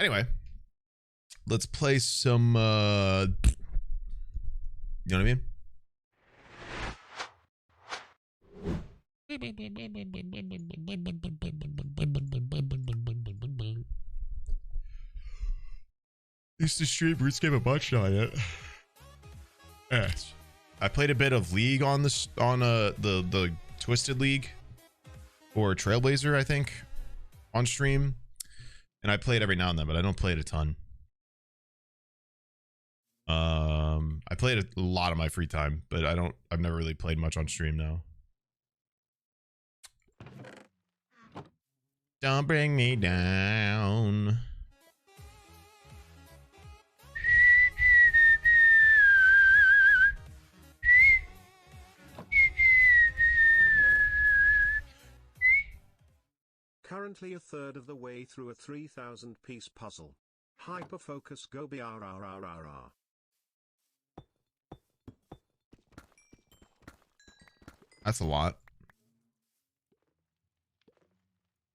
Anyway, let's play some, you know what I mean? Used to stream RuneScape a bunch on it. Yes. I played a bit of League on this the Twisted League or Trailblazer, I think, on stream. And I play it every now and then, but I don't play it a ton. I played it a lot of my free time, but I've never really played much on stream now. Don't bring me down. Currently a third of the way through a 3,000-piece puzzle. Hyperfocus go BRRRRR. That's a lot.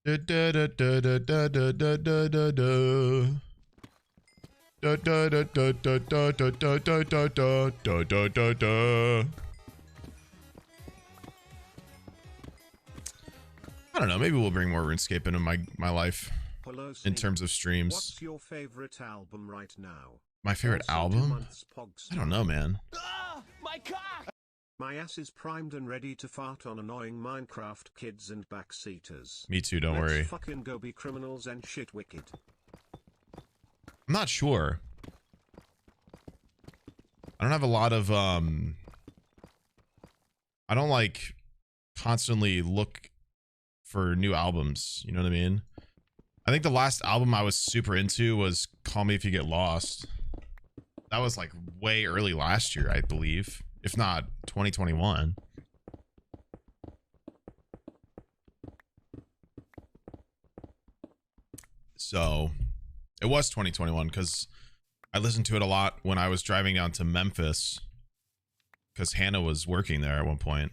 Da da da da da da da da da da da. Da da da da da da da da da da da da da da. I don't know, maybe we'll bring more RuneScape into my life in terms of streams. What's your favorite album right now? My favorite album? I don't know, man. Ah, my cock! My ass is primed and ready to fart on annoying Minecraft kids and backseaters. Me too, don't Let's worry. fucking go be criminals and shit wicked. I'm not sure. I don't have a lot of I don't like constantly look for new albums, you know what I mean? I think the last album I was super into was Call Me If You Get Lost. That was like way early last year, I believe, if not 2021. So it was 2021 because I listened to it a lot when I was driving down to Memphis because Hannah was working there at one point.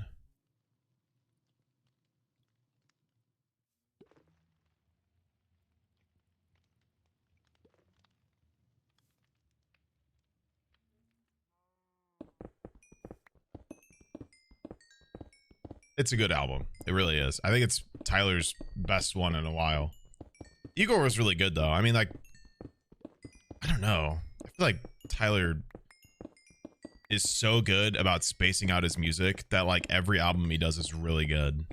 It's a good album. It really is. I think it's Tyler's best one in a while. Igor was really good though. I mean, like, I don't know. I feel like Tyler is so good about spacing out his music that like every album he does is really good.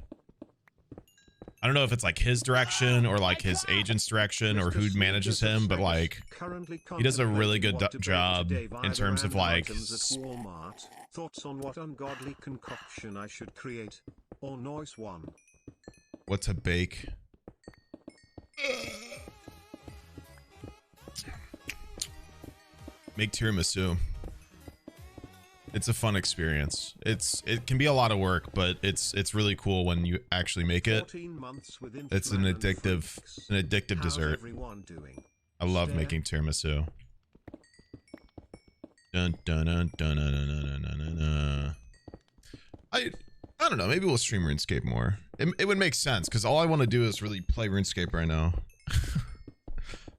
I don't know if it's like his direction or like his agent's direction or who manages him, but like he does a really good job in terms of like thoughts on what ungodly concoction I should create or noise one. What to bake. Make tiramisu. It's a fun experience. It can be a lot of work, but it's really cool when you actually make it. It's an addictive dessert. I love making tiramisu. Dun, dun, dun, dun, dun, dun, dun, dun, dun. I don't know. Maybe we'll stream RuneScape more. It would make sense because all I want to do is really play RuneScape right now.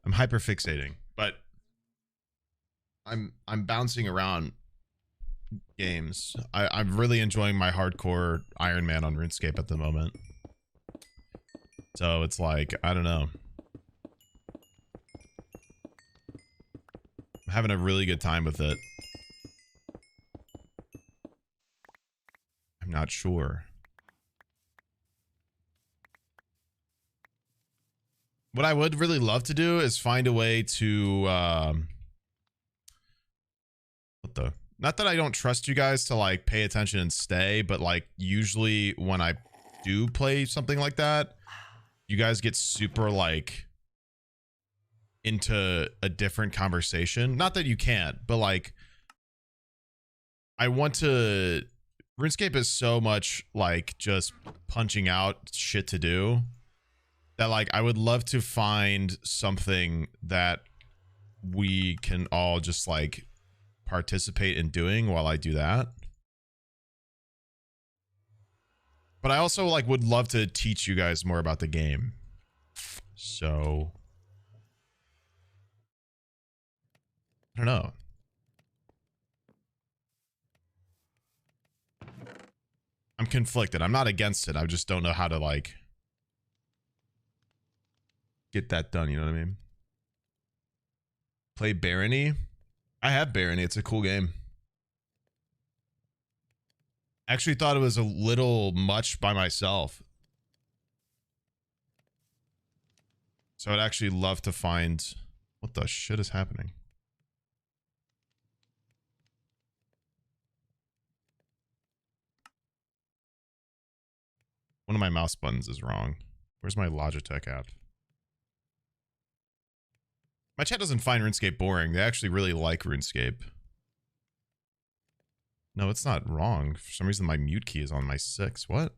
I'm hyper fixating, but I'm bouncing around games. I'm really enjoying my hardcore Iron Man on RuneScape at the moment. So it's like, I don't know. I'm having a really good time with it. I'm not sure. What I would really love to do is find a way to what the, not that I don't trust you guys to like pay attention and stay, but like usually when I do play something like that, you guys get super like into a different conversation. Not that you can't, but like I want to, RuneScape is so much like just punching out shit to do that like I would love to find something that we can all just like participate in doing while I do that. But I also like would love to teach you guys more about the game. So I don't know. I'm conflicted. I'm not against it. I just don't know how to like get that done. You know what I mean? Play Barony. I have Barony. It's a cool game. Actually thought it was a little much by myself. So I'd actually love to find... What the shit is happening? One of my mouse buttons is wrong. Where's my Logitech app? My chat doesn't find RuneScape boring. They actually really like RuneScape. No, it's not wrong. For some reason, my mute key is on my 6. What?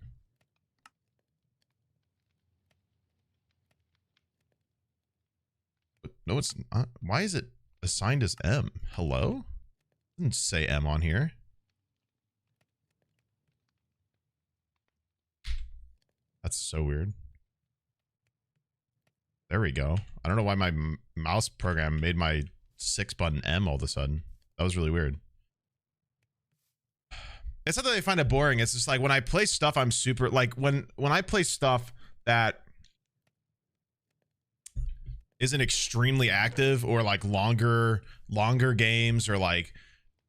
No, it's not. Why is it assigned as M? Hello? It doesn't say M on here. That's so weird. There we go. I don't know why my mouse program made my 6 button M all of a sudden. That was really weird. It's not that I find it boring. It's just like when I play stuff, I'm super like when I play stuff that isn't extremely active or like longer games or like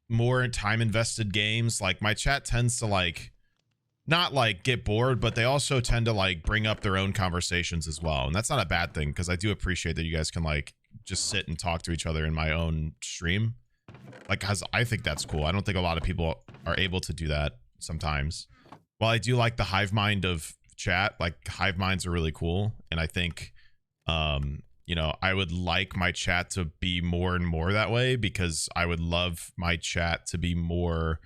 more time invested games, like my chat tends to like not like get bored, but they also tend to like bring up their own conversations as well. And that's not a bad thing because I do appreciate that you guys can like just sit and talk to each other in my own stream. Like, cause I think that's cool. I don't think a lot of people are able to do that sometimes. While I do like the hive mind of chat, like hive minds are really cool. And I think, you know, I would like my chat to be more and more that way because I would love my chat to be more,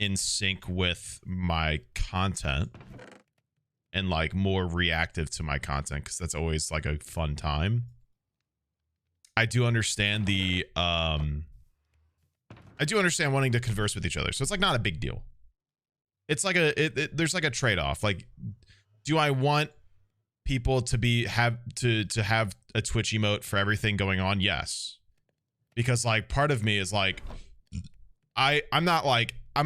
in sync with my content and like more reactive to my content because that's always like a fun time. I do understand the I do understand wanting to converse with each other, so it's like not a big deal. It's like there's like a trade-off. Like, do I want people to have a Twitch emote for everything going on? Yes, because like part of me is like I'm not like I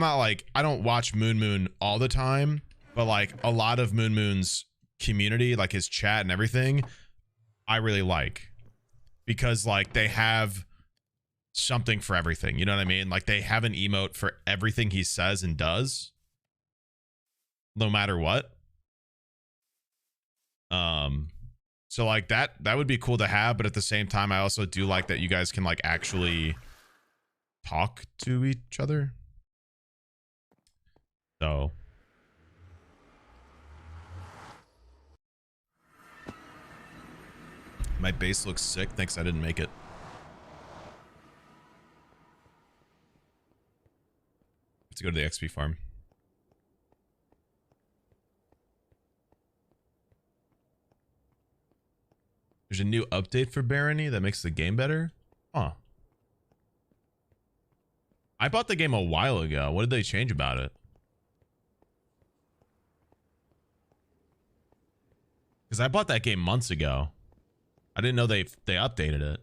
don't watch Moon all the time, but like a lot of Moon's community, like his chat and everything, I really like because like they have something for everything. You know what I mean? Like they have an emote for everything he says and does, no matter what. So like that would be cool to have, but at the same time, I also do like that you guys can like actually talk to each other. So my base looks sick. Thanks, I didn't make it. Let's go to the XP farm. There's a new update for Barony that makes the game better. Huh. I bought the game a while ago. What did they change about it? Because I bought that game months ago. I didn't know they updated it.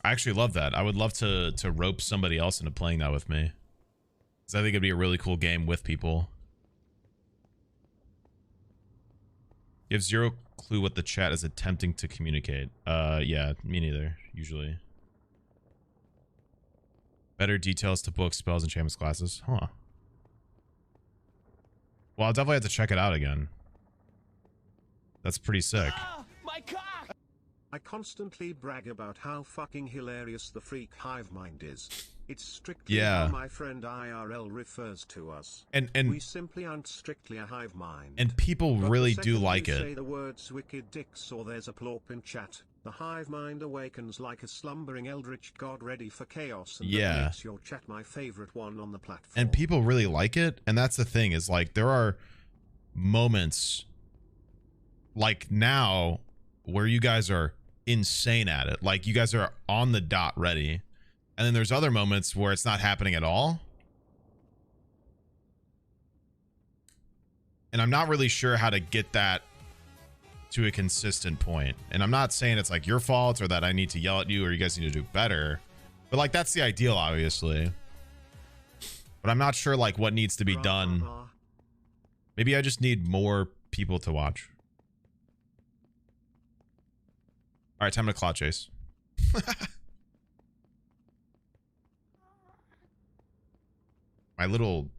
I actually love that. I would love to rope somebody else into playing that with me. Because I think it'd be a really cool game with people. You have zero clue what the chat is attempting to communicate. Yeah, me neither, usually. Better details to books, spells, and enchantments classes. Huh. Well, I'll definitely have to check it out again. That's pretty sick. Ah, my cock! I constantly brag about how fucking hilarious the freak hive mind is. It's strictly how my friend IRL refers to us. And we simply aren't strictly a hive mind. And people really do like it. Say the words wicked dicks or there's a plorp in chat, the hive mind awakens like a slumbering eldritch god ready for chaos, and that makes your chat my favorite one on the platform. And people really like it, and that's the thing, is like there are moments like now where you guys are insane at it. Like you guys are on the dot ready. And then there's other moments where it's not happening at all. And I'm not really sure how to get that to a consistent point. And I'm not saying it's like your fault or that I need to yell at you or you guys need to do better. But like, that's the ideal, obviously. But I'm not sure like what needs to be done. Maybe I just need more people to watch. All right, time to clout chase. My little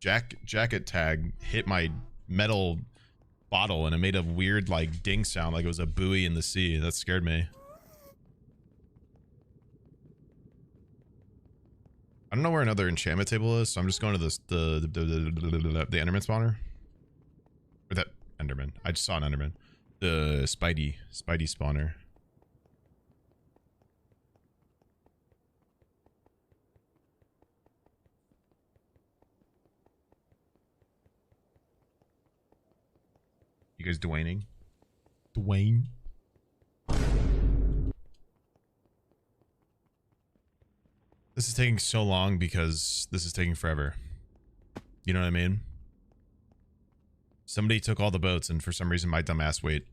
jacket tag hit my metal bottle and it made a weird like ding sound like it was a buoy in the sea. That scared me. I don't know where another enchantment table is, so I'm just going to this the Enderman spawner. Or that Enderman. I just saw an Enderman. The Spidey spawner. You guys Dwayning? Dwayne? This is taking so long because this is taking forever. You know what I mean? Somebody took all the boats and for some reason my dumb ass wait.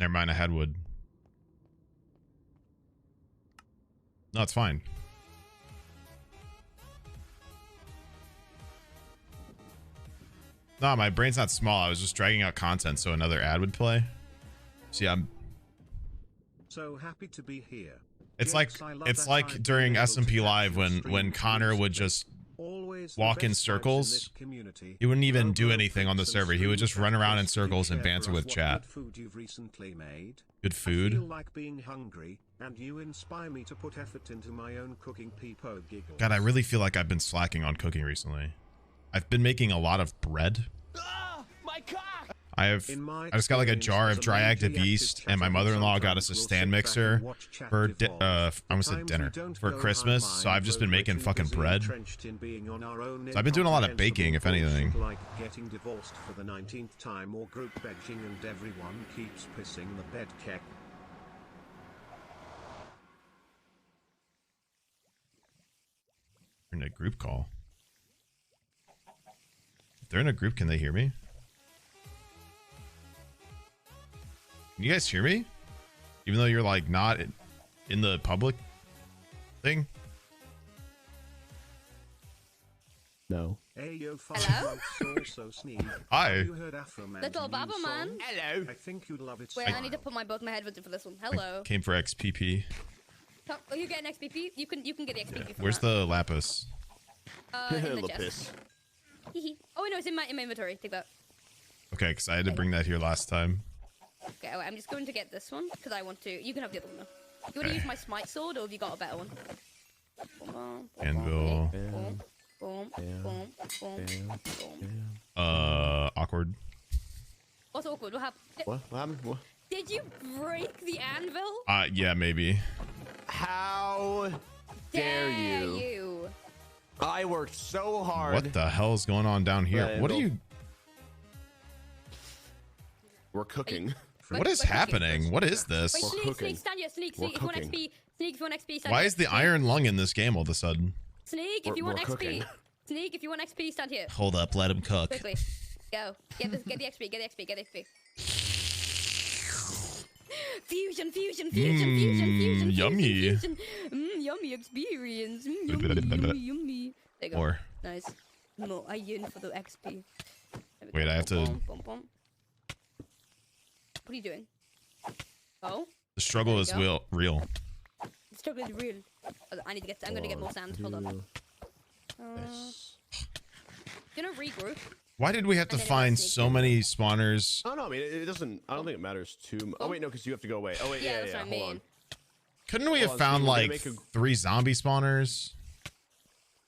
Never mind, I had wood. No, it's fine. No, my brain's not small. I was just dragging out content so another ad would play. See, I'm so happy to be here. It's like during SMP Live when Connor would just walk in circles. He wouldn't even do anything on the server. He would just run around in circles and banter with chat. Food you've recently made. Good food. I feel like being hungry, and you inspire me to put effort into my own cooking. Peepo giggles. God, I really feel like I've been slacking on cooking recently. I've been making a lot of bread. My cock! I just got like a jar of dry active yeast, and my mother-in-law got us a stand mixer for I almost said dinner for Christmas. So I've just been making fucking bread. So I've been doing a lot of baking, if anything. Like getting divorced for the 19th time or group begging and everyone keeps pissing the bed keck. In a group call. If they're in a group, can they hear me? Can you guys hear me? Even though you're like not in the public thing? No. Hello? Hi. Little Baba Man. Hello. I think you'd love it. Wait, I need to put both my headphones in for this one. Hello. Came for XPP. Oh, you get an XPP? You can get the XPP. Where's the lapis? In the chest. Oh no, it's in my inventory. Take that. Okay, because I had to bring that here last time. Okay, wait, I'm just going to get this one because I want to. You can have the other one. You want to use my smite sword, or have you got a better one? Anvil. Boom, boom, boom, boom. Awkward. What's awkward? What happened? What happened? What? Did you break the anvil? Yeah, maybe. How dare you? I worked so hard. What the hell is going on down here? What are you? We're cooking. What is happening? What is this? Wait, Sneeg, stand here. Sneeg, if you want XP. Sneeg, if you want XP, stand Why here. is the iron lung in this game all of a sudden? Sneeg, if you want XP. Sneeg, if you want XP, stand here. Hold up, let him cook. Quickly. Go. Get the XP, get the XP, get the XP. Fusion. Yummy. Fusion. Yummy experience. Yummy. There you go. Or. Nice. No, I yearn for the XP. Wait, I have to. What are you doing? Oh? The struggle is real. The struggle is real. I need to get. I'm gonna get more sand. Hold on. Gonna regroup. Why did we have to find so many spawners? Oh no, I mean it doesn't. I don't think it matters too much. Oh wait, no, because you have to go away. Oh wait, yeah. That's what I mean. Hold on. Couldn't we have found like 3 zombie spawners?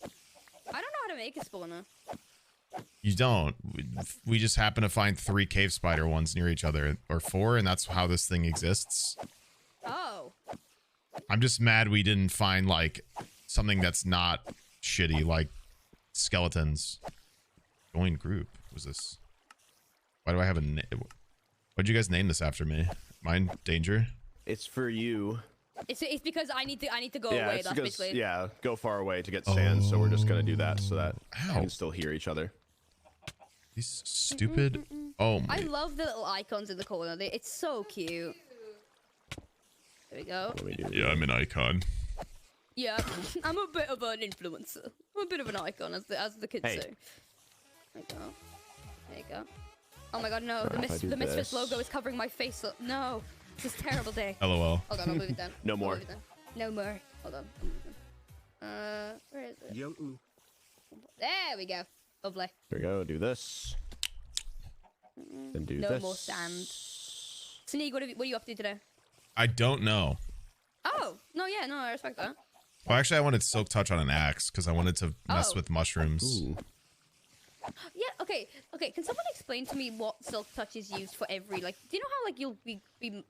I don't know how to make a spawner. You don't. We just happen to find 3 cave spider ones near each other, or 4, and that's how this thing exists. Oh. I'm just mad we didn't find like something that's not shitty, like skeletons. Join group. What was this? Why do I have a name? Why'd you guys name this after me? Mine Danger? it's for you. It's because I need to go Yeah, away. it's That's because, basically. yeah, go far away to get sand. So we're just gonna do that so that we Ow. can still hear each other. These stupid. Oh I my. love the little icons in the corner. It's so cute. There we go. Let me do Yeah, I'm an icon. Yeah, I'm a bit of an influencer. I'm a bit of an icon, as the kids Hey. say. There you go. There you go. Oh my god, no. The, if I do the Misfits this. logo is covering my face up. No. This is a terrible day. LOL. Hold on, I'll move it down. No I'll more. move it down. No more. Hold on. I'll move it down. Where is it? Yo. There we go. Lovely. There we go. Do this. Then do No this. more sand. Sneeg, what are you up to today? I don't know. Oh, no, yeah, no, I respect that. Well, actually, I wanted Silk Touch on an axe because I wanted to mess Oh. with mushrooms. Ooh. Yeah, okay. Can someone explain to me what Silk Touch is used for every, like, do you know how, like, you'll be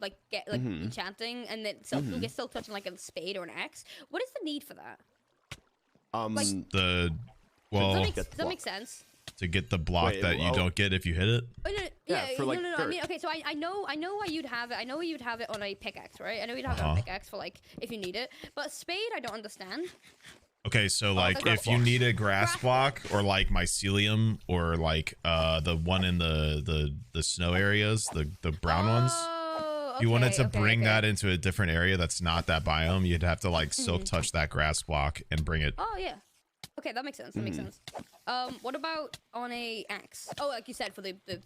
like, get, like, enchanting and then you'll get Silk Touch on, like, a spade or an axe? What is the need for that? Like- The Does well, that make sense? to get the block Wait, that you oh. don't get if you hit it. Oh, no, Yeah, for, like, no. I dirt. mean, okay, so I know why you'd have it. I know why you'd have it on a pickaxe, right? I know you'd have it on a pickaxe for, like, if you need it. But a spade, I don't understand. Okay, so like grass if you blocks. need a grass block or like mycelium or like the one in the snow areas, the brown ones. Oh, If you wanted to okay, bring okay. that into a different area that's not that biome, you'd have to like Silk Touch that grass block and bring it. Oh, yeah. Okay, that makes sense. That makes sense. What about on a axe? Oh, like you said, for the thing.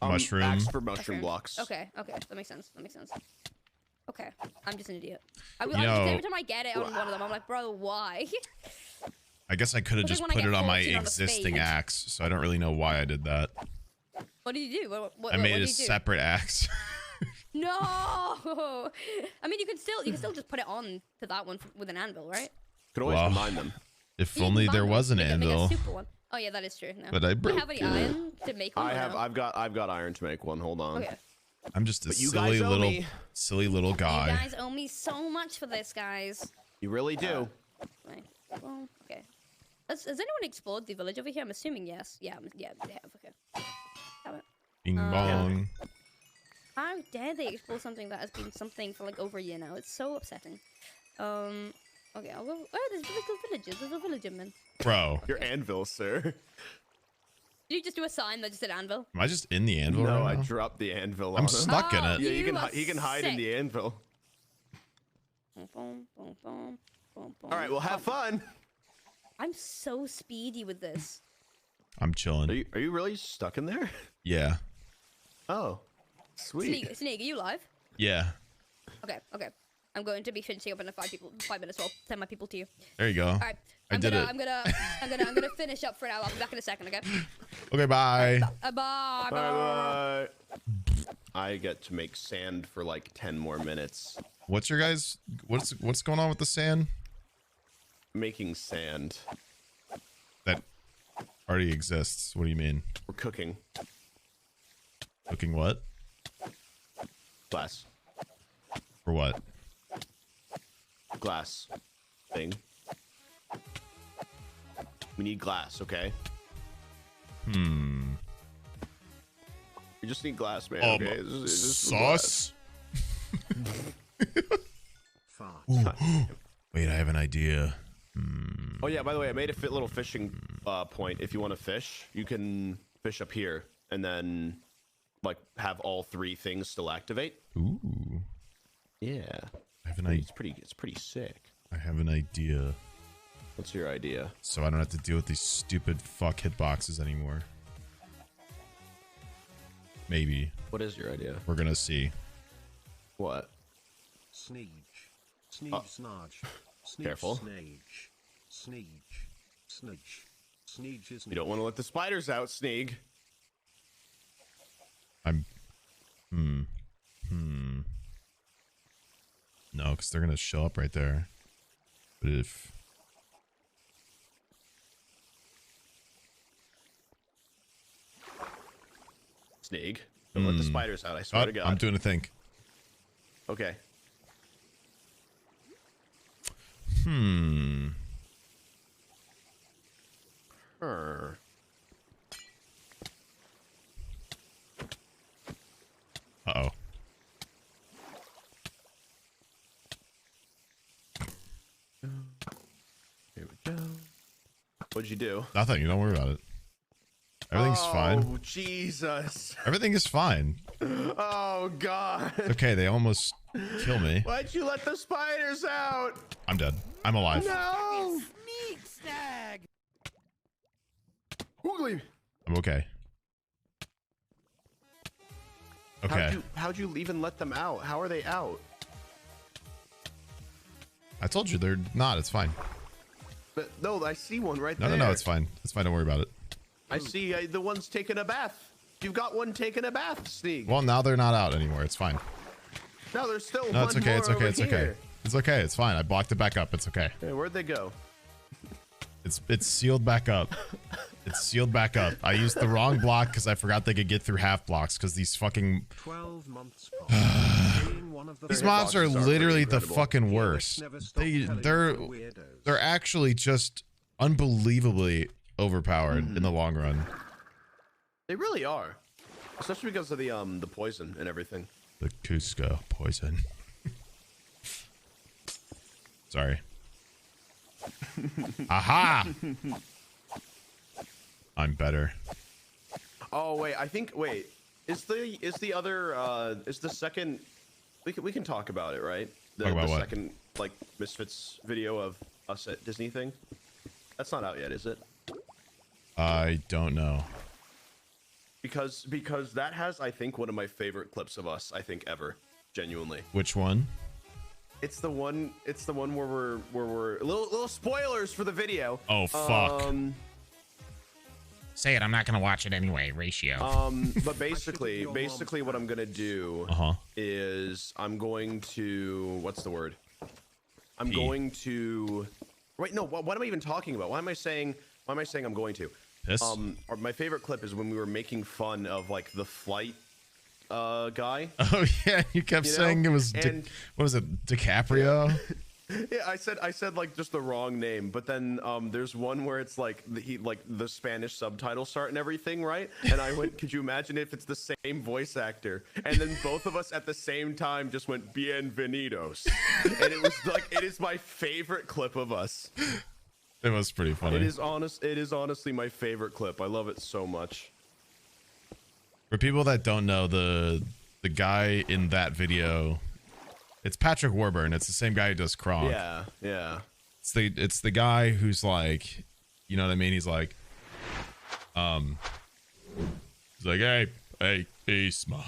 Mushroom. Axe for mushroom blocks. Okay, that makes sense. That makes sense. Okay, I'm just an idiot. know- Every time I get it on one of them, I'm like, bro, why? I guess I could have It's just like when I put get it on my 14 on a existing spade. axe, so I don't really know why I did that. What did you do? What I what made did a you do? separate axe. No! I mean, you can still just put it on to that one with an anvil, right? Could always Wow. combine them. If You can only combine there them, was an make a anvil. super one. Oh yeah, that is true. No. But I Do you have broke any it. iron to make one? I or have. no? I've got iron to make one. Hold on. Okay. I'm just a But you silly guys owe little me. silly You guy. guys owe me so much for this, guys. You really do. Right. Well, okay. Has anyone explored the village over here? I'm assuming yes. Yeah, yeah, they have. Okay. Have it. Bing bong. How dare they explore something that has been something for like over a year now? It's so upsetting. Okay, I'll go. Oh, there's little villages. There's a villager man. Bro, Your anvil, sir. Did you just do a sign that just said anvil? am I just in the anvil No, right I now? dropped the anvil on I'm him. stuck in Oh, it. Yeah, You are he can hide in sick. the anvil. Boom, boom, boom, boom, boom, boom. All right, well, have fun. I'm so speedy with this. I'm chilling. Are you really stuck in there? Yeah. Oh, sweet. Sneeg, are you live? Yeah. Okay. I'm going to be finishing up in 5 minutes. So I'll send my people to you. There you go. All right. I did it. I'm gonna finish up for now. I'll be back in a second. Okay. Okay, bye. Bye. Bye. I get to make sand for like 10 more minutes. What's your guys? What's going on with the sand? Making sand. That already exists. What do you mean? We're cooking. Cooking what? Glass. For what? Glass. Thing. We need glass, okay? We just need glass, man. Okay? It's just some glass. Sauce. Fart. Wait, I have an idea. Oh yeah, by the way, I made a little fishing point. If you want to fish, you can fish up here and then like have all 3 things still activate. Ooh. Yeah. I have an It's pretty sick. I have an idea. What's your idea? So I don't have to deal with these stupid fuck hitboxes anymore. Maybe. What is your idea? We're gonna see. What? Sneeg. Sneegsnag. Careful. Sneeg. Sneeg is You don't want to let the spiders out, Sneeg. I'm... No, because they're gonna show up right there. But if... Sneeg. Don't let the spiders out, I swear Oh, to God. I'm doing a thing. Okay. Her. Uh-oh. What'd you do? Nothing. Don't worry about it. Everything's fine. Oh, Jesus. Everything is fine. Oh, God. Okay, they almost kill me. Why'd you let the spiders out? I'm dead. I'm alive. No. Sneegsnag. Hoogly. I'm okay. Okay. How'd you even let them out? How are they out? I told you they're not. It's fine. But, no, I see one right No, there. no, it's fine. It's fine. Don't worry about it. I see the one's taking a bath. You've got one taking a bath, Sneeg. Well, now they're not out anymore. It's fine. No, there's still No, one it's okay. more It's okay. over It's okay. here. It's okay. It's fine. I blocked it back up. It's okay. Hey, where'd they go? It's sealed back up. It's sealed back up. I used the wrong block because I forgot they could get through half blocks because these fucking 12 months past. these mobs are literally the fucking worst. They're actually just unbelievably overpowered in the long run. They really are, especially because of the poison and everything. The Cusco poison. Sorry. Aha! I'm better. Oh wait, is the other is the second? We can talk about it, right? Talk about the what? second like Misfits video of us at Disney thing. That's not out yet, is it? I don't know. Because that has, I think, one of my favorite clips of us, I think, ever. Genuinely. Which one? It's the one where we're little spoilers for the video. Oh fuck. Say it, I'm not gonna watch it anyway, ratio. But basically what I'm gonna do is I'm going to, what's the word? I'm going to, wait, no, what am I even talking about? Why am I saying I'm going to? Piss? My favorite clip is when we were making fun of like the flight guy. Oh yeah, you kept saying it was what was it, DiCaprio? Yeah, I said like just the wrong name, but then there's one where it's like the Spanish subtitles start and everything, right? And I went, could you imagine if it's the same voice actor? And then both of us at the same time just went bienvenidos, and it was like, it is my favorite clip of us. It was pretty funny. It is honestly my favorite clip. I love it so much. For people that don't know, the guy in that video, it's Patrick Warburton. It's the same guy who does Kronk. Yeah. It's the guy who's like, you know what I mean? He's like, hey, Isma,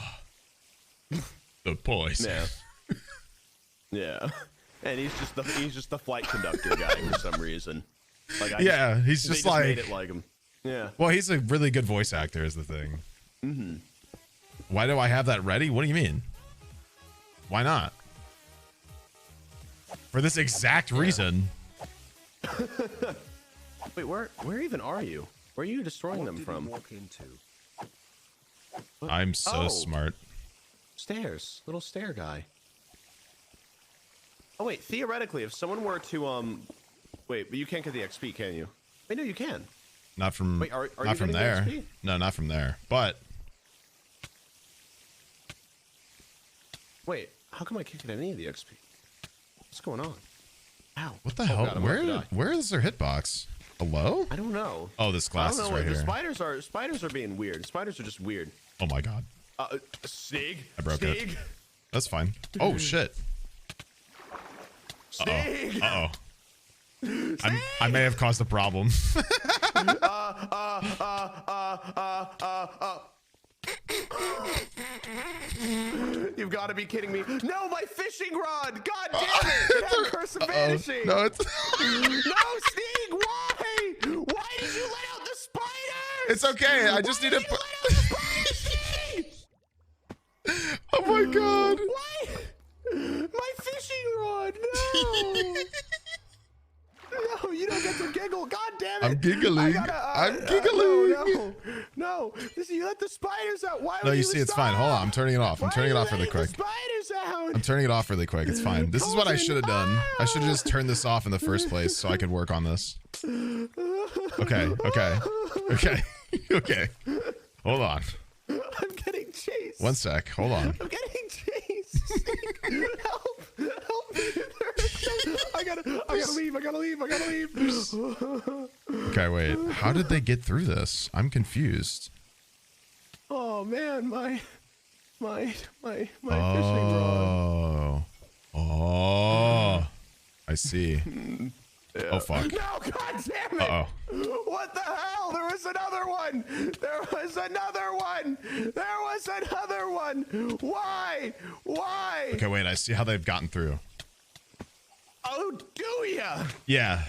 the poison. Yeah. And he's just the flight conductor guy for some reason. Like he's just like, made it like him. Yeah. Well, he's a really good voice actor, is the thing. Why do I have that ready? What do you mean? Why not? For this exact reason. Wait, where even are you? Where are you destroying them from? I'm so smart. Stairs, little stair guy. Oh wait, theoretically, if someone were to wait, but you can't get the XP, can you? Wait, no, you can. Not from. Wait, are not you from getting there. the XP? No, not from there. But wait, how come I can't get any of the XP? What's going on? Ow! What the hell? God, where is their hitbox? Hello? I don't know. Oh, this glass is right here. The spiders are being weird. Spiders are just weird. Oh my god. Sneeg. I broke Sneeg. it. That's fine. Oh shit. Sneeg. Uh oh. I may have caused a problem. You've got to be kidding me. No, my fishing rod. God damn it. It had curse of vanishing. No, it's No, Sneeg, why? Why did you let out the spiders? It's okay. I just need to put. Oh my god. Why? My fishing rod. No. No, you don't get to giggle. God damn it. I'm giggling. I'm giggling. No. You let the spiders out. Why? No, you see, it's fine. Hold on. I'm turning it off. I'm turning it off really quick. Spiders out. I'm turning it off really quick. It's fine. This is what I should have done. I should have just turned this off in the first place so I could work on this. Okay. Okay. Hold on. I'm getting chased. One sec. Hold on. I'm getting chased. Help me. I gotta leave. Okay, wait. How did they get through this? I'm confused. Oh man, my fishing rod. Oh. I see. Yeah. Oh fuck. No, god damn it! Uh-oh. What the hell? There was another one! There was another one! There was another one! Why? Why? Okay, wait. I see how they've gotten through. Oh, do ya? Yeah.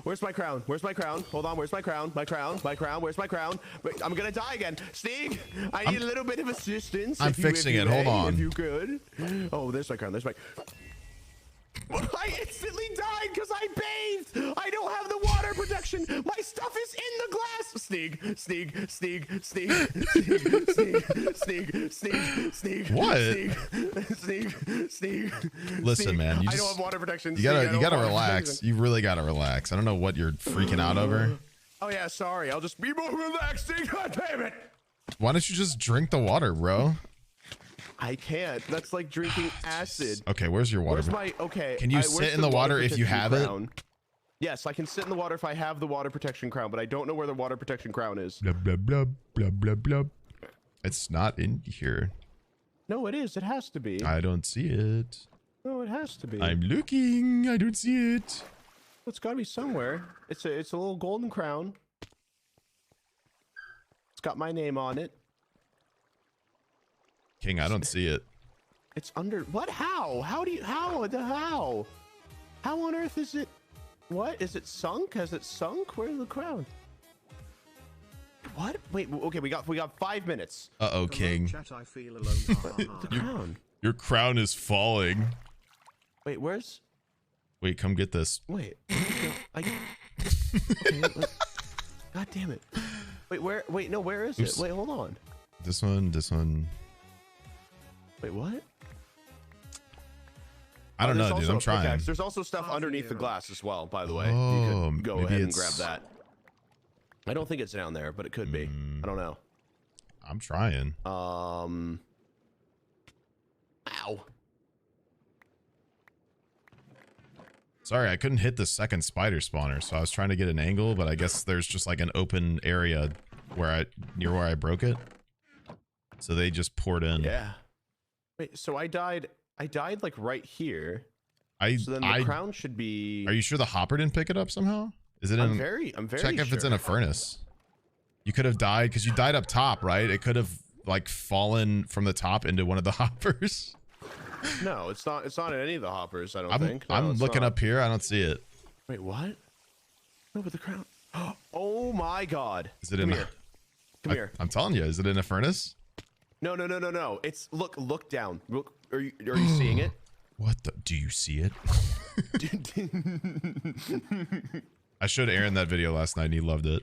Where's my crown? Where's my crown? Hold on, where's my crown? My crown, my crown, where's my crown? Wait, I'm gonna die again. Sneeg, I need a little bit of assistance. I'm fixing it. Hold on. If you could. Oh, there's my crown. There's my... I instantly died because I bathed. I don't have the water protection. My stuff is in the glass. Sneeg, Sneeg, Sneeg, Sneeg, Sneeg, Sneeg, Sneeg, Sneeg. What? Sneeg, Sneeg. Listen, man. I don't have water protection. You gotta relax. You really gotta relax. I don't know what you're freaking out over. Oh yeah, sorry. I'll just be more relaxed. God damn it. Why don't you just drink the water, bro? I can't. That's like drinking acid. Okay, where's your water? Where's my... Okay. Can you sit in the water if you have it? Yes, I can sit in the water if I have the water protection crown, but I don't know where the water protection crown is. Blah, blah, blah, blah, blah, blah. It's not in here. No, it is. It has to be. I don't see it. No, it has to be. I'm looking. I don't see it. It's got to be somewhere. It's a little golden crown. It's got my name on it. King, I don't see it. It's under... What? How? How do you... How? How? How on earth is it... What? Is it sunk? Has it sunk? Where's the crown? What? Wait, okay, we got 5 minutes. Uh-oh, King. Chat, I feel alone. The crown. Your crown is falling. Wait, where's... Wait, come get this. Wait. Okay, God damn it. Wait, where... Wait, no, where is Oops. it? Wait, hold on. This one, this one. Wait, what? I don't know, dude. I'm trying. Okay, there's also stuff underneath the glass as well, by the way. Oh, you could go maybe ahead and it's... grab that. I don't think it's down there, but it could be. I don't know. I'm trying. Ow. Sorry, I couldn't hit the second spider spawner, so I was trying to get an angle, but I guess there's just like an open area where near where I broke it. So they just poured in. Yeah. Wait, so I died like right here. So then the crown should be... Are you sure the hopper didn't pick it up somehow? Is it in... I'm very check if it's in a furnace. You could have died because you died up top, right? It could have like fallen from the top into one of the hoppers. No, it's not in any of the hoppers, I don't think. No, I'm looking up here. I don't see it. Wait, what? No, but the crown... Oh my god. Is it in here. Come here. I'm telling you, is it in a furnace? No. It's look down. Look, are you seeing it? What the? Do you see it? I showed Aaron that video last night and he loved it.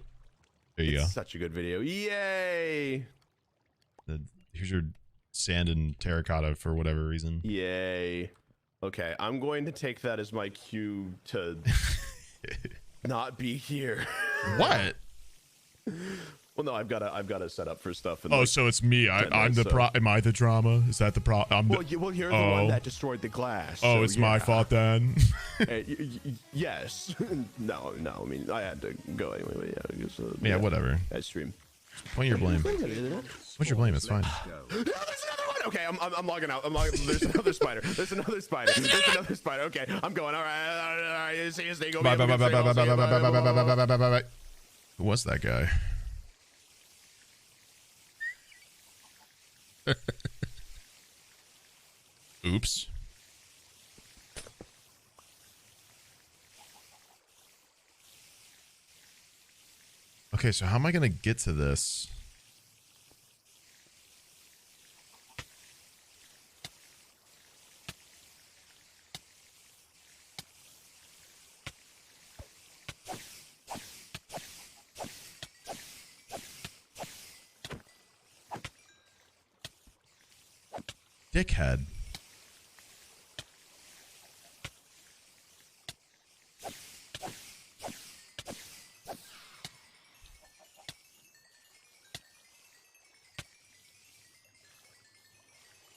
There you go. Such a good video. Yay! Here's your sand and terracotta for whatever reason. Yay. Okay, I'm going to take that as my cue to not be here. What? Well, no, I've got to set up for stuff. Oh, like, so it's me. I'm the Am I the drama? Is that the problem? Well, you're the one that destroyed the glass. Oh, so it's my fault then. Yes. No. I mean, I had to go anyway. But yeah, I guess, yeah, whatever. I stream. Point your blame. What's your blame? It's fine. No, there's another one. Okay, I'm logging out. There's another spider. There's another spider. There's another spider. Okay, I'm going. All right. See you, Sneeg. Bye. Who was that guy? Oops. Okay, so how am I gonna get to this? Dickhead.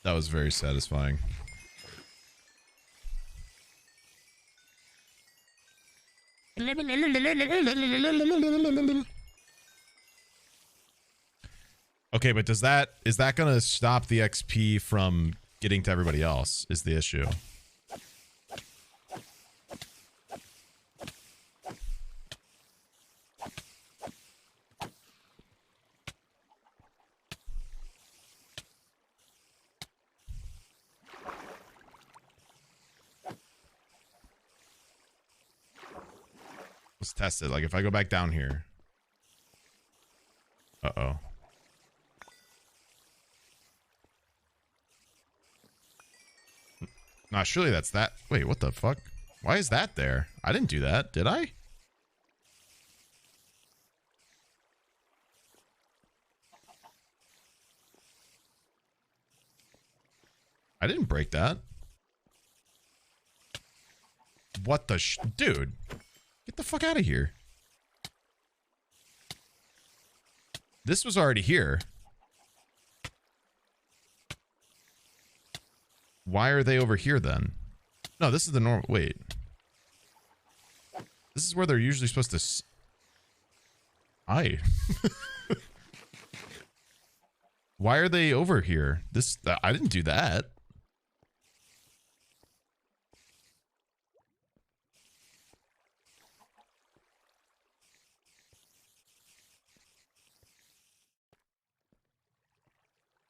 That was very satisfying. Okay, but is that gonna stop the XP from getting to everybody else is the issue. Let's test it. Like if I go back down here. Uh-oh. Nah, surely that's that. Wait, what the fuck? Why is that there? I didn't do that, did I? I didn't break that. What the dude? Get the fuck out of here. This was already here. Why are they over here then? No, this is the normal. Wait. This is where they're usually supposed to. Why are they over here? I didn't do that.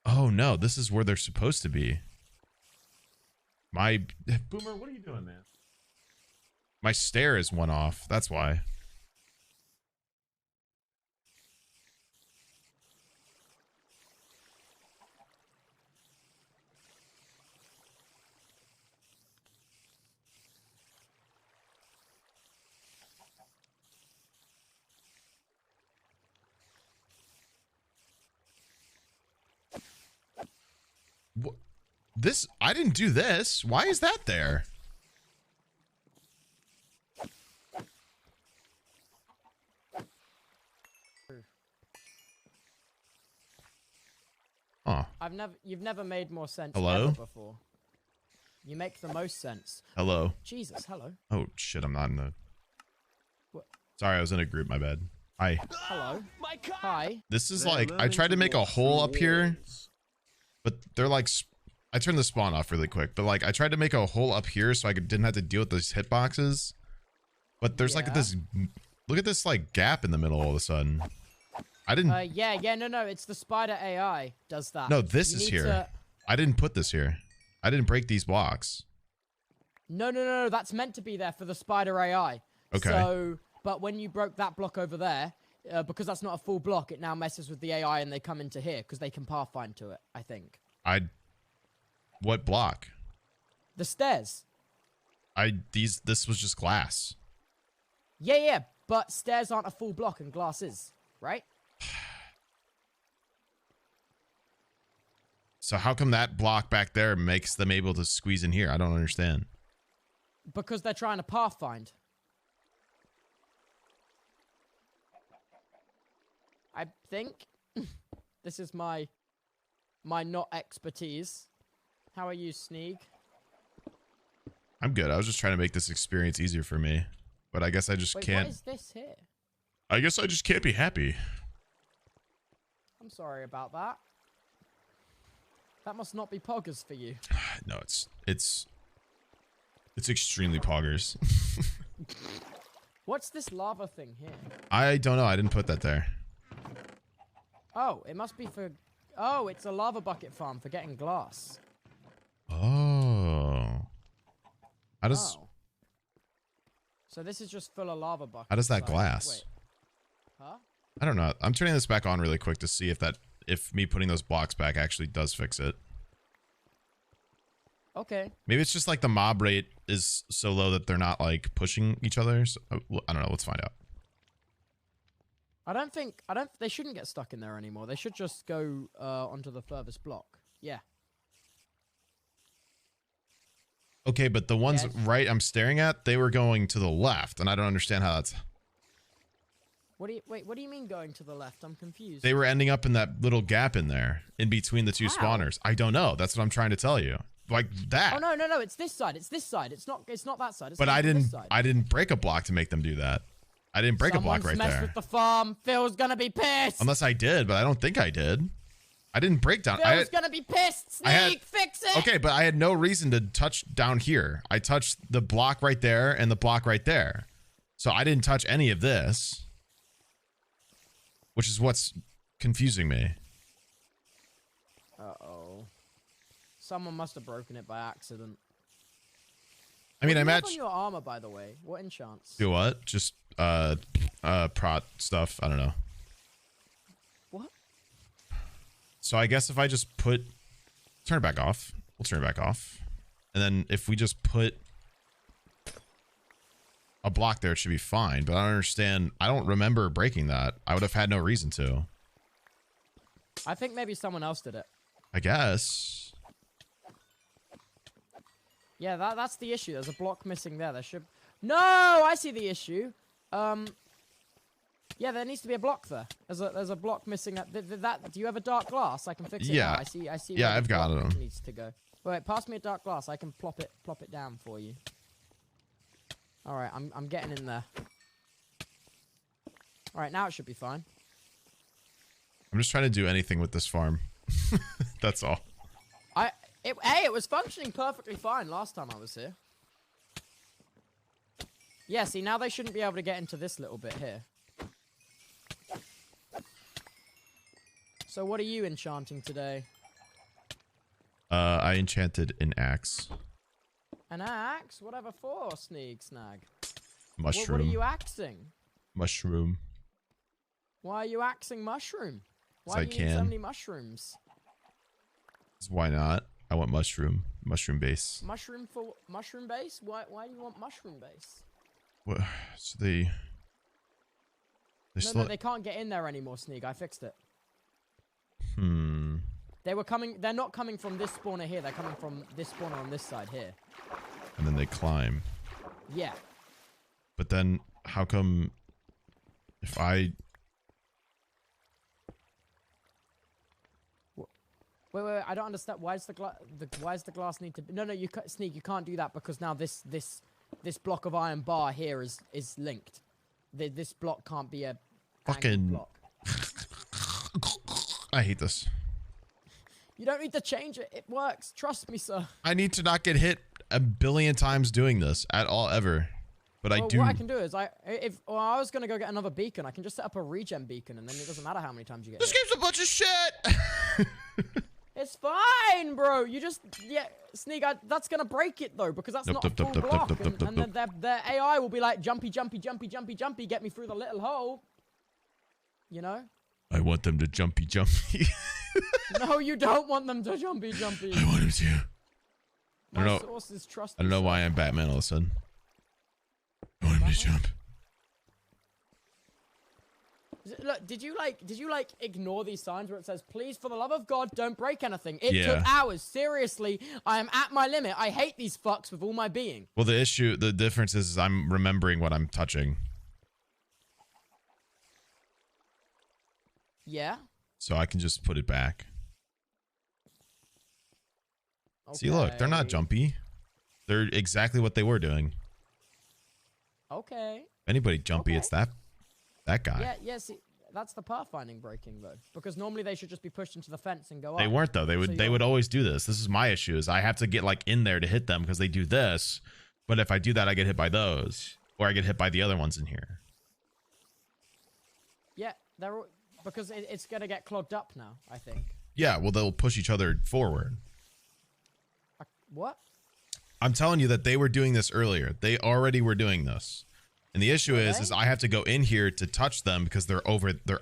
Oh no, this is where they're supposed to be. Boomer, what are you doing, man? My stair is one off. That's why. I didn't do this. Why is that there? Oh. You've never made more sense Hello? ever before. You make the most sense. Hello. Jesus, hello. Oh shit, I'm not in the. What? Sorry, I was in a group, my bad. Hi. Hello. My cock. Hi. This is like, I tried to make a hole up here, but they're like, I turned the spawn off really quick, but like I tried to make a hole up here so I didn't have to deal with those hitboxes. But there's like this, look at this like gap in the middle all of a sudden. I didn't. No, it's the spider AI does that. No, this is here. I didn't put this here. I didn't break these blocks. No, that's meant to be there for the spider AI. Okay. So, but when you broke that block over there, because that's not a full block, it now messes with the AI and they come into here because they can pathfind to it, I think. What block? The stairs. This was just glass. Yeah, but stairs aren't a full block and glass is, right? So how come that block back there makes them able to squeeze in here? I don't understand. Because they're trying to pathfind. I think this is my not expertise. How are you, Sneeg? I'm good. I was just trying to make this experience easier for me, but I guess I just can't. What is this here? I guess I just can't be happy. I'm sorry about that. That must not be poggers for you. No, it's extremely poggers. What's this lava thing here? I don't know. I didn't put that there. Oh, it must be for... Oh, it's a lava bucket farm for getting glass. Oh. How does... Oh. So this is just full of lava buckets. How does that glass? Wait. Huh? I don't know. I'm turning this back on really quick to see if me putting those blocks back actually does fix it. Okay. Maybe it's just like the mob rate is so low that they're not like pushing each other. So, I don't know. Let's find out. They shouldn't get stuck in there anymore. They should just go onto the furthest block. Yeah. Okay, but the ones right I'm staring at, they were going to the left, and I don't understand how that's... What do you mean going to the left? I'm confused. They were ending up in that little gap in there, in between the two spawners. I don't know. That's what I'm trying to tell you. like that. Oh no, it's this side. It's this side. It's not that side. It's But this side. I didn't break a block to make them do that. I didn't break a block right messed there. with the farm. Phil's gonna be pissed. Unless I did, but I don't think I did. I didn't break down. Phil's gonna be pissed. Sneeg, fix it. Okay, but I had no reason to touch down here. I touched the block right there and the block right there. So I didn't touch any of this. Which is what's confusing me. Uh-oh. Someone must have broken it by accident. I mean, I on match. your armor, by the way. What enchants? Do what? Just prot stuff. I don't know. What? So I guess if I just turn it back off. We'll turn it back off. And then if we just put a block there, it should be fine. But I don't understand. I don't remember breaking that. I would have had no reason to. I think maybe someone else did it. I guess. Yeah, that's the issue. There's a block missing there. There should... No! I see the issue. Yeah, there needs to be a block there. There's a block missing. Do you have a dark glass? I can fix it. Yeah. Now. I see. Yeah, where I've the got block it. Needs to go. Wait, pass me a dark glass. I can plop it down for you. All right, I'm getting in there. All right, now it should be fine. I'm just trying to do anything with this farm. That's all. It was functioning perfectly fine last time I was here. Yeah, see, now they shouldn't be able to get into this little bit here. So what are you enchanting today? I enchanted an axe. An axe? Whatever for, Sneegsnag? Mushroom. What are you axing? Mushroom. Why are you axing mushroom? Why I do you need so can. many mushrooms? Why not? I want mushroom. Mushroom base. Mushroom base? Why do you want mushroom base? What? So they No, they can't get in there anymore, Sneeg. I fixed it. They're not coming from this spawner here. They're coming from this spawner on this side here. And then they climb. Yeah. But then how come if I... Wait, I don't understand. Why does the glass need to be... No, Sneeg, you can't do that because now this block of iron bar here is linked. This block can't be a fucking block. I hate this. You don't need to change it. It works. Trust me, sir. I need to not get hit a billion times doing this at all ever. But I do. What I can do is I was gonna go get another beacon. I can just set up a regen beacon, and then it doesn't matter how many times you get. This game's a bunch of shit. It's fine, bro. You just Sneeg. That's gonna break it though because that's not a full block, and then their AI will be like jumpy, get me through the little hole. You know. I want them to jumpy. No, you don't want them to jumpy. I want them to. My sources trust I don't know why I'm Batman all of a sudden. I want him to jump. Look, did you ignore these signs where it says, please, for the love of God, don't break anything? It Yeah. took hours. Seriously, I am at my limit. I hate these fucks with all my being. Well, the difference is I'm remembering what I'm touching. Yeah? So I can just put it back. Okay. See, look, they're not jumpy. They're exactly what they were doing. Okay. If anybody jumpy, it's that guy. Yeah, see, that's the pathfinding breaking, though. Because normally they should just be pushed into the fence and go They up. weren't, though. They would always do this. This is my issue, is I have to get, like, in there to hit them because they do this. But if I do that, I get hit by those. Or I get hit by the other ones in here. Yeah, because it's going to get clogged up now, I think. Yeah, well, they'll push each other forward. What? I'm telling you that they were doing this earlier. They already were doing this. And the issue is I have to go in here to touch them because they're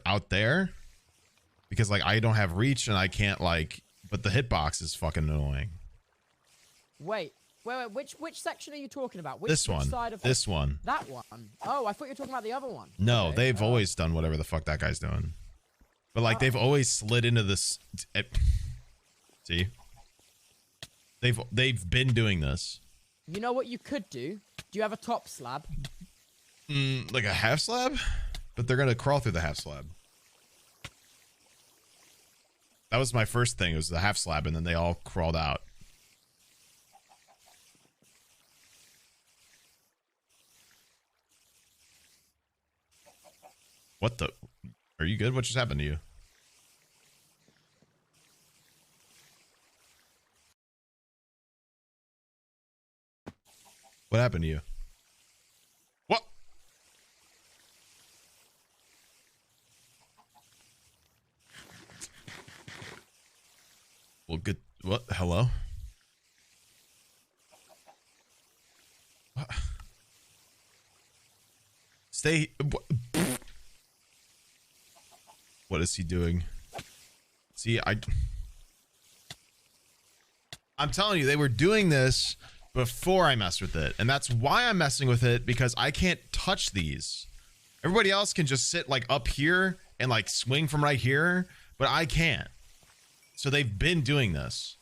out there. Because, like, I don't have reach and I can't, like, but the hitbox is fucking annoying. Wait, which section are you talking about? This one. Side of This one. That one. Oh, I thought you were talking about the other one. No, Okay. they've always done whatever the fuck that guy's doing. But, like, they've always slid into this. See? They've been doing this. You know what you could do? Do you have a top slab? Like a half slab? But they're going to crawl through the half slab. That was my first thing. It was the half slab, and then they all crawled out. What the? Are you good? What just happened to you? What happened to you? What? Well, good. What? Hello? What? Stay. What is he doing? See, I'm telling you, they were doing this before I messed with it. And that's why I'm messing with it, because I can't touch these. Everybody else can just sit like up here and like swing from right here, but I can't. So they've been doing this.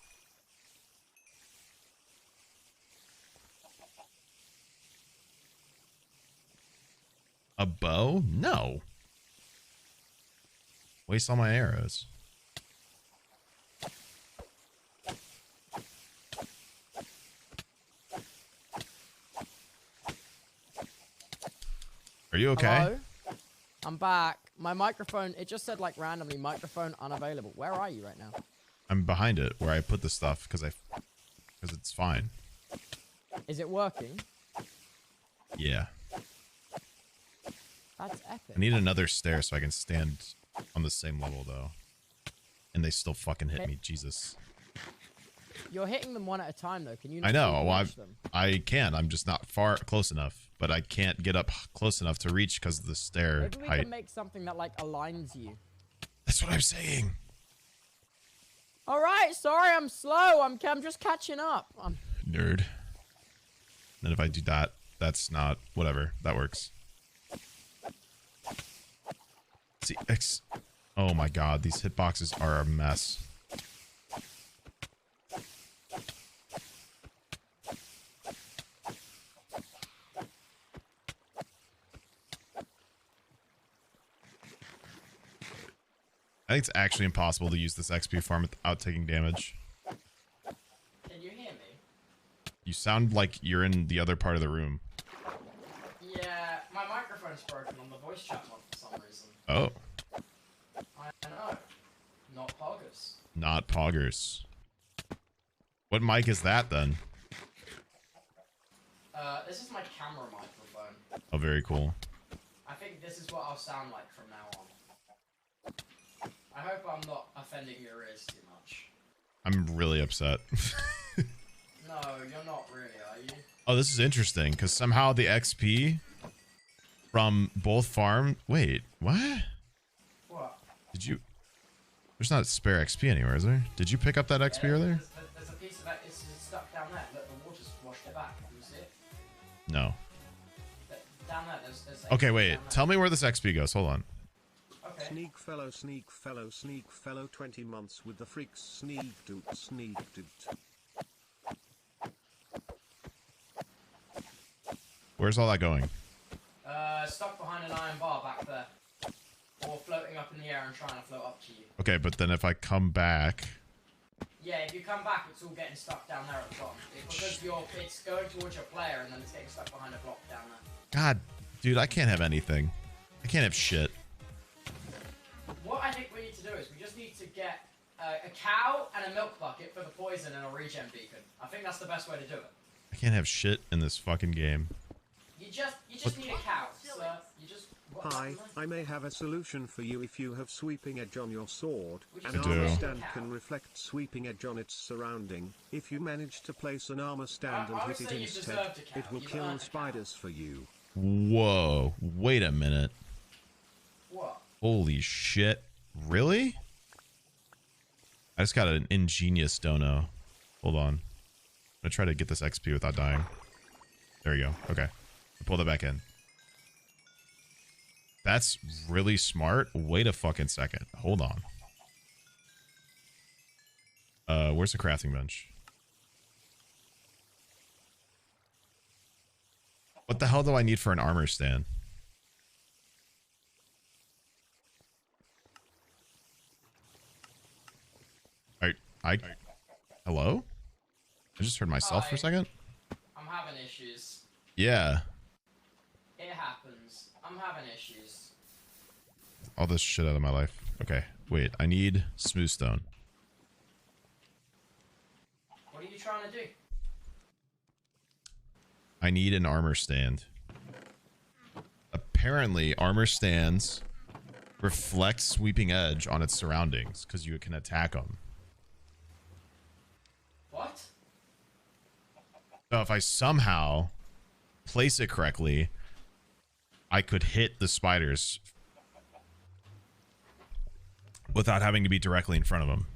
A bow? No. Waste all my arrows. Are you okay? Hello? I'm back. My microphone, it just said like randomly microphone unavailable. Where are you right now? I'm behind it where I put the stuff because it's fine. Is it working? Yeah. That's epic. I need another stair so I can stand on the same level though. And they still fucking hit me. Jesus. You're hitting them one at a time though. Can you not I know. Well, them? I can. I'm just not close enough. But I can't get up close enough to reach because of the stair Maybe we height. can make something that like aligns you. That's what I'm saying. All right, sorry, I'm slow. I'm just catching up. Nerd. And if I do that, that's not whatever. That works. See, oh my god, these hitboxes are a mess. I think it's actually impossible to use this XP farm without taking damage. Can you hear me? You sound like you're in the other part of the room. Yeah, my microphone's broken on the voice chat one for some reason. Oh. I know. Not poggers. Not poggers. What mic is that then? This is my camera microphone. Oh, very cool. I think this is what I'll sound like from now on. I hope I'm not offending your ears too much. I'm really upset. No, you're not really, are you? Oh, this is interesting because somehow the XP from both farm. Wait, what? What? Did you? There's not spare XP anywhere, is there? Did you pick up that XP earlier? There's a piece of that. It's stuck down there. Look, the water's washed it back. Can you see it? No. Down there, there's Okay, wait. Tell me where this XP goes. Hold on. Okay. Sneak fellow 20 months with the freaks Sneeg doot. Where's all that going? Stuck behind an iron bar back there. Or floating up in the air and trying to float up to you. Okay, but then if I come back. Yeah, if you come back, it's all getting stuck down there at the bottom. It's because it's going towards your player and then it's getting stuck behind a block down there. God, dude, I can't have anything. I can't have shit. What I think we need to do is we just need to get a cow and a milk bucket for the poison and a regen beacon. I think that's the best way to do it. I can't have shit in this fucking game. You just need a cow, sir. You just... Hi, I may have a solution for you if you have sweeping edge on your sword. An I do. armor stand can reflect sweeping edge on its surrounding. If you manage to place an armor stand and hit it instead, it will kill spiders for you. Whoa, wait a minute. What? Holy shit. Really? I just got an ingenious dono. Hold on. I'm gonna try to get this XP without dying. There we go. Okay. Pull that back in. That's really smart. Wait a fucking second. Hold on. Where's the crafting bench? What the hell do I need for an armor stand? Hello? I just heard myself for a second. I'm having issues. Yeah. It happens. I'm having issues. all this shit out of my life. Okay, wait. I need smooth stone. What are you trying to do? I need an armor stand. Apparently, armor stands reflect sweeping edge on its surroundings because you can attack them. What? So if I somehow place it correctly, I could hit the spiders without having to be directly in front of them.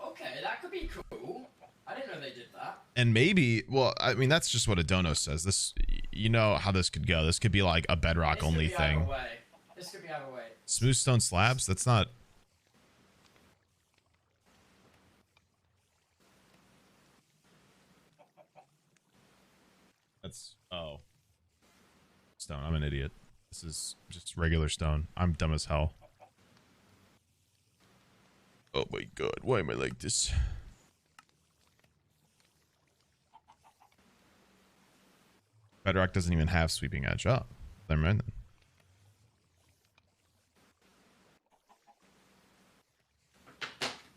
Okay, that could be cool. I didn't know they did that. And maybe, well, I mean, that's just what a dono says. This, you know how this could go. This could be like a bedrock only thing. This could be either way. Smooth stone slabs? That's not... That's... Oh. Stone. I'm an idiot. This is just regular stone. I'm dumb as hell. Oh my god. Why am I like this? Bedrock doesn't even have sweeping edge. Oh, never mind then.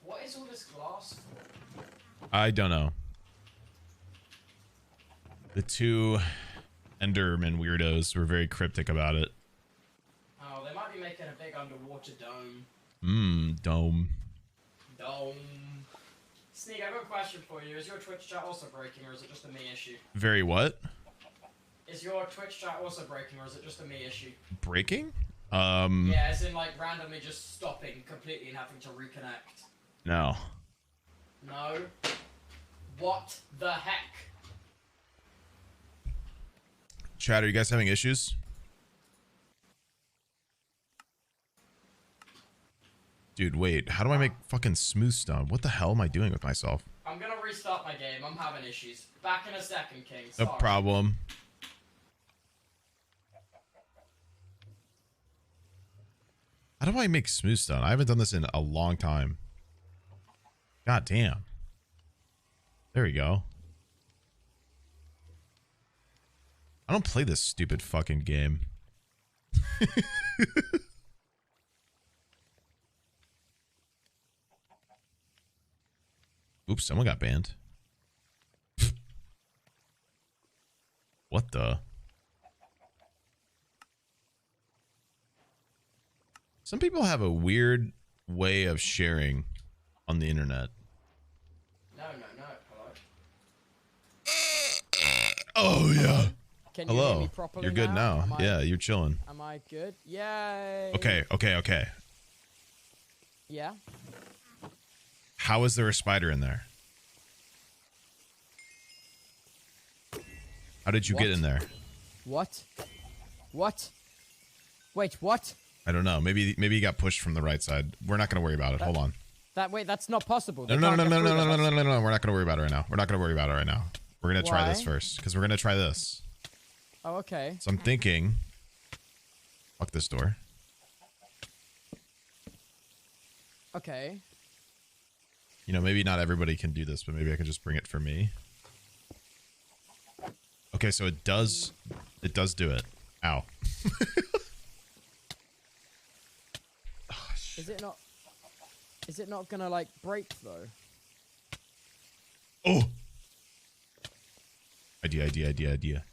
What is all this glass for? I don't know. The two Enderman weirdos were very cryptic about it. Oh, they might be making a big underwater dome. Dome. Dome. Sneeg, I've got a question for you. Is your Twitch chat also breaking, or is it just a me issue? Very what? Is your Twitch chat also breaking, or is it just a me issue? Breaking? Yeah, as in, like, randomly just stopping completely and having to reconnect. No. No? What the heck? Chat, are you guys having issues? Dude, wait. How do I make fucking smooth stone? What the hell am I doing with myself? I'm gonna restart my game. I'm having issues. Back in a second, King. No Sorry. problem. How do I make smooth stone? I haven't done this in a long time. God damn. There we go. I don't play this stupid fucking game. Oops, someone got banned. What the? Some people have a weird way of sharing on the internet. No. Hello? Oh, yeah. Can you hear Hello. me properly You're good now. Yeah, you're chilling. Am I good? Yay. Okay. Yeah? How is there a spider in there? How did you get in there? What? What? Wait, what? I don't know. Maybe you got pushed from the right side. We're not going to worry about it. Hold on. Wait, that's not possible. No. We're not going to worry about it right now. We're not going to worry about it right now. We're going to try this first because we're going to try this. Oh, okay. So I'm thinking, fuck this door. Okay. You know, maybe not everybody can do this, but maybe I can just bring it for me. Okay, so it does do it. Ow. Is it not gonna, like, break, though? Oh! Idea.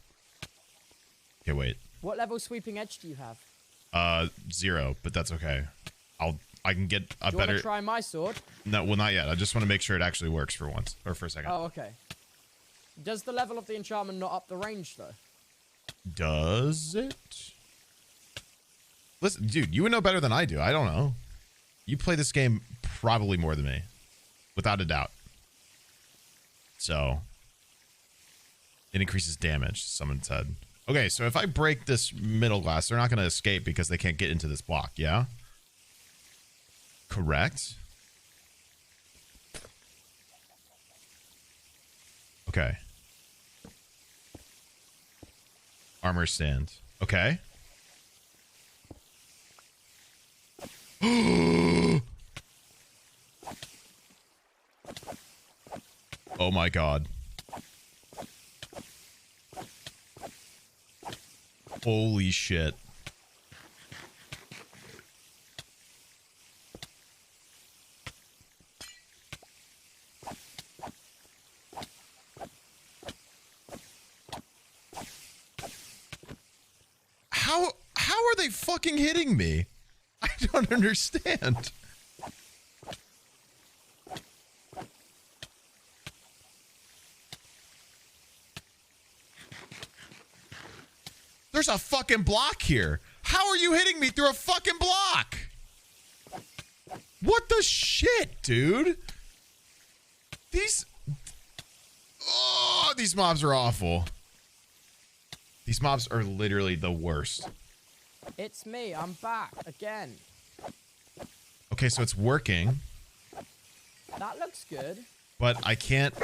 Okay, wait. What level sweeping edge do you have? 0, but that's okay. I can get a Do you better... wanna try my sword? No, well, not yet. I just want to make sure it actually works for once. Or for a second. Oh, okay. Does the level of the enchantment not up the range, though? Does it? Listen, dude, you would know better than I do. I don't know. You play this game probably more than me. Without a doubt. So... it increases damage, someone said. Okay, so if I break this middle glass, they're not going to escape because they can't get into this block, yeah? Correct. Okay. Armor stand. Okay. Oh my god. Holy shit. How are they fucking hitting me? I don't understand. There's a fucking block here. How are you hitting me through a fucking block? What the shit, dude? These mobs are awful. These mobs are literally the worst. It's me. I'm back again. Okay, so it's working. That looks good. But I can't...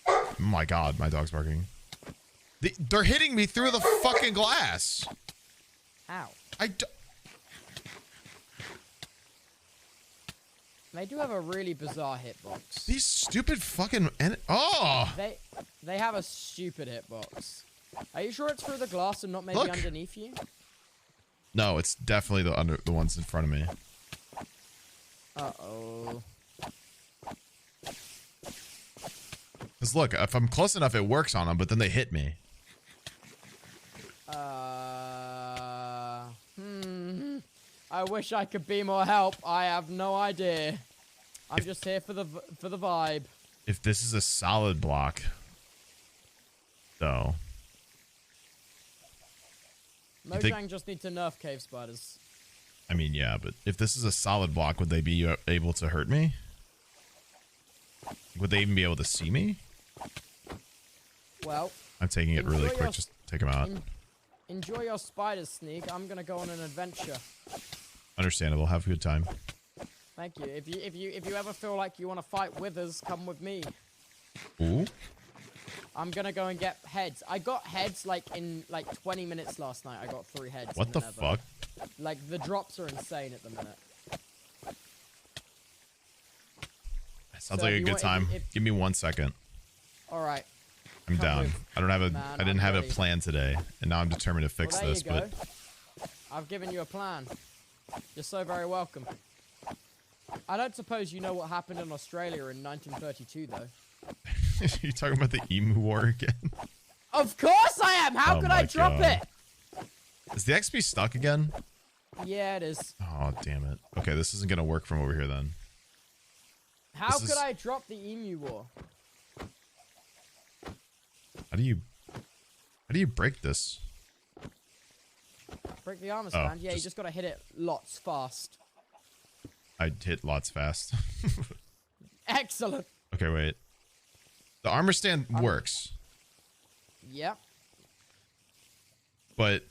Oh my god, my dog's barking. They're hitting me through the fucking glass. Ow. They do have a really bizarre hitbox. These stupid fucking... Oh! They have a stupid hitbox. Are you sure it's through the glass and not maybe Look. underneath you? No, it's definitely the ones in front of me. Uh-oh. Because look, if I'm close enough, it works on them, but then they hit me. I wish I could be more help. I have no idea. I'm just here for the vibe. If this is a solid block, though. Mojang just need to nerf cave spiders. I mean, yeah, but if this is a solid block, would they be able to hurt me? Would they even be able to see me? Well, I'm taking it really quick. Just take them out. Enjoy your spiders, Sneeg. I'm gonna go on an adventure. Understandable. Have a good time. Thank you. If you ever feel like you want to fight withers, come with me. Ooh. I'm gonna go and get heads. I got heads like in like 20 minutes last night. I got 3 heads. What the fuck? Like the drops are insane at the minute. Sounds like a good time. Give me 1 second. All right. I'm down. I don't have a. Man, I didn't have a plan today, and now I'm determined to fix Well, there this. you go. But I've given you a plan. You're so very welcome. I don't suppose you know what happened in Australia in 1932, though. you talking about the emu war again? Of course I am. How could I drop it? Is the XP stuck again? Yeah, it is. Oh damn it. Okay, this isn't gonna work from over here then. How could I drop the emu war? How do you break this? Break the armor stand? Yeah, you just gotta hit it lots fast. I hit lots fast. Excellent. Okay, wait. The armor stand works. Yep. But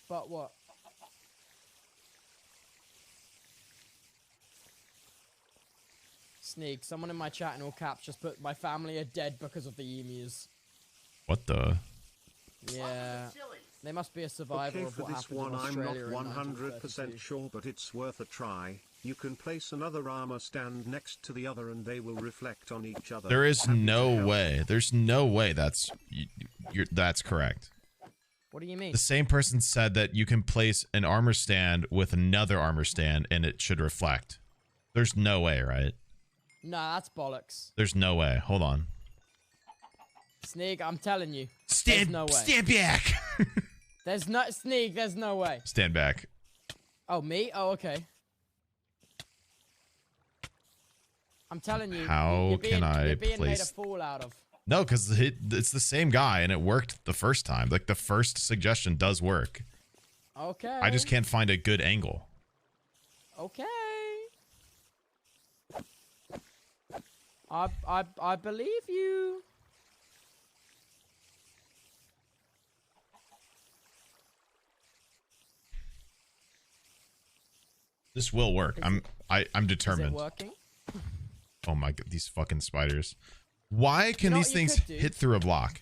what? Sneeg, someone in my chat in all caps just put my family are dead because of the emus. What the? Yeah. They must be a survivor of what happened in Australia in 1932. I'm not 100% sure, but it's worth a try. You can place another armor stand next to the other and they will reflect on each other. There is no way. There's no way that's correct. What do you mean? The same person said that you can place an armor stand with another armor stand and it should reflect. There's no way, right? Nah, that's bollocks. There's no way. Hold on. Sneeg, I'm telling you. Stand, there's no way. Stand back. There's no Sneeg, there's no way. Stand back. Oh, me? Oh, okay. I'm telling you. How can I you're being made a place... fool out of. No, because it's the same guy and it worked the first time. Like the first suggestion does work. Okay. I just can't find a good angle. Okay. I believe you. This will work. I'm determined. Is it working? Oh my god, these fucking spiders. Why can these things hit through a block?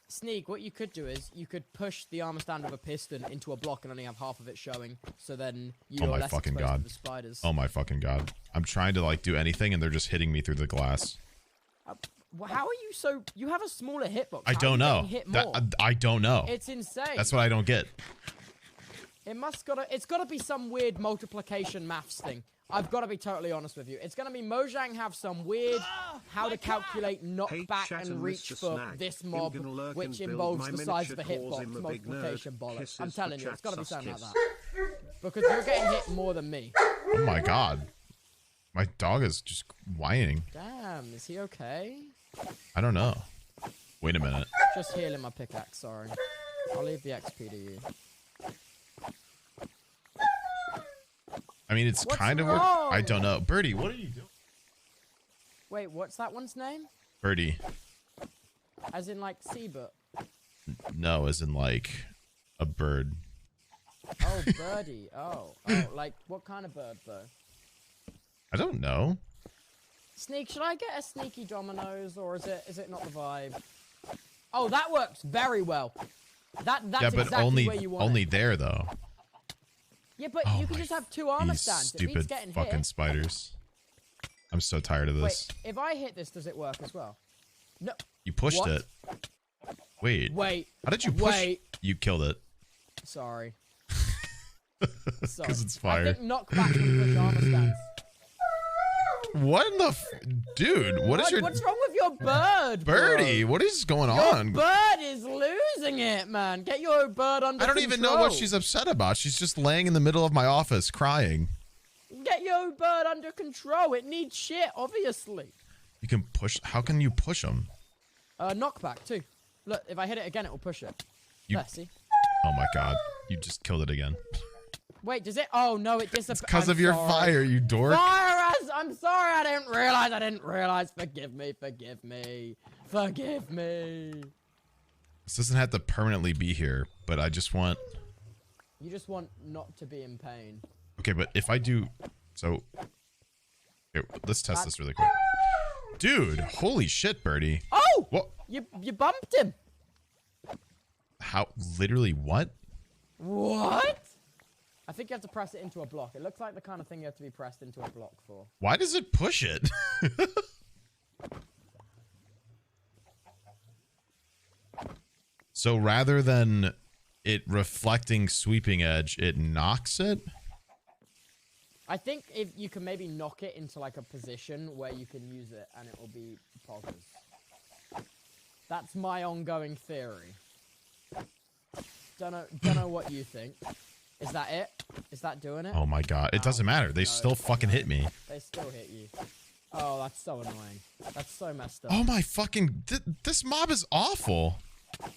Sneeg, what you could do is you could push the armor stand with a piston into a block and only have half of it showing, so then you're less exposed to the spiders. Oh my fucking god. I'm trying to like do anything and they're just hitting me through the glass. How are you so? You have a smaller hitbox. I don't know. I don't know. It's insane. That's what I don't get. It's gotta be some weird multiplication maths thing. I've got to be totally honest with you. It's gonna be Mojang have some weird how to calculate knockback and reach for Snag. this mob, which involves the size of a hitbox multiplication bollocks. I'm telling you, it's gotta be something like that. Because you're getting hit more than me. Oh my god. My dog is just whining. Damn, is he okay? I don't know. Wait a minute. Just healing my pickaxe, sorry. I'll leave the XP to you. I mean, it's kind of work. I don't know. Birdie, what are you doing? Wait, what's that one's name? Birdie. As in, like, seabird? No, as in, like, a bird. Oh, birdie. Oh, like, what kind of bird, though? I don't know. Sneak, should I get a sneaky Dominoes, or is it not the vibe? Oh, that works very well. That's yeah, but exactly where you want only it. there though. Yeah, but you can just have 2 armor stands. Stupid fucking hit. spiders. I'm so tired of this. Wait, if I hit this, does it work as well? No. You pushed it. Wait. How did you push? You killed it. Sorry. Because it's fire. I think knockback when push armor stands. What in the dude? What's wrong with your bird, Birdie? bro? What is going your on? Your bird is losing it, man. Get your bird under control. I don't even know what she's upset about. She's just laying in the middle of my office crying. Get your bird under control. It needs shit, obviously. You can push. How can you push them? Knockback too. Look, if I hit it again, it will push it. There, see? Oh my god! You just killed it again. Wait, does it? Oh no, it disappeared. Because of your fire, you dork. I'm sorry, I didn't realize. Forgive me. This doesn't have to permanently be here, but I just want... You just want not to be in pain. Okay, but if I do... So... Here, let's test this really quick. Dude, holy shit, Birdie. Oh! What? You bumped him. How? Literally what? What? I think you have to press it into a block. It looks like the kind of thing you have to be pressed into a block for. Why does it push it? So rather than it reflecting sweeping edge, it knocks it? I think if you can maybe knock it into like a position where you can use it and it will be poggers. That's my ongoing theory. Don't know what you think. Is that it? Is that doing it? Oh my god. It doesn't matter. They still fucking hit me. They still hit you. Oh, that's so annoying. That's so messed up. Oh my fucking... this mob is awful.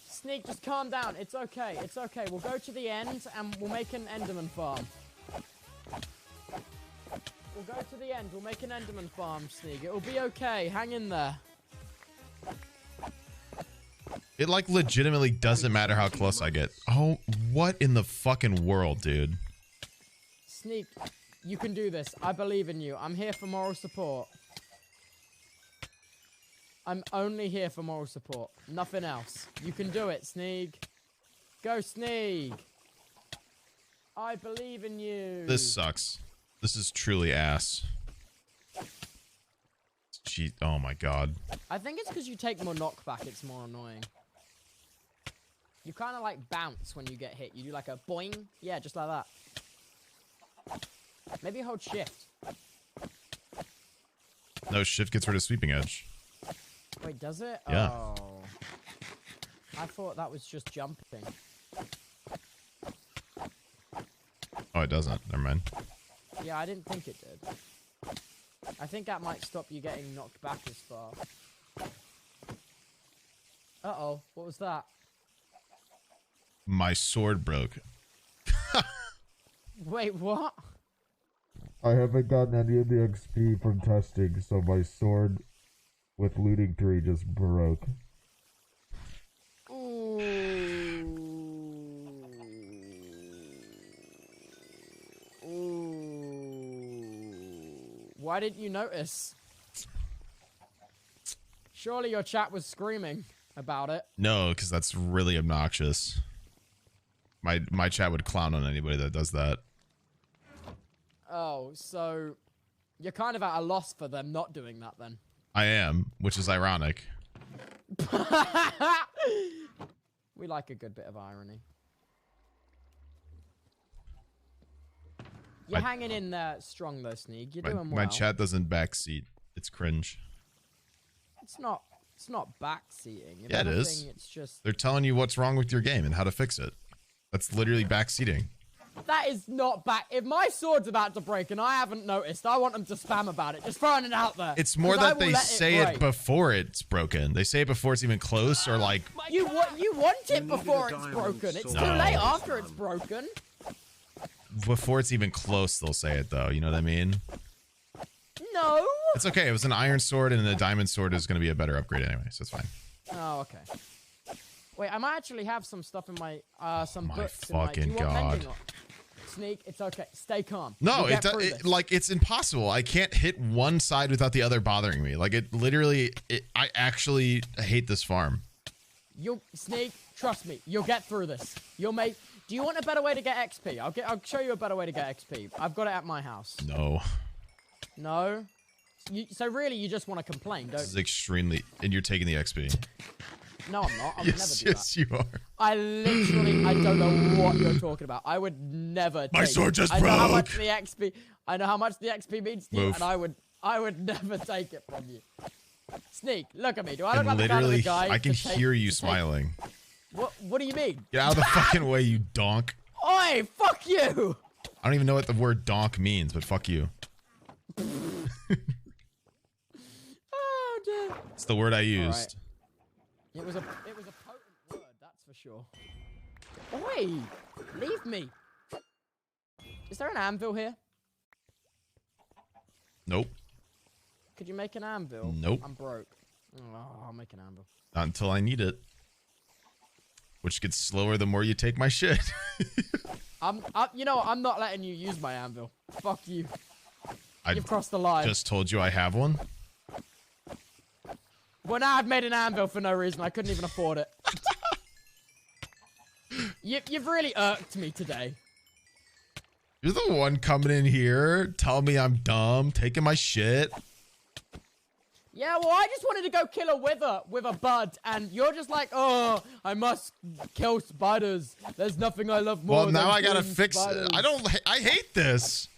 Sneak, just calm down. It's okay. It's okay. We'll go to the end and we'll make an Enderman farm. We'll go to the end. We'll make an Enderman farm, Sneak. It'll be okay. Hang in there. It, like, legitimately doesn't matter how close I get. Oh, what in the fucking world, dude? Sneak, you can do this. I believe in you. I'm here for moral support. I'm only here for moral support. Nothing else. You can do it, Sneeg. Go, Sneeg. I believe in you. This sucks. This is truly ass. Gee, oh my god. I think it's because you take more knockback, it's more annoying. You kind of like bounce when you get hit. You do like a boing. Yeah, just like that. Maybe hold shift. No, shift gets rid of sweeping edge. Wait, does it? Yeah. Oh. I thought that was just jumping. Oh, it doesn't. Never mind. Yeah, I didn't think it did. I think that might stop you getting knocked back as far. Uh-oh, what was that? My sword broke. Wait, what? I haven't gotten any of the XP from testing, so my sword with looting 3 just broke. Ooh. Why didn't you notice? Surely your chat was screaming about it. No, because that's really obnoxious. My chat would clown on anybody that does that. Oh, so you're kind of at a loss for them not doing that then. I am, which is ironic. We like a good bit of irony. You're hanging in there strong though, Sneeg. You're doing well. My chat doesn't backseat. It's cringe. It's not backseating. Yeah, it is. It's just they're telling you what's wrong with your game and how to fix it. That's literally backseating. that is not back. If my sword's about to break and I haven't noticed, I want them to spam about it. Just throwing it out there. It's more that they say it before it's broken. They say it before it's even close, or like you want it before it's broken. It's too late after it's broken. Before it's even close, they'll say it though. You know what I mean? No. It's okay. It was an iron sword, and a diamond sword is going to be a better upgrade anyway, so it's fine. Oh, okay. Wait, I might actually have some stuff in my some books. My fucking god. Sneeg, it's okay. Stay calm. No, like it's impossible. I can't hit one side without the other bothering me. Like it literally. I actually hate this farm. Sneeg, trust me. You'll get through this. You'll make. Do you want a better way to get XP? I'll show you a better way to get XP. I've got it at my house. No. No? So really you just want to complain, don't you? This is extremely... And you're taking the XP. No, I'm not. I would yes, never do yes, you are. I don't know what you're talking about. I would never My sword just broke! I know how much the XP means to you, and I would never take it from you. Sneeg, look at me. Do I look like the kind of the guy I can hear you smiling. What do you mean? Get out of the fucking way, you donk. Oi, fuck you! I don't even know what the word donk means, but fuck you. Oh dear. It's the word I used. Right. It was a potent word, that's for sure. Oi! Leave me. Is there an anvil here? Nope. Could you make an anvil? Nope. I'm broke. Oh, I'll make an anvil. Not until I need it. Which gets slower the more you take my shit. You know, I'm not letting you use my anvil. Fuck you. You've crossed the I line. just told you I have one. Well, now I've made an anvil for no reason. I couldn't even afford it. You've really irked me today. You're the one coming in here, telling me I'm dumb, taking my shit. Yeah, well, I just wanted to go kill a wither with a bud, and you're just like, oh, I must kill spiders. There's nothing I love more. Well, now I gotta fix spiders. it. I hate this.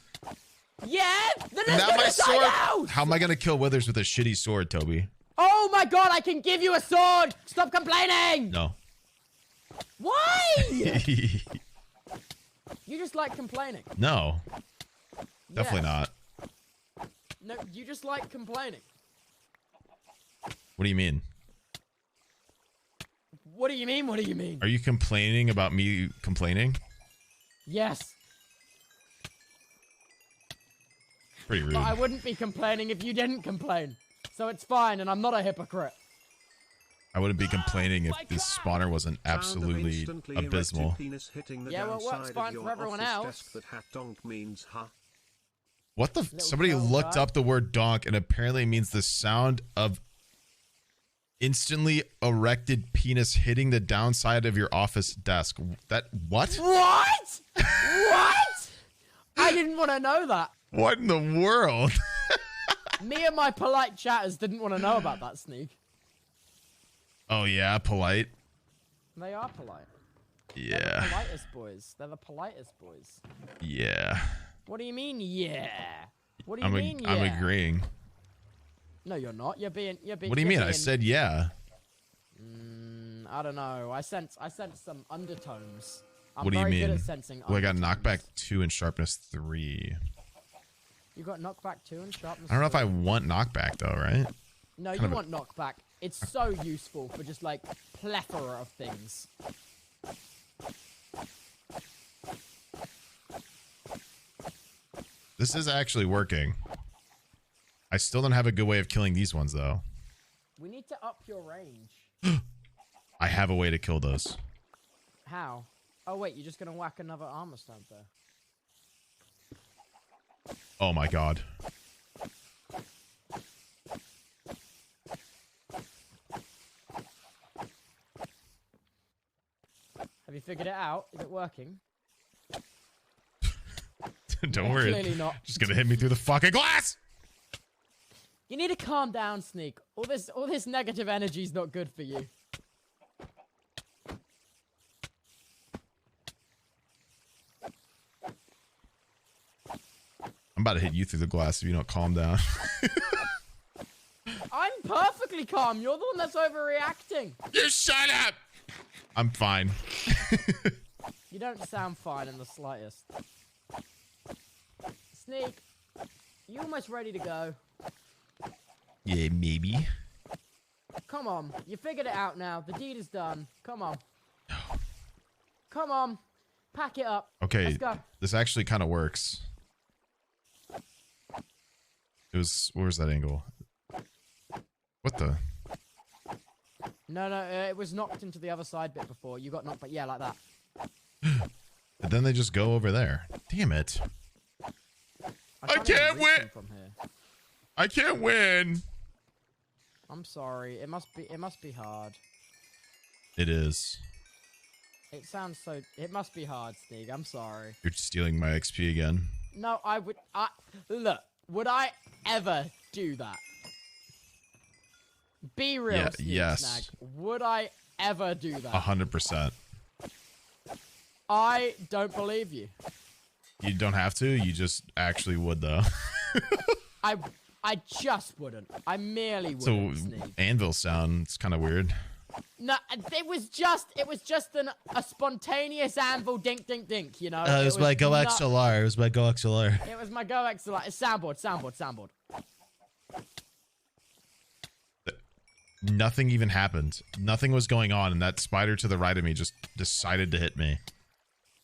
Yeah, then let's now my sword. Out. How am I gonna kill withers with a shitty sword, Toby? Oh my god, I can give you a sword. Stop complaining. No. Why? You just like complaining. No. Definitely not. No, you just like complaining. What do you mean? What do you mean? What do you mean? Are you complaining about me complaining? Yes. Pretty rude. But I wouldn't be complaining if you didn't complain. So it's fine, and I'm not a hypocrite. I wouldn't be complaining if this spawner wasn't absolutely abysmal. Yeah, well, it works fine for everyone else. What the? Somebody looked up the word donk, and apparently it means the sound of instantly erected penis hitting the downside of your office desk. What? What? What? I didn't want to know that. What in the world? Me and my polite chatters didn't want to know about that, Sneeg. Oh yeah, polite. They are polite. Yeah. They're the politest boys. They're the politest boys. Yeah. What do you mean, yeah? What do you mean, yeah? I'm agreeing. No, you're not. You're being. What do you mean? I said yeah. I don't know. I sense some undertones. What do you mean? Good at sensing well, I got undertones. knockback 2 and sharpness 3. You got knockback 2 and sharpness 3. I don't know if I want knockback though, right? No, you want knockback. It's so useful for just like plethora of things. This is actually working. I still don't have a good way of killing these ones though. We need to up your range. I have a way to kill those. How? Oh wait, you're just gonna whack another armor stamp there. Oh my god. Have you figured it out? Is it working? Don't worry. Clearly not. Just gonna hit me through the fucking glass. You need to calm down, Sneeg. All this negative energy is not good for you. I'm about to hit you through the glass if you don't calm down. I'm perfectly calm. You're the one that's overreacting. You shut up! I'm fine. You don't sound fine in the slightest. Sneeg, you almost ready to go? Yeah, maybe. Come on. You figured it out now. The deed is done. Come on. Come on. Pack it up. Okay, Let's go. this actually kind of works. Where's that angle? What the? No, it was knocked into the other side bit before. You got knocked, but yeah, like that. But then they just go over there. Damn it. I can't win. From here. I can't win. I'm sorry. It must be hard. It is. It sounds so. It must be hard, Sneeg. I'm sorry. You're stealing my XP again. No, look. Would I ever do that? Be real, Yeah, Sneegsnag. yes. Would I ever do that? 100%. I don't believe you. You don't have to. You just actually would, though. I just wouldn't. I merely So wouldn't. Sneeg. anvil sounds kind of weird. No, it was just a spontaneous anvil dink dink dink, you know. It was my Go XLR. It was my Go XLR. It was my Go XLR. It's soundboard. Nothing even happened. Nothing was going on, and that spider to the right of me just decided to hit me.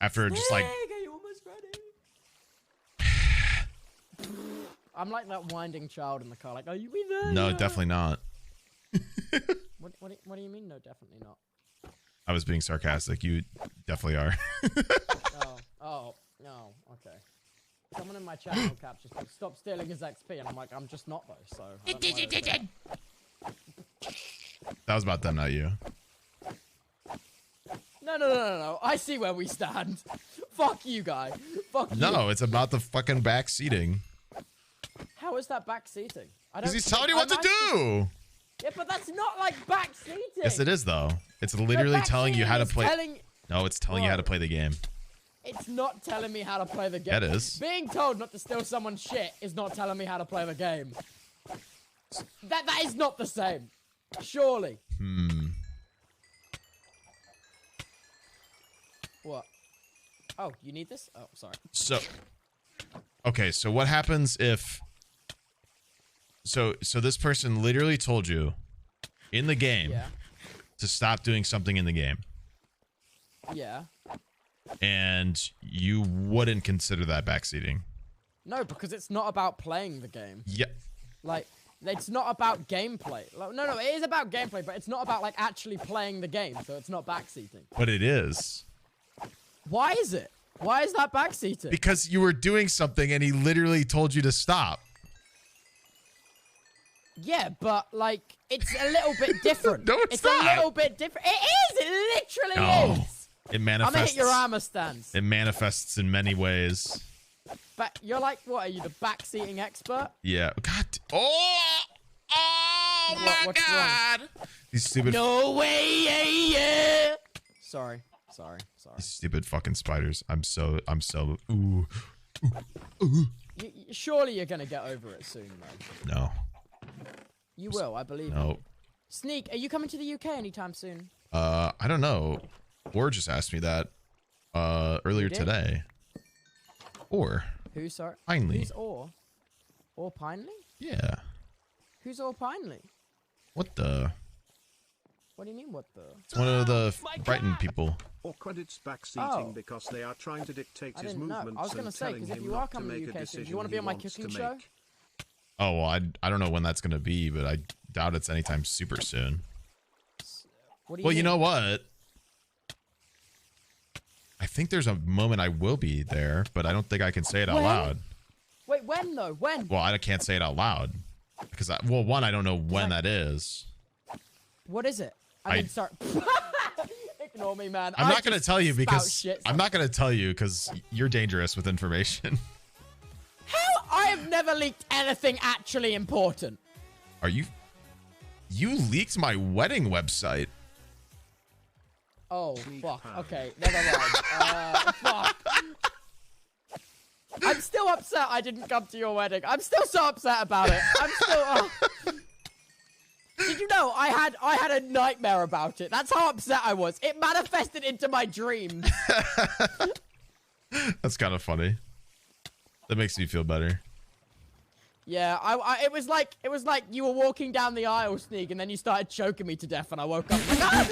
After just like... Are you almost ready? I'm like that winding child in the car, like, are you there? No, definitely not. What do you mean? No, definitely not. I was being sarcastic. You definitely are. Oh, no, okay. Someone in my chat will cap just like, stop stealing his XP, and I'm like, I'm just not though. So. I don't know why they're That was about them, not you. No. I see where we stand. Fuck you, guy. Fuck you. No, it's about the fucking back seating. How is that back seating? Because he's telling you what to do. Yeah, but that's not like back seating. Yes, it is though. It's literally telling you how to play. No, it's telling you how to play the game. It's not telling me how to play the game. That is. Being told not to steal someone's shit is not telling me how to play the game. That is not the same. Surely. What? Oh, you need this? Oh, sorry. So, okay, so what happens if... So this person literally told you in the game to stop doing something in the game. Yeah. And you wouldn't consider that backseating. No, because it's not about playing the game. Yeah. Like, it's not about gameplay. Like, no, it is about gameplay, but it's not about, like, actually playing the game, so it's not backseating. But it is. Why is it? Why is that backseating? Because you were doing something and he literally told you to stop. Yeah, but, like, it's a little bit different. No, it's not. a little bit different. It is! It literally is! It manifests. I'm gonna hit your armor stance. It manifests in many ways. But you're like, what, are you the backseating expert? Yeah. God. Oh my God. Wrong? These stupid. No way, yeah. Sorry. These stupid fucking spiders. I'm so. Ooh. Surely you're gonna get over it soon, man. No. You will, I believe. No. You. Sneeg, are you coming to the UK anytime soon? I don't know. Or just asked me that earlier today. Or. Who, sorry? Pinely. Who's Or? Or Pinely? Yeah. Who's Or Pinely? What the? What do you mean, what the? It's one of the Brighton people. Or credits backseating because they are trying to dictate his movements. I was going to say, because if you are coming to the UK soon, do you want to be on my cooking show? Oh, well, I don't know when that's going to be, but I doubt it's anytime super soon. What do you Well, mean? you know what? I think there's a moment I will be there, but I don't think I can say it out loud. Wait, when though? When? Well, I can't say it out loud. Because, well, one, I don't know when that is. What is it? I mean, sorry. Ignore me, man. I'm not going to tell you because you're dangerous with information. How? I have never leaked anything actually important. Are you? You leaked my wedding website. Oh, fuck. Okay, never mind. Fuck. I'm still upset I didn't come to your wedding. I'm still so upset about it. I'm still... Did you know I had a nightmare about it? That's how upset I was. It manifested into my dreams. That's kind of funny. That makes me feel better. Yeah, it was like you were walking down the aisle, Sneeg, and then you started choking me to death, and I woke up like, ah!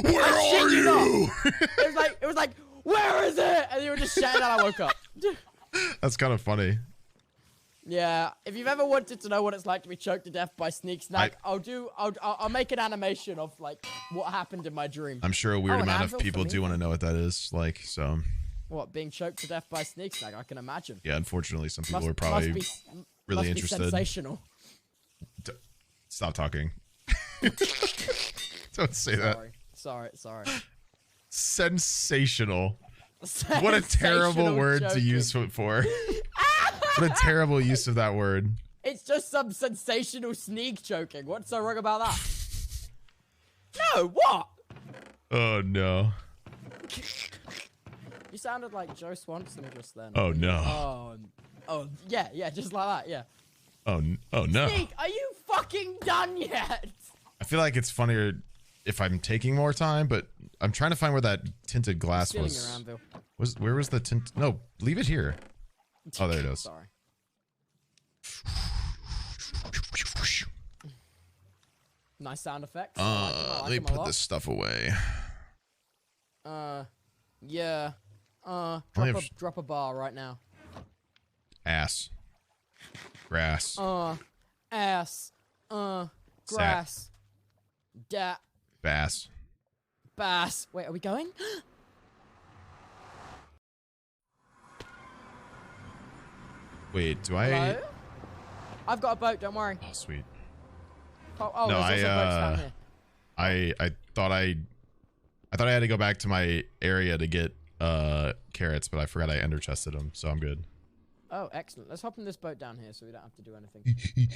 Where are you? It was like, where is it? And you were just shouting, and I woke up. That's kind of funny. Yeah, if you've ever wanted to know what it's like to be choked to death by Sneegsnag, I'll make an animation of like what happened in my dream. I'm sure a weird amount of people do want to know what that is like. So. What, being choked to death by Sneegsnag? I can imagine. Yeah, unfortunately, some people are probably really interested. Sensational. Stop talking. Don't say that. Sorry. Sensational. What a terrible word to use it for. What a terrible use of that word. It's just some sensational Sneeg choking. What's so wrong about that? No, what? Oh, no. You sounded like Joe Swanson just then. Oh, no. Oh, yeah, just like that, yeah. Oh, no. Sneeg, are you fucking done yet? I feel like it's funnier if I'm taking more time, but I'm trying to find where that tinted glass was. Where was the tint? No, leave it here. Oh, there it is. Sorry. Nice sound effects. Let me put this stuff away. Yeah. Drop a bar right now. Ass. Grass. Ass. Grass. Bass. Bass. Wait, are we going? Wait, do I? Hello? I've got a boat, don't worry. Oh, sweet. Oh, no, there's also boats down here. I thought I had to go back to my area to get carrots, but I forgot I ender chested them, so I'm good. Oh, excellent. Let's hop in this boat down here so we don't have to do anything.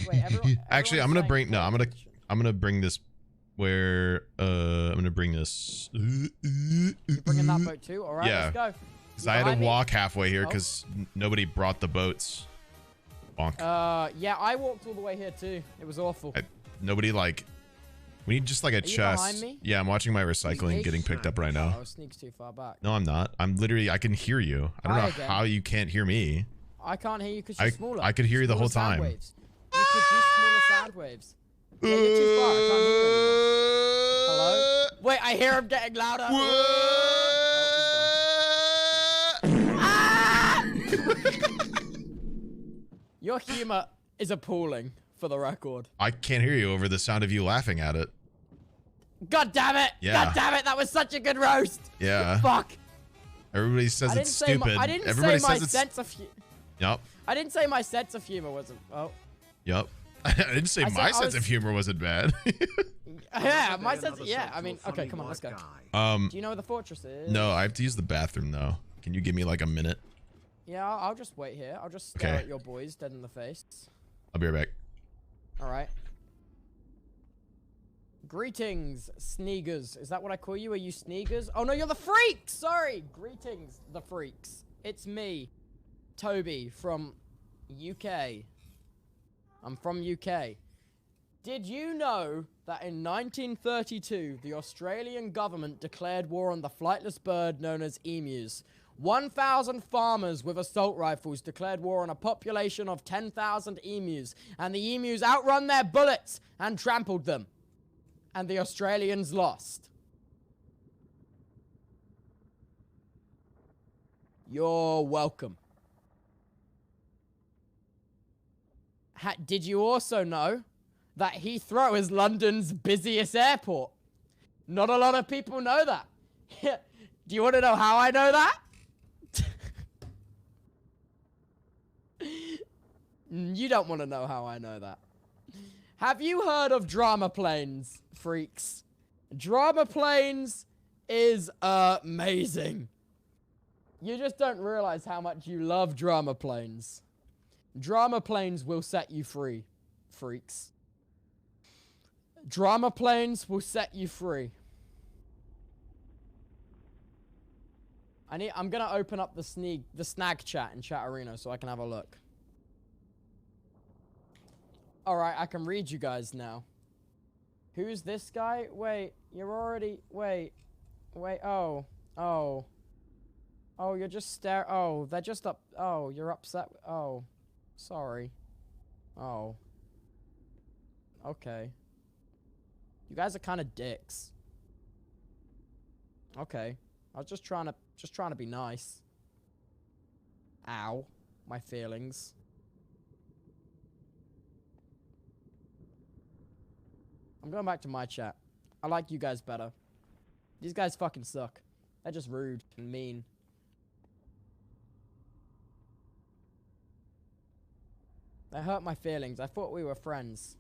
Wait, everyone, actually, I'm gonna bring bring this where I'm gonna bring this. You're bringing that boat too? All right, yeah. Let's go. Because I had to walk halfway here because nobody brought the boats. Bonk. Yeah, I walked all the way here too. It was awful. Nobody like. We need just like a chest. Behind me? Yeah, I'm watching my recycling getting picked up right now. Oh, Sneeg's too far back. No, I'm not. I'm literally. I can hear you. I don't know how you can't hear me. I can't hear you because you're smaller. I could hear you the whole time. Waves. You produce smaller sound waves. Yeah, you're too far. I can't hear you anymore. Hello? Wait, I hear him getting louder. Your humor is appalling, for the record. I can't hear you over the sound of you laughing at it. God damn it! Yeah. God damn it! That was such a good roast. Yeah. Fuck. Everybody says it's stupid. I didn't Everybody say my says it's... sense of. Yep. I didn't say my sense of humor wasn't. Oh. Yep. I didn't say my sense of humor wasn't bad. Yeah, my sense. Yeah, I mean, okay, come on, let's go. Do you know where the fortress is? No, I have to use the bathroom though. Can you give me like a minute? Yeah, I'll just wait here. I'll just stare at your boys dead in the face. I'll be right back. All right. Greetings, Sneegers. Is that what I call you? Are you Sneegers? Oh no, you're the freaks. Sorry. Greetings, the freaks. It's me, Toby from UK. I'm from UK. Did you know that in 1932, the Australian government declared war on the flightless bird known as emus? 1,000 farmers with assault rifles declared war on a population of 10,000 emus, and the emus outrun their bullets and trampled them. And the Australians lost. You're welcome. Did you also know that Heathrow is London's busiest airport? Not a lot of people know that. Do you want to know how I know that? You don't want to know how I know that. Have you heard of drama planes, freaks? Drama planes is amazing. You just don't realize how much you love drama planes. Drama planes will set you free. freaks. Drama planes will set you free. I'm gonna open up the snag chat in chat arena so I can have a look. Alright, I can read you guys now. Who's this guy? Wait, you're already... Wait, oh. Oh, you're just oh, they're just up... Oh, you're upset... Oh, sorry. Oh. Okay. You guys are kind of dicks. Okay. I was just trying to be nice. Ow. My feelings. I'm going back to my chat. I like you guys better. These guys fucking suck. They're just rude and mean. They hurt my feelings. I thought we were friends.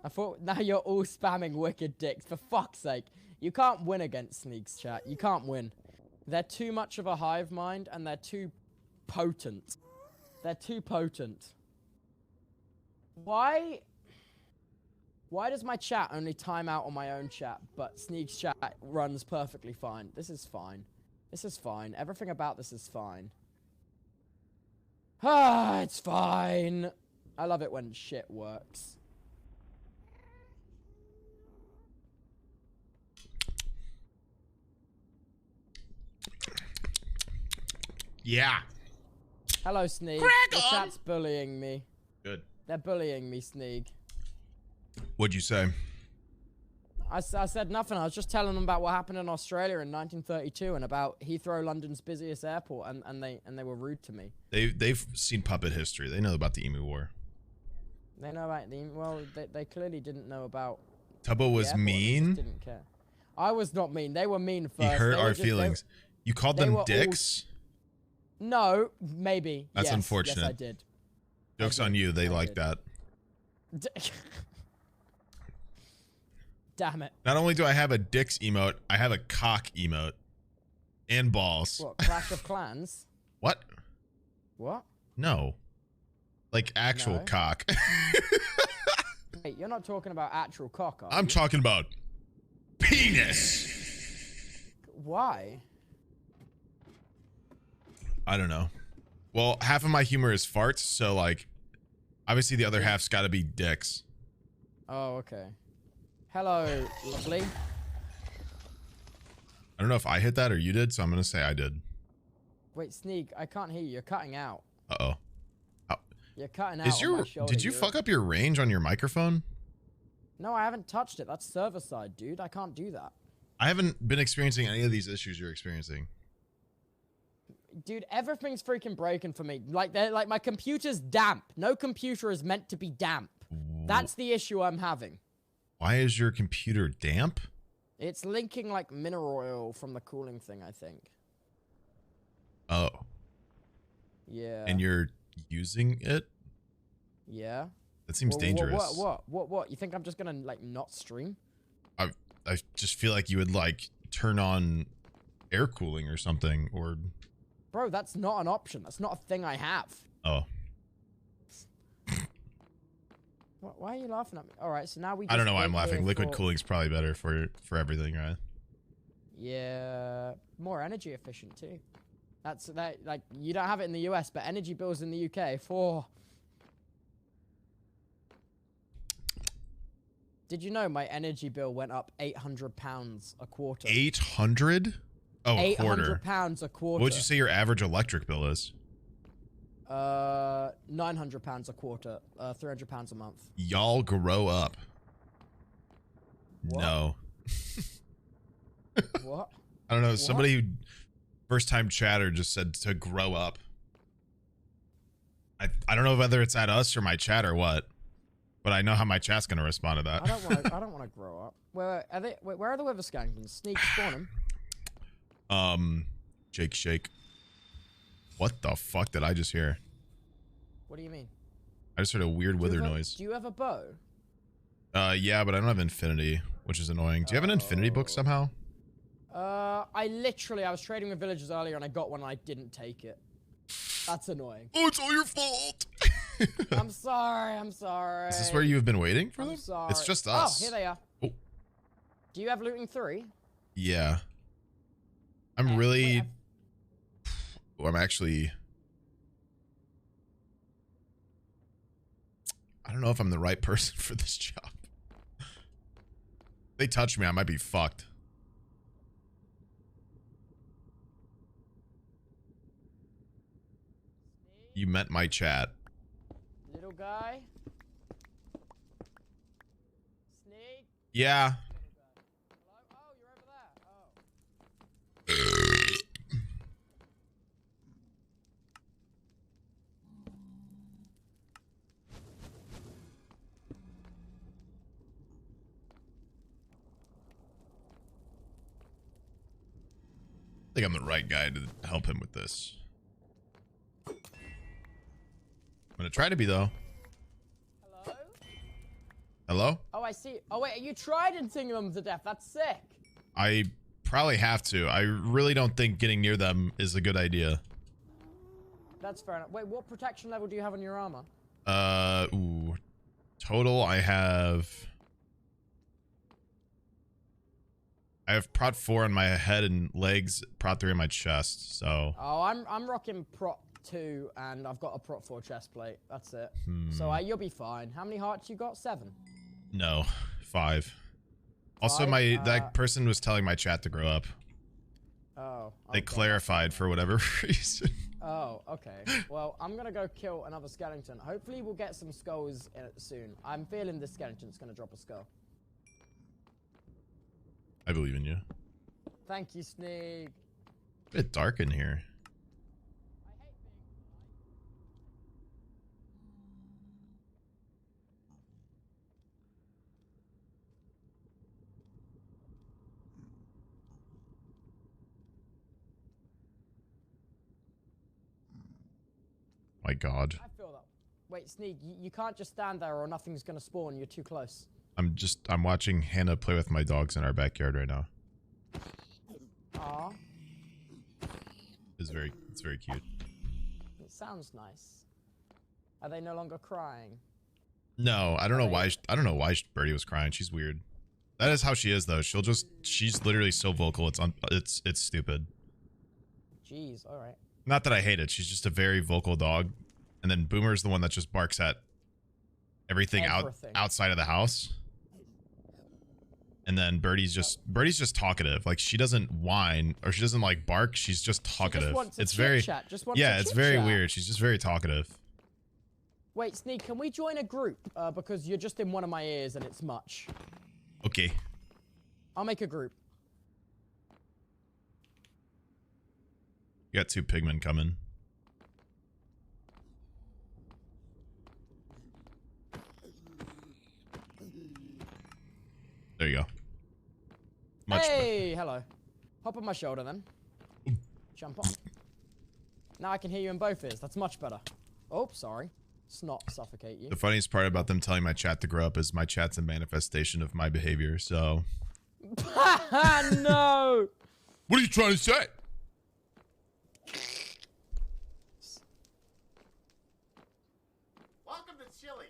I thought now you're all spamming wicked dicks. For fuck's sake. You can't win against Sneeg's chat. You can't win. They're too much of a hive mind and they're too potent. They're too potent. Why does my chat only time out on my own chat, but Sneeg's chat runs perfectly fine? This is fine. This is fine. Everything about this is fine. Ah, it's fine. I love it when shit works. Yeah. Hello, Sneeg. The chat's bullying me. Good. They're bullying me, Sneeg. What'd you say? I said nothing. I was just telling them about what happened in Australia in 1932 and about Heathrow, London's busiest airport, and they were rude to me. They've seen puppet history. They know about the Emu War. They know about the... Well, they clearly didn't know about... Tubbo was mean? They didn't care. I was not mean. They were mean first. He hurt our feelings. You called them dicks? No, maybe. That's unfortunate. Yes, I did. Joke's on you. They like that. Damn it. Not only do I have a dicks emote, I have a cock emote. And balls. What, Clash of Clans? What? What? No. Like actual cock. Wait, you're not talking about actual cock, are I'm you? talking about penis. Why? I don't know. Well, half of my humor is farts, so like, obviously the other half's got to be dicks. Oh, okay. Hello, lovely. I don't know if I hit that or you did, so I'm gonna say I did. Wait, Sneeg, I can't hear you. You're cutting out. Uh-oh. You're cutting out on my shoulder. Did you fuck up your range on your microphone? No, I haven't touched it. That's server side, dude. I can't do that. I haven't been experiencing any of these issues you're experiencing. Dude, everything's freaking broken for me. Like my computer's damp. No computer is meant to be damp. That's the issue I'm having. Why is your computer damp? It's linking like mineral oil from the cooling thing, I think. Oh. Yeah. And you're using it? Yeah. That seems dangerous. What? You think I'm just gonna like not stream? I just feel like you would like turn on air cooling or something, or... Bro, that's not an option. That's not a thing I have. Oh. Why are you laughing at me? All right, so now we. I don't know why I'm laughing. Liquid cooling's probably better for everything, right? Yeah, more energy efficient too. That's that. Like you don't have it in the US, but energy bills in the UK for. Did you know my energy bill went up £800 a quarter? 800? Oh, a quarter. £800 a quarter. What would you say your average electric bill is? £900 a quarter, £300 a month. Y'all grow up. What? No. What? I don't know. Somebody who first time chatter just said to grow up. I don't know whether it's at us or my chat or what, but I know how my chat's gonna respond to that. I don't want to grow up. Where are they? Where are the Wither Skankens? Sneeg, spawn them. Shake, shake. What the fuck did I just hear? What do you mean? I just heard a weird wither noise. Do you have a bow? Yeah, but I don't have infinity, which is annoying. Do you have an infinity book somehow? I was trading with villagers earlier and I got one and I didn't take it. That's annoying. Oh, it's all your fault. I'm sorry. I'm sorry. Is this where you've been waiting for them? Sorry. It's just us. Oh, here they are. Oh. Do you have looting 3? Yeah. I'm really... I'm actually... I don't know if I'm the right person for this job. If they touch me, I might be fucked. You met my chat. Little guy. Sneeg. Yeah. Hello? Oh, you're over there. Oh. I think I'm the right guy to help him with this. I'm gonna try to be, though. Hello? Hello? Oh, I see. Oh, wait, you tridenting them to death. That's sick. I probably have to. I really don't think getting near them is a good idea. That's fair enough. Wait, what protection level do you have on your armor? Ooh. Total, I have prot 4 on my head and legs, prot 3 on my chest, so. Oh, I'm rocking prot 2 and I've got a prot 4 chest plate. That's it. So you'll be fine. How many hearts you got? 7? No, 5. Also, that person was telling my chat to grow up. Oh. They clarified for whatever reason. Oh, okay. Well, I'm gonna go kill another skeleton. Hopefully we'll get some skulls in it soon. I'm feeling this skeleton's gonna drop a skull. I believe in you. Thank you, Sneeg. A bit dark in here. My God. I feel that. Wait, Sneeg, you can't just stand there or nothing's gonna spawn. You're too close. I'm watching Hannah play with my dogs in our backyard right now. Aw. It's very cute. It sounds nice. Are they no longer crying? No, I don't know why. I don't know why Birdie was crying. She's weird. That is how she is, though. She's literally so vocal. It's stupid. Jeez. All right. Not that I hate it. She's just a very vocal dog. And then Boomer's the one that just barks at everything. Outside of the house. And then Birdie's just talkative. Like, she doesn't whine or she doesn't like bark. She's just talkative. She just wants it's a very chit-chat. it's very weird. She's just very talkative. Wait, Sneeg, can we join a group? Because you're just in one of my ears and it's much. Okay. I'll make a group. You got 2 pigmen coming. There you go. Hey, hello. Hop on my shoulder then. Jump on. Now I can hear you in both ears. That's much better. Oh, sorry. Snot suffocate you. The funniest part about them telling my chat to grow up is my chat's a manifestation of my behavior, so. No! What are you trying to say? Welcome to Chili's.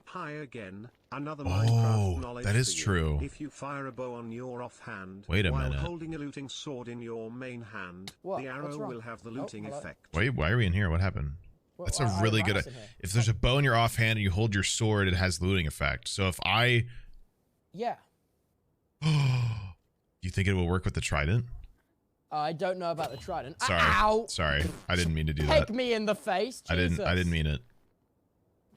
Hi again, another Minecraft knowledge that is for you. true. If you fire a bow on your offhand Wait a while minute. holding a looting sword in your main hand, What? the arrow will have the looting effect. Wait, why are we in here? What happened? Well, That's a really good. If there's a bow in your offhand and you hold your sword, it has looting effect. So if I, Yeah. do you think it will work with the trident? I don't know about the trident. Sorry, Ow! sorry, I didn't mean to do that. Take me in the face. I didn't mean it.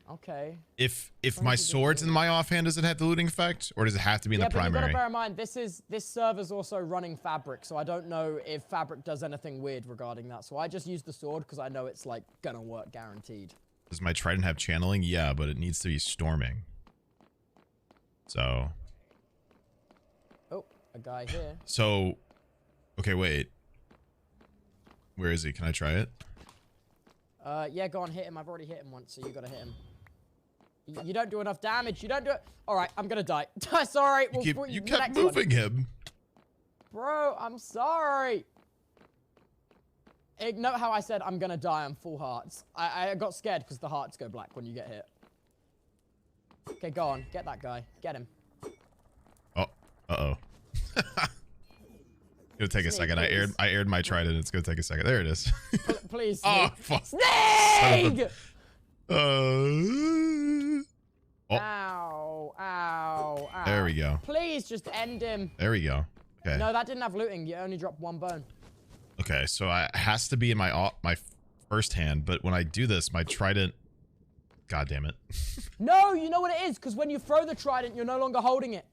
Okay. If my sword's in my offhand, does it have the looting effect, or does it have to be in the But you primary? gotta bear in mind this server's also running Fabric, so I don't know if Fabric does anything weird regarding that. So I just use the sword because I know it's like gonna work guaranteed. Does my trident have channeling? Yeah, but it needs to be storming. So. Oh, a guy here. So, okay, wait. Where is he? Can I try it? Yeah, go on, hit him. I've already hit him once, so you gotta hit him. You don't do enough damage. You don't do it. All right, I'm gonna die. Sorry. You kept moving him. Bro, I'm sorry. Note how I said I'm gonna die on full hearts. I got scared because the hearts go black when you get hit. Okay, go on. Get that guy. Get him. Oh. Uh-oh. It'll take a second. Please. I aired my trident. It's gonna take a second. There it is. Please, Oh, Sneeg. fuck. Sneeg! Oh. Ow, ow, ow. There we go. Please just end him. There we go. Okay. No, that didn't have looting. You only dropped 1 bone. Okay, so it has to be in my first hand, but when I do this, my trident... God damn it. No, you know what it is? Because when you throw the trident, you're no longer holding it.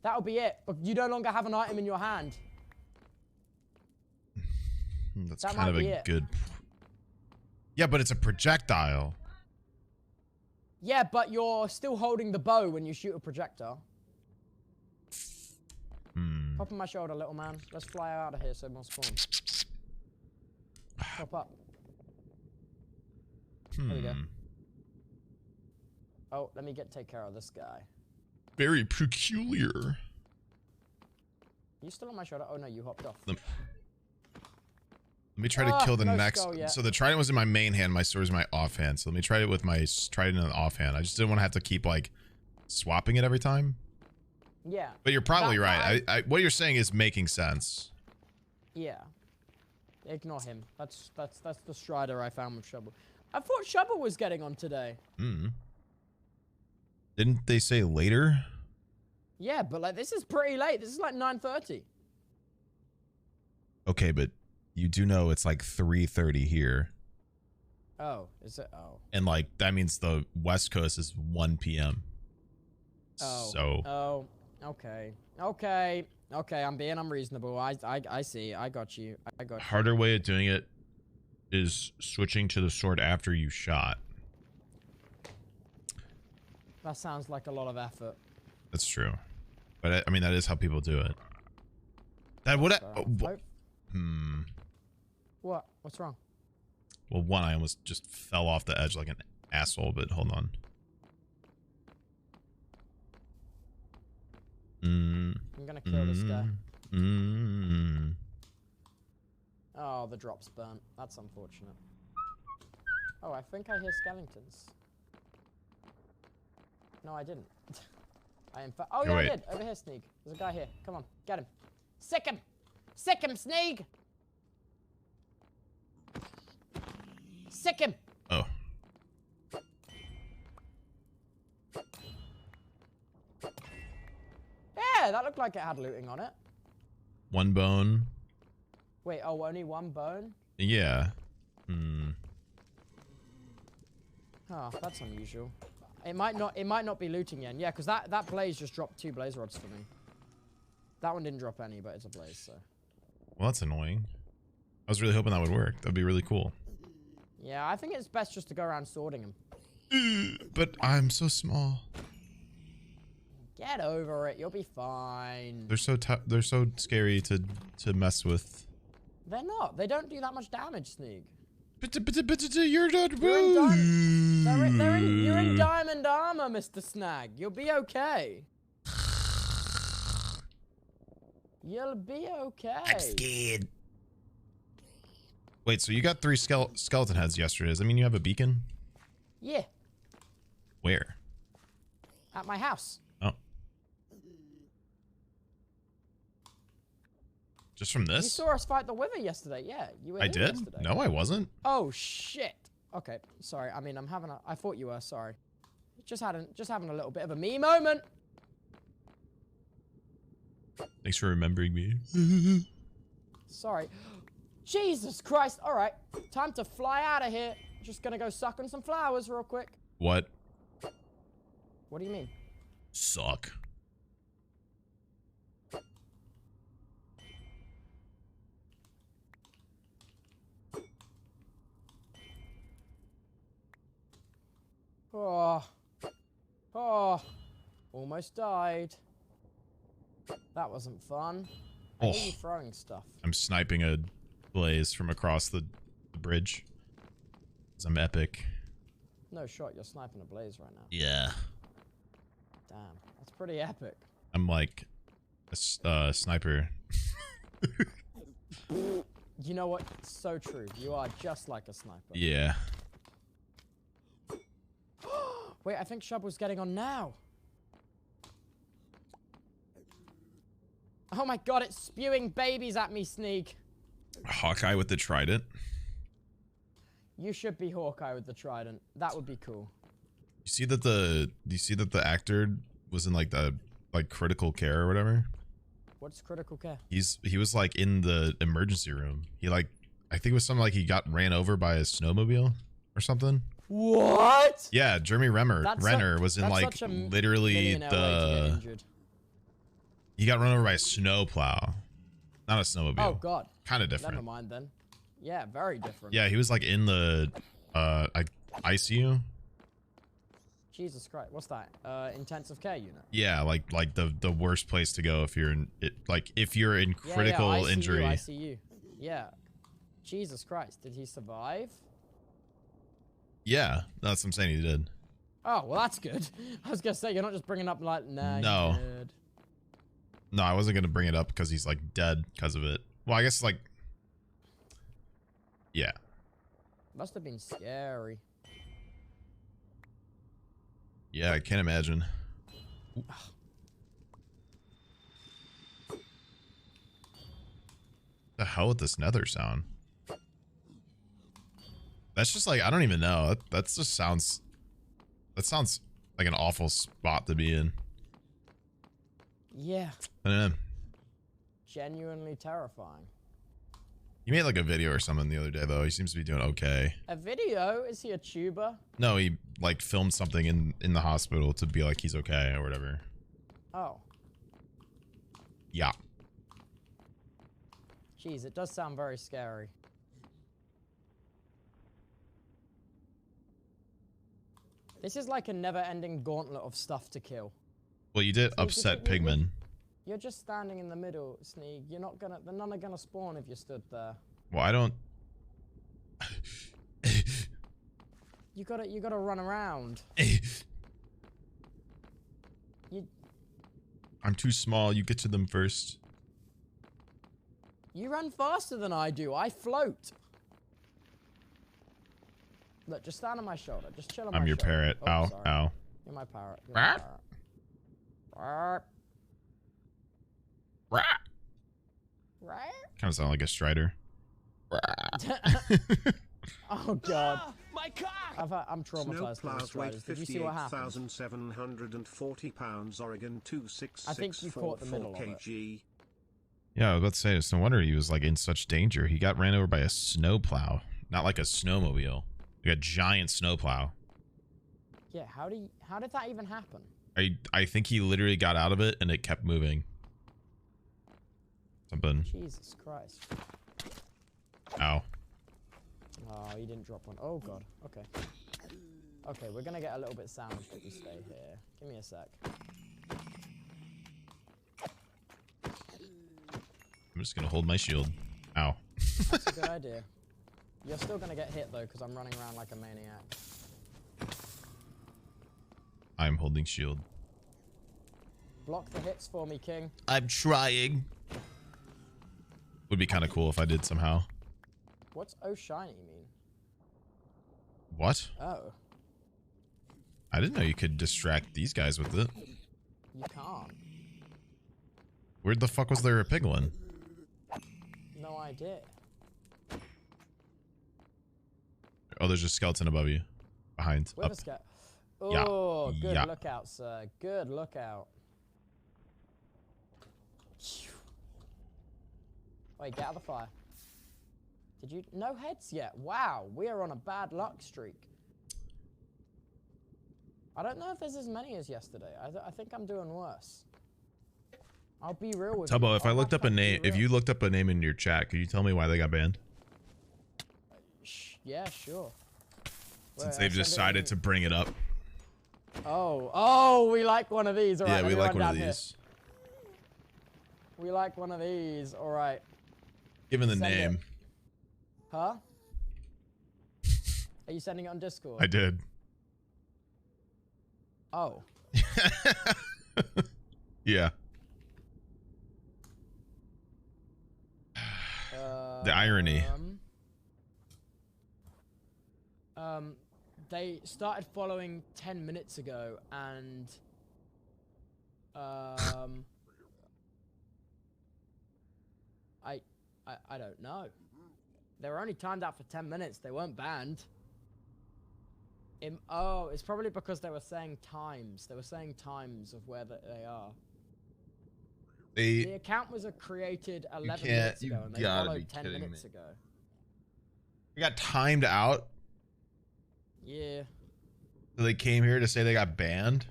That'll be it. But you no longer have an item in your hand. That's kind of a good... Yeah, but it's a projectile. Yeah, but you're still holding the bow when you shoot a projectile. Pop on my shoulder, little man. Let's fly out of here so more spawn. Pop up. There we go. Oh, let me take care of this guy. Very peculiar. You still on my shoulder? Oh no, you hopped off. Let me try to kill the no next. skull yet. So the trident was in my main hand. My sword was in my offhand. So let me try it with my trident in the offhand. I just didn't want to have to keep like swapping it every time. Yeah. But you're probably right. What you're saying is making sense. Yeah. Ignore him. That's the Strider I found with Shovel. I thought Shovel was getting on today. Didn't they say later? Yeah, but like this is pretty late. This is like 9:30. Okay, but you do know it's like 3:30 here. Oh, is it? Oh. And like that means the West Coast is 1 p.m. Oh. So. Oh. Okay. Okay. Okay. I'm being unreasonable. I see. I got you. I got you. Harder way of doing it is switching to the sword after you shot. That sounds like a lot of effort. That's true. But I mean, that is how people do it. That would What? What's wrong? Well, one, I almost just fell off the edge like an asshole, but hold on. I'm gonna kill this guy. Oh, the drop's burnt. That's unfortunate. Oh, I think I hear skeletons. No, I didn't. Oh, yeah, I did. Over here, Sneeg. There's a guy here. Come on, get him. Sick him! Sick him, Sneeg! Sick him! Oh. Yeah, that looked like it had looting on it. 1 bone. Wait, oh, only 1 bone? Yeah. Oh, that's unusual. It might not be looting yet. Yeah, because that blaze just dropped 2 blaze rods for me. That one didn't drop any, but it's a blaze, so. Well, that's annoying. I was really hoping that would work. That'd be really cool. Yeah, I think it's best just to go around sorting them. But I'm so small. Get over it. You'll be fine. They're so scary to mess with. They're not. They don't do that much damage, Sneeg. You're not. You're in diamond armor, Mr. Snag. You'll be okay. You'll be okay. I'm scared. Wait, so you got 3 skeleton heads yesterday. Does that mean you have a beacon? Yeah. Where? At my house. Oh. Just from this? You saw us fight the Wither yesterday. Yeah, you were here I did? yesterday. No, I wasn't. Oh shit. Okay, sorry. I mean, I thought you were. Sorry. Just having a little bit of a me moment. Thanks for remembering me. Sorry. Jesus Christ. All right, time to fly out of here. Just gonna go suck on some flowers real quick. What? What do you mean? Suck. Oh. Oh. Almost died. That wasn't fun. I hear you throwing stuff. I'm sniping a blaze from across the bridge. 'Cause I'm epic. No shot, you're sniping a blaze right now. Yeah. Damn, that's pretty epic. I'm like a sniper. You know what? It's so true. You are just like a sniper. Yeah. Wait, I think Shub was getting on now. Oh my god, it's spewing babies at me, Sneeg. Hawkeye with the trident. You should be Hawkeye with the trident. That would be cool. You see that do you see that the actor was in like the critical care or whatever? What's critical care? He was like in the emergency room. He like, I think it was something like he got ran over by a snowmobile or something. What? Yeah, Jeremy Renner was in like literally he got run over by a snowplow. Not a snowmobile. Oh god. Kind of different. Never mind then. Yeah, very different. Yeah, he was like in the ICU. Jesus Christ, what's that? Intensive care unit. Yeah, like the worst place to go if you're in it, like if you're in critical ICU, injury. ICU. Yeah. Jesus Christ, did he survive? Yeah, that's what I'm saying. He did. Oh well, that's good. I was gonna say you're not just bringing up like nah. No. No, I wasn't gonna bring it up because he's like dead because of it. Well, I guess like. Yeah. Must have been scary. Yeah, I can't imagine. The hell with this nether sound? That's just like, I don't even know. That just sounds. That sounds like an awful spot to be in. Yeah. I don't know. Genuinely terrifying. He made like a video or something the other day though. He seems to be doing okay. A video? Is he a tuber? No, he like filmed something in the hospital to be like he's okay or whatever. Oh. Yeah. Jeez, it does sound very scary. This is like a never-ending gauntlet of stuff to kill. Well, you did upset Pigman. You're just standing in the middle, Sneeg. You're not gonna. They're none are gonna spawn if you stood there. Well, I don't. You gotta run around. I'm too small. You get to them first. You run faster than I do. I float. Look, just stand on my shoulder. Just chill on my shoulder. I'm your parrot. Oh, Ow, sorry. ow. You're my parrot. You're my parrot. Kind of sound like a strider. Oh god. My cock! I'm traumatized from the Snowplows weighed striders. Did you see what happened? 58,740 pounds. Oregon 2664 kg. Yeah, I was about to say, it's no wonder he was like in such danger. He got ran over by a snowplow, not like a snowmobile. Like a giant snowplow. Yeah, how did that even happen? I think he literally got out of it and it kept moving. Something. Jesus Christ. Ow. Oh, he didn't drop one. Oh god. Okay. Okay, we're gonna get a little bit sandwiched if we stay here. Give me a sec. I'm just gonna hold my shield. Ow. That's a good idea. You're still gonna get hit though, because I'm running around like a maniac. I'm holding shield. Block the hits for me, King. I'm trying. Would be kind of cool if I did somehow. What's oh shiny mean? What? Oh. I didn't know you could distract these guys with it. You can't. Where the fuck was there a piglin? No idea. Oh, there's a skeleton above you. Behind. With Up. a scout. Oh, Yeah. good Yeah. lookout, sir. Good lookout. Wait, get out of the fire. Did you? No heads yet. Wow, we are on a bad luck streak. I don't know if there's as many as yesterday. I think I'm doing worse. I'll be real with you. Tubbo, if I I'll looked up a name, if real. you looked up a name in your chat, could you tell me why they got banned? Yeah, sure. Since Wait, they've decided to bring it up. Oh, we like one of these. All right, Yeah, we like one of here. these. We like one of these. All right. Given the Send name. it. Huh? Are you sending it on Discord? I did. Oh. Yeah. The irony. They started following 10 minutes ago, and I don't know. They were only timed out for 10 minutes. They weren't banned. Oh, it's probably because they were saying times. They were saying times of where they are. The account was created 11 minutes ago, and they followed 10 minutes ago. You got timed out? Yeah. So they came here to say they got banned?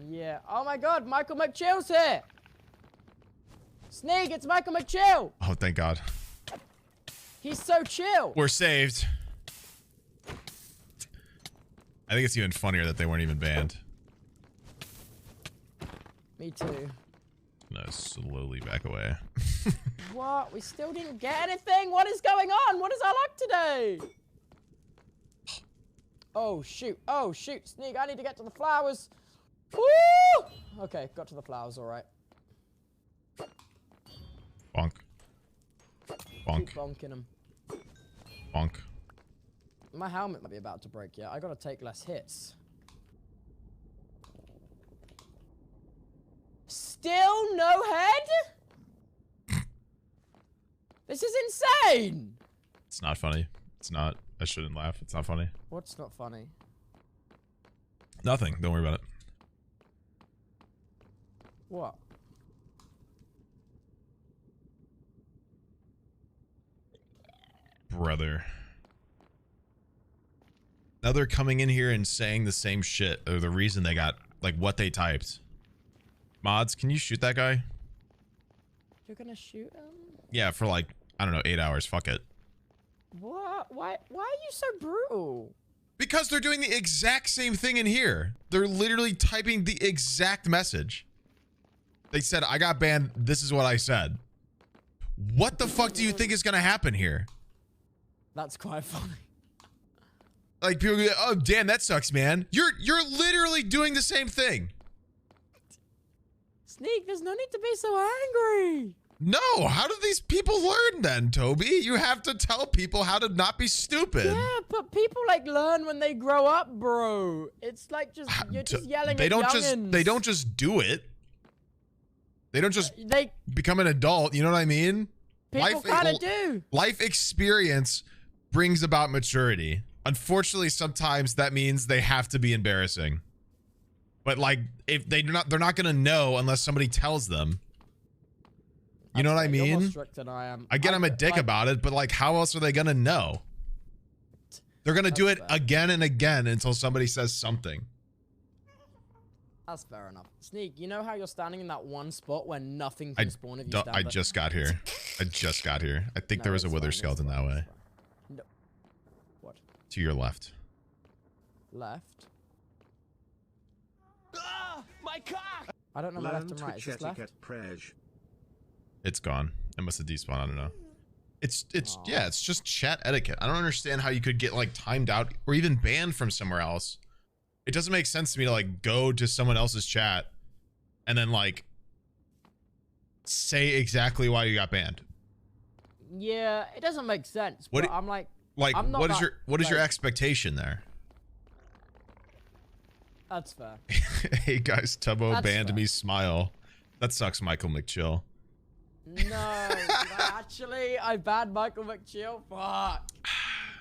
Yeah. Oh my god, Michael McChill's here! Sneeg, it's Michael McChill! Oh, thank God. He's so chill! We're saved. I think it's even funnier that they weren't even banned. Me too. No, slowly back away. What? We still didn't get anything? What is going on? What is our luck today? Oh, shoot. Oh, shoot. Sneeg, I need to get to the flowers. Woo! Okay, got to the flowers, alright. Bonk. Bonk. Keep bonking them. Bonk. My helmet might be about to break, yeah. I gotta take less hits. Still no head? This is insane! It's not funny. It's not. I shouldn't laugh. It's not funny. What's not funny? Nothing. Don't worry about it. What? Brother. Now they're coming in here and saying the same shit, or the reason they got, like, what they typed. Mods, can you shoot that guy? You're gonna shoot him? Yeah, for like, I don't know, 8 hours. Fuck it. What? Why are you so brutal? Because they're doing the exact same thing in here. They're literally typing the exact message. They said, I got banned. This is what I said. What the fuck do you think is gonna happen here? That's quite funny. Like, people go, oh, damn, that sucks, man. You're literally doing the same thing. Sneeg, there's no need to be so angry. No, how do these people learn then, Toby? You have to tell people how to not be stupid. Yeah, but people like learn when they grow up, bro. It's like just you're just yelling at youngins. They don't just do it. They don't just become an adult. You know what I mean? People kind of do. Life experience brings about maturity. Unfortunately, sometimes that means they have to be embarrassing. But like, if they're not gonna know unless somebody tells them. You know what I mean? You're more strict than I am. I get I'm a dick about it, but like, how else are they gonna know? They're gonna do it again and again until somebody says something. That's fair enough. Sneeg, you know how you're standing in that one spot where nothing can spawn if you stand there? I just got here. I just got here. I think there was a wither skeleton that way. No. What? To your left. Left? Ah, my cock! I don't know my left and right. Is this left? It's gone. It must have despawned. I don't know. It's yeah, it's just chat etiquette. I don't understand how you could get like timed out or even banned from somewhere else. It doesn't make sense to me to like go to someone else's chat and then like say exactly why you got banned. Yeah, it doesn't make sense. But I'm like what is your expectation there? That's fair. Hey guys, Tubbo banned me. Smile. That sucks, Michael McChill. No, I banned Michael McChill. Fuck.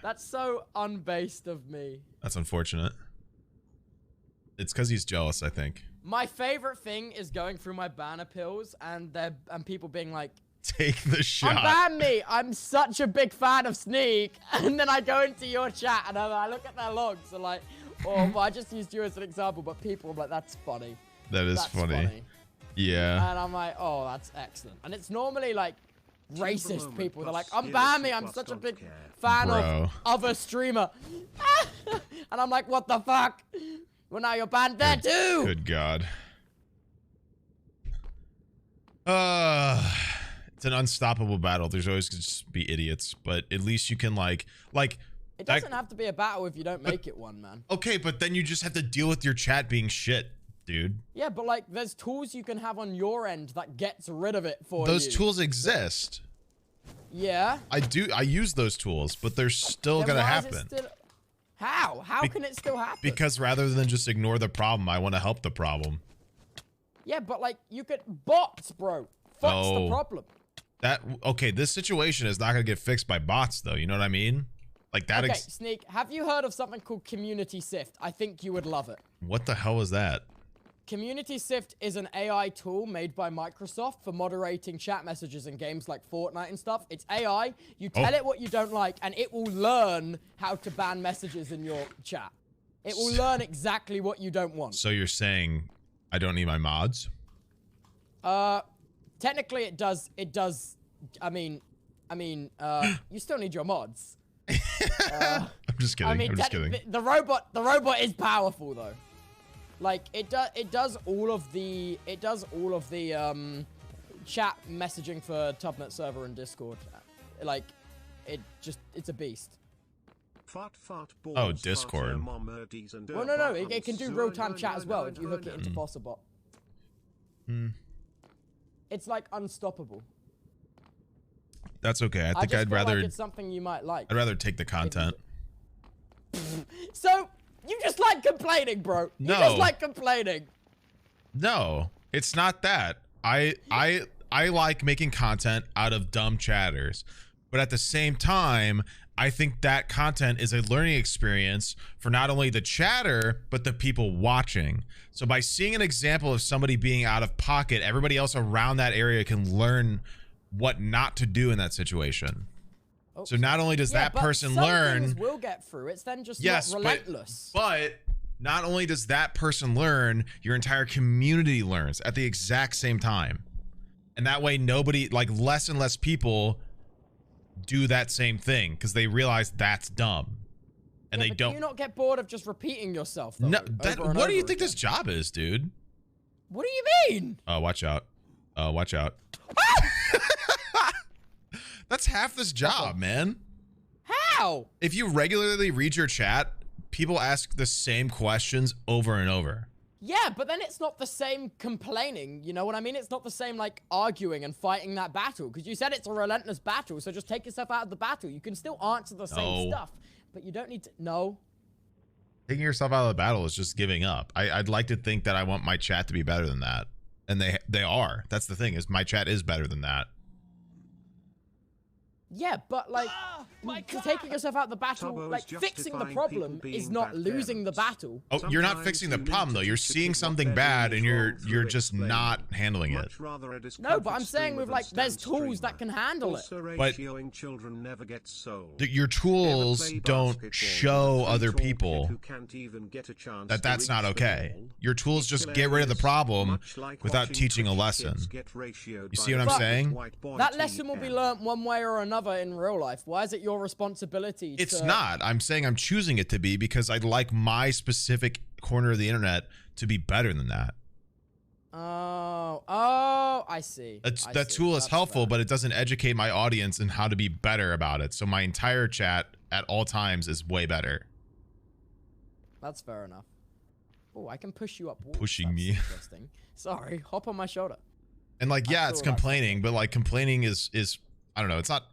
That's so unbased of me. That's unfortunate. It's because he's jealous, I think. My favorite thing is going through my ban appeals and people being like, take the shot. Unban me. I'm such a big fan of Sneeg. And then I go into your chat and I look at their logs and like, oh, well, I just used you as an example, but people are like, that's funny. That's funny. Yeah. And I'm like, oh, that's excellent. And it's normally like racist people. They're like, unban me. I'm such a big fan of other streamer. And I'm like, what the fuck? Well, now you're banned there too. Good God. It's an unstoppable battle. There's always going to just be idiots, but at least you can like. It doesn't have to be a battle if you don't make it one, man. Okay, but then you just have to deal with your chat being shit, dude. Yeah, but like, there's tools you can have on your end that gets rid of it for you. Those tools exist. Yeah. I use those tools, but they're still Then gonna why is it happen. still- How? How can it still happen? Because rather than just ignore the problem, I want to help the problem. Yeah, but like you could bots, bro. Fuck's the problem. Okay, this situation is not gonna get fixed by bots, though. You know what I mean? Like that. Okay, Sneeg, have you heard of something called Community Sift? I think you would love it. What the hell is that? Community Sift is an AI tool made by Microsoft for moderating chat messages in games like Fortnite and stuff. It's AI. You tell it what you don't like, and it will learn how to ban messages in your chat. It will learn exactly what you don't want. So you're saying I don't need my mods? Technically it does. It does. I mean, you still need your mods. I'm just kidding. I'm just kidding. The robot is powerful though. Like it does all of the chat messaging for Tubnet server and Discord. Like it's a beast. Oh, Discord. Well, no, it can do real-time chat as well if you hook it into Bossabot. It's like unstoppable. That's okay. I think I'd rather. Like it's something you might like. I'd rather take the content. So you just like complaining, bro. No. You just like complaining. No, it's not that. I like making content out of dumb chatters, but at the same time, I think that content is a learning experience for not only the chatter, but the people watching. So by seeing an example of somebody being out of pocket, everybody else around that area can learn what not to do in that situation. Oh, so not only does that person learn, will get through. It's then just not relentless. But not only does that person learn, your entire community learns at the exact same time. And that way nobody, like less and less people do that same thing because they realize that's dumb. And they don't. Do you not get bored of just repeating yourself? Though, no, what do you think this job is, dude? What do you mean? Oh, watch out. Oh, watch out. That's half this job, man. How? If you regularly read your chat, people ask the same questions over and over. Yeah, but then it's not the same complaining, you know what I mean? It's not the same, like, arguing and fighting that battle, because you said it's a relentless battle, so just take yourself out of the battle. You can still answer the same stuff, but you don't need to... No. Taking yourself out of the battle is just giving up. I'd like to think that I want my chat to be better than that, and they are. That's the thing, is my chat is better than that. Yeah, but like, taking yourself out of the battle, like fixing the problem is not losing the battle. Oh, you're not fixing the problem though. You're seeing something bad and you're just not handling it. No, but I'm saying with like, there's tools that can handle it. But your tools don't show other people that that's not okay. Your tools just get rid of the problem without teaching a lesson. You see what I'm saying? That lesson will be learned one way or another in real life. Why is it your responsibility to... It's not. I'm saying I'm choosing it to be because I'd like my specific corner of the internet to be better than that. Oh, I see. That tool is helpful, but it doesn't educate my audience in how to be better about it. So my entire chat at all times is way better. That's fair enough. Oh, I can push you up. Pushing me. Interesting. Sorry, hop on my shoulder. And like, yeah, it's complaining, but like complaining is I don't know. It's not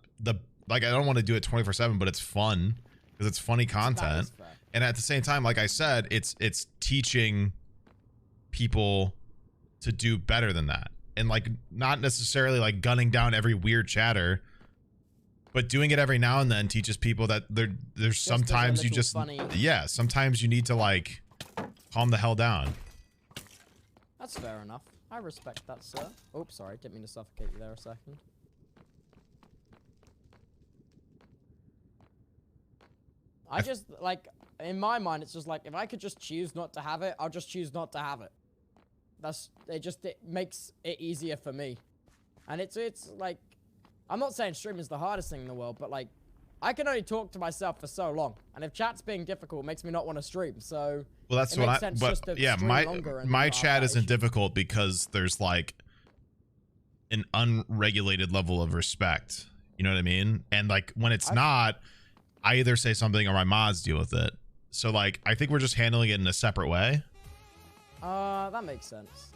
I don't want to do it 24/7, but it's fun because it's funny content. And at the same time, like I said, it's teaching people to do better than that. And like, not necessarily like gunning down every weird chatter, but doing it every now and then teaches people that there's sometimes you just, yeah, sometimes you need to like calm the hell down. That's fair enough. I respect that, sir. Oops, sorry. Didn't mean to suffocate you there a second. I just, like, in my mind, it's just like, if I could just choose not to have it, I'll just choose not to have it. It makes it easier for me. And it's like, I'm not saying streaming is the hardest thing in the world, but like, I can only talk to myself for so long. And if chat's being difficult, it makes me not want to stream. So, well, that's what my chat isn't difficult because there's like an unregulated level of respect. You know what I mean? And like, when it's not, I either say something or my mods deal with it. So like, I think we're just handling it in a separate way. That makes sense.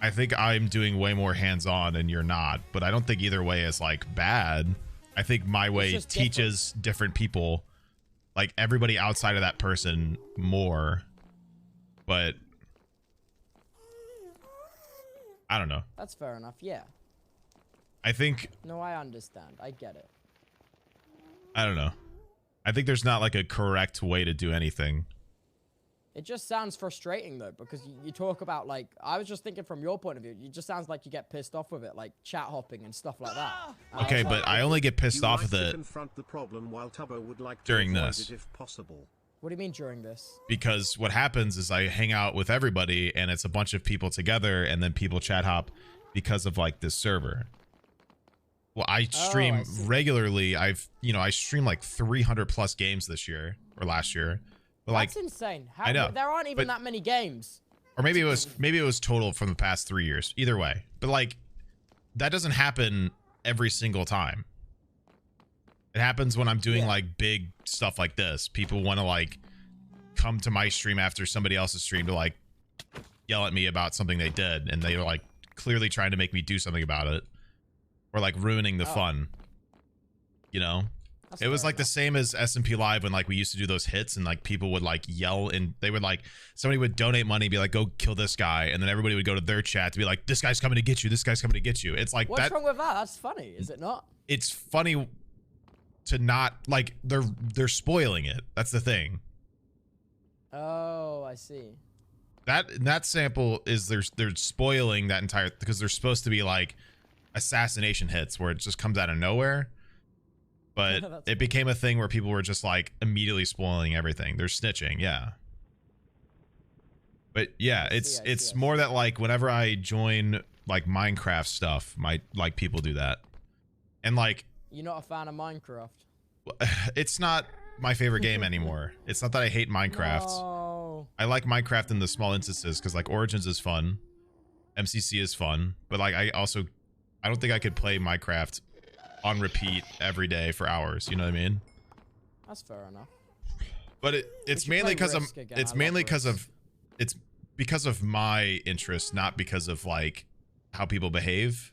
I think I'm doing way more hands-on and you're not, but I don't think either way is like bad. I think my way teaches different people, like everybody outside of that person, more. But I don't know. That's fair enough. Yeah. I think. No, I understand. I get it. I don't know. I think there's not like a correct way to do anything. It just sounds frustrating though, because you talk about like, I was just thinking from your point of view, it just sounds like you get pissed off with it, like chat hopping and stuff like that. Okay, but I only get pissed off with it confront the problem while Tubbo would like to during avoid this. it if possible. What do you mean during this? Because what happens is I hang out with everybody and it's a bunch of people together and then people chat hop because of like this server. Well, I stream regularly. I stream like 300 plus games this year or last year. But like, that's insane. I know. There aren't even that many games. Or maybe it was total from the past 3 years. Either way. But like, that doesn't happen every single time. It happens when I'm doing like big stuff like this. People want to like come to my stream after somebody else's stream to like yell at me about something they did, and they were like clearly trying to make me do something about it, or like ruining the fun. You know, it was like the same as SMP Live when like we used to do those hits and like people would like yell and they would like somebody would donate money, be like, go kill this guy, and then everybody would go to their chat to be like, this guy's coming to get you, this guy's coming to get you. It's like, what's wrong with that? That's funny, is it not? It's funny to not like they're spoiling it. That's the thing. Oh, I see. That sample is they're spoiling that entire, because they're supposed to be like assassination hits where it just comes out of nowhere. But it became a thing where people were just like immediately spoiling everything. They're snitching, yeah. But yeah, it's more that like whenever I join like Minecraft stuff, like people do that. And like, you're not a fan of Minecraft? It's not my favorite game anymore. It's not that I hate Minecraft. No. I like Minecraft in the small instances because like Origins is fun, MCC is fun, but like I don't think I could play Minecraft on repeat every day for hours. You know what I mean? That's fair enough. But it's mainly because it's because of my interest, not because of like how people behave.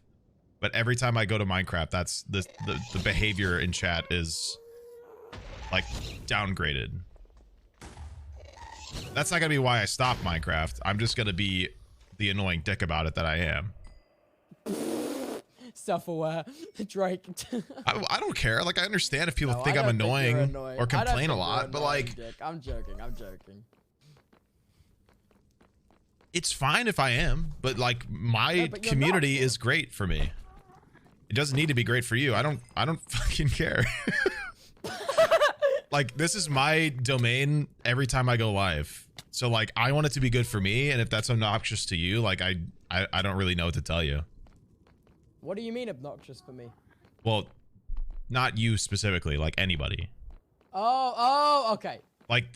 But every time I go to Minecraft, that's the behavior in chat is like downgraded. That's not gonna be why I stop Minecraft. I'm just gonna be the annoying dick about it that I am. Self-aware. Drake. I don't care. Like, I understand if people think I'm annoying or complain a lot, but like, I'm joking. I'm joking. It's fine if I am, but like my community is great for me. It doesn't need to be great for you. I don't fucking care. Like, this is my domain every time I go live. So like, I want it to be good for me, and if that's obnoxious to you, like I don't really know what to tell you. What do you mean obnoxious for me? Well, not you specifically, like anybody. Oh, okay. Like,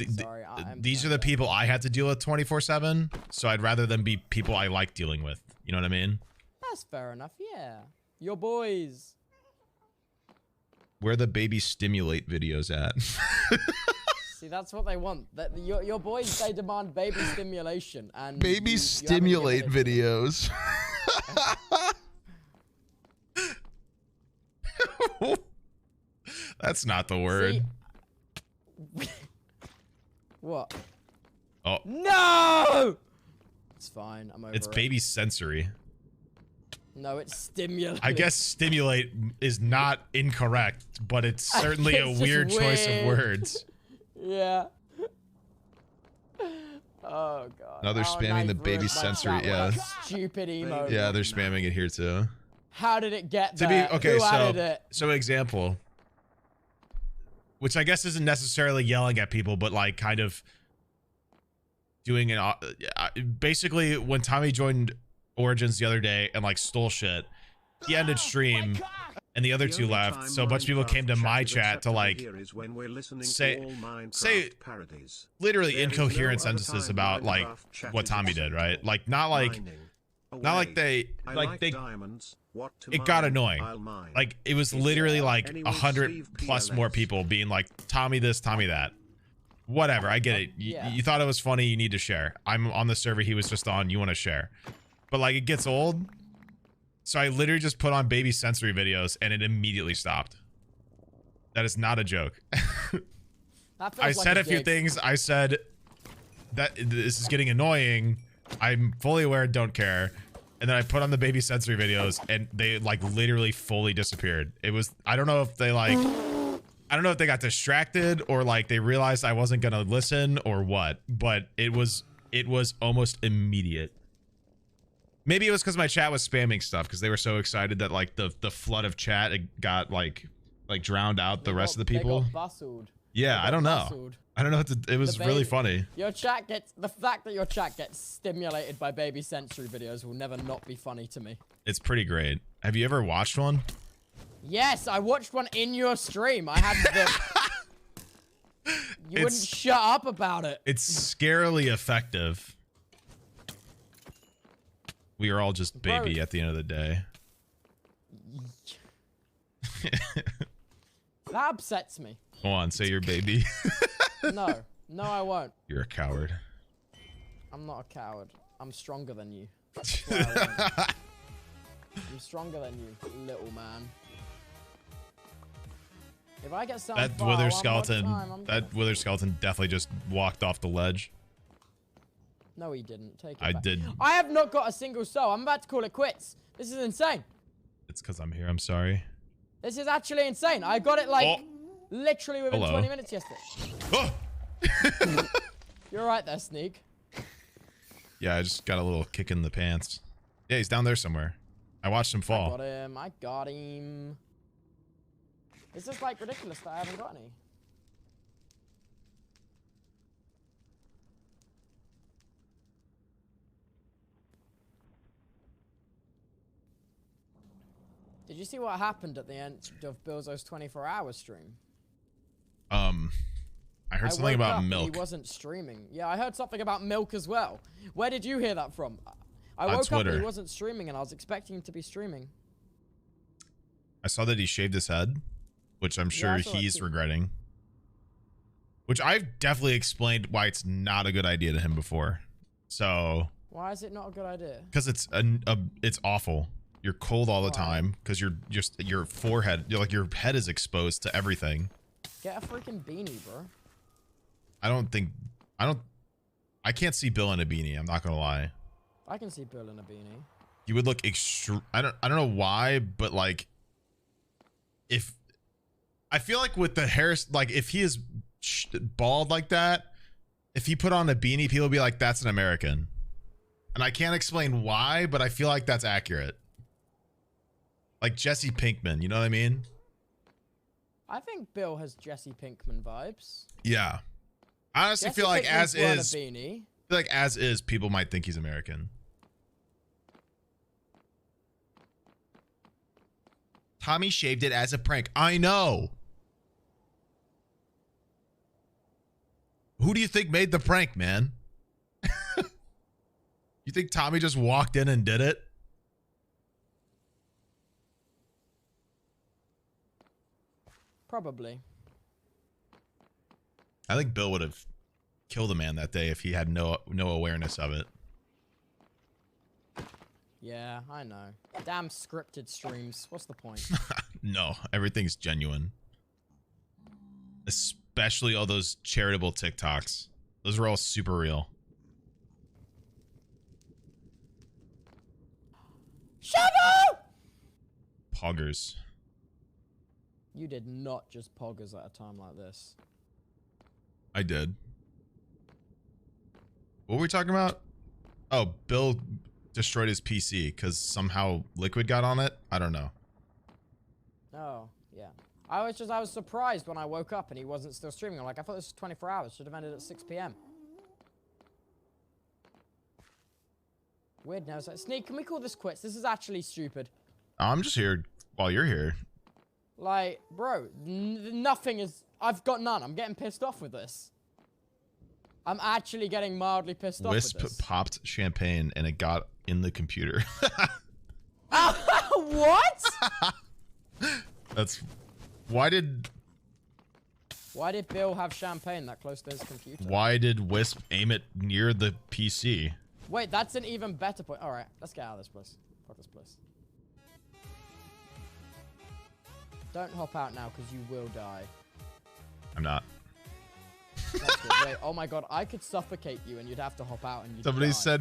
these are the people I had to deal with 24/7, so I'd rather them be people I like dealing with. You know what I mean? That's fair enough, yeah. Your boys. Where the baby stimulate videos at? See, that's what they want. Your boys, they demand baby stimulation. And baby stimulate videos. That's not the word. See, what? Oh. No! It's fine. I'm over it. It's baby sensory. No, it's stimulate. I guess stimulate is not incorrect, but it's certainly a weird choice of words. Yeah. Oh, God. No, they're spamming the baby sensory. Yeah. Stupid emo. Yeah, they're spamming it here too. How did it get there? Okay, Who added it? So example, which I guess isn't necessarily yelling at people, but like kind of doing an basically when Tommy joined Origins the other day and like stole shit, he ended stream and the other two left, so a bunch of people came to my chat to like say literally incoherent sentences about like what Tommy did, right? Like not like they it got annoying. Like it was literally like 100 plus more people being like, Tommy this, Tommy that. Whatever, I get it. You thought it was funny, you need to share. I'm on the server he was just on, you want to share. but like it gets old. So I literally just put on baby sensory videos and it immediately stopped. That is not a joke. I said a few things. I said that this is getting annoying. I'm fully aware, don't care. And then I put on the baby sensory videos and they like literally fully disappeared. It was, I don't know if they like, I don't know if they got distracted or like they realized I wasn't gonna listen or what, but it was almost immediate. Maybe it was because my chat was spamming stuff because they were so excited that like the flood of chat got like drowned out the rest of the people. They got bustled. Yeah, I don't know. Bustled. I don't know what to, it was really funny. Your chat gets, the fact that your chat gets stimulated by baby sensory videos will never not be funny to me. It's pretty great. Have you ever watched one? Yes, I watched one in your stream. I had the... You wouldn't shut up about it. It's scarily effective. We are all just baby at the end of the day. That upsets me. Go on, say you're baby. No, I won't. You're a coward. I'm not a coward. I'm stronger than you. I'm stronger than you, little man. If I get some that wither skeleton, wither skeleton definitely just walked off the ledge. No, he didn't. Take it I back. did. I have not got a single soul. I'm about to call it quits. This is insane. It's because I'm here. I'm sorry. This is actually insane. I got it like literally within 20 minutes yesterday. Oh! You're right there, Sneeg. Yeah, I just got a little kick in the pants. Yeah, he's down there somewhere. I watched him fall. I got him. This is like ridiculous that I haven't got any. Did you see what happened at the end of Bilzo's 24-hour stream? I heard something about milk. He wasn't streaming. Yeah, I heard something about milk as well. Where did you hear that from? I On woke Twitter. up and he wasn't streaming, and I was expecting him to be streaming. I saw that he shaved his head, which I'm sure he's regretting. Which I've definitely explained why it's not a good idea to him before. So. Why is it not a good idea? Because it's awful. You're cold all the time because your forehead, your head is exposed to everything. Get a freaking beanie, bro. I can't see Bill in a beanie. I'm not gonna lie. I can see Bill in a beanie. You would look I don't know why, but like, if I feel like with the hair, like if he is bald like that, if he put on a beanie, people would be like, that's an American. And I can't explain why, but I feel like that's accurate. Like Jesse Pinkman, you know what I mean? I think Bill has Jesse Pinkman vibes. Yeah. I honestly feel like as is, people might think he's American. Tommy shaved it as a prank. I know. Who do you think made the prank, man? You think Tommy just walked in and did it? Probably. I think Bill would have killed a man that day if he had no awareness of it. Yeah, I know. Damn scripted streams. What's the point? No, everything's genuine. Especially all those charitable TikToks. Those are all super real. Shadow! Poggers. You did not just poggers at a time like this. I did. What were we talking about? Oh, Bill destroyed his PC because somehow Liquid got on it. I don't know. Oh, yeah. I was surprised when I woke up and he wasn't still streaming. I'm like, I thought this was 24 hours. Should have ended at 6 p.m. Weird now. Sneeg, can we call this quits? This is actually stupid. I'm just here while you're here. Like, bro, nothing is... I've got none. I'm getting pissed off with this. I'm actually getting mildly pissed off with this. Wisp popped champagne and it got in the computer. What? That's... Why did Bill have champagne that close to his computer? Why did Wisp aim it near the PC? Wait, that's an even better point. All right, let's get out of this place. Fuck this place. Don't hop out now, because you will die. I'm not. That's good. Wait, oh my god, I could suffocate you, and you'd have to hop out, and you'd Somebody die. said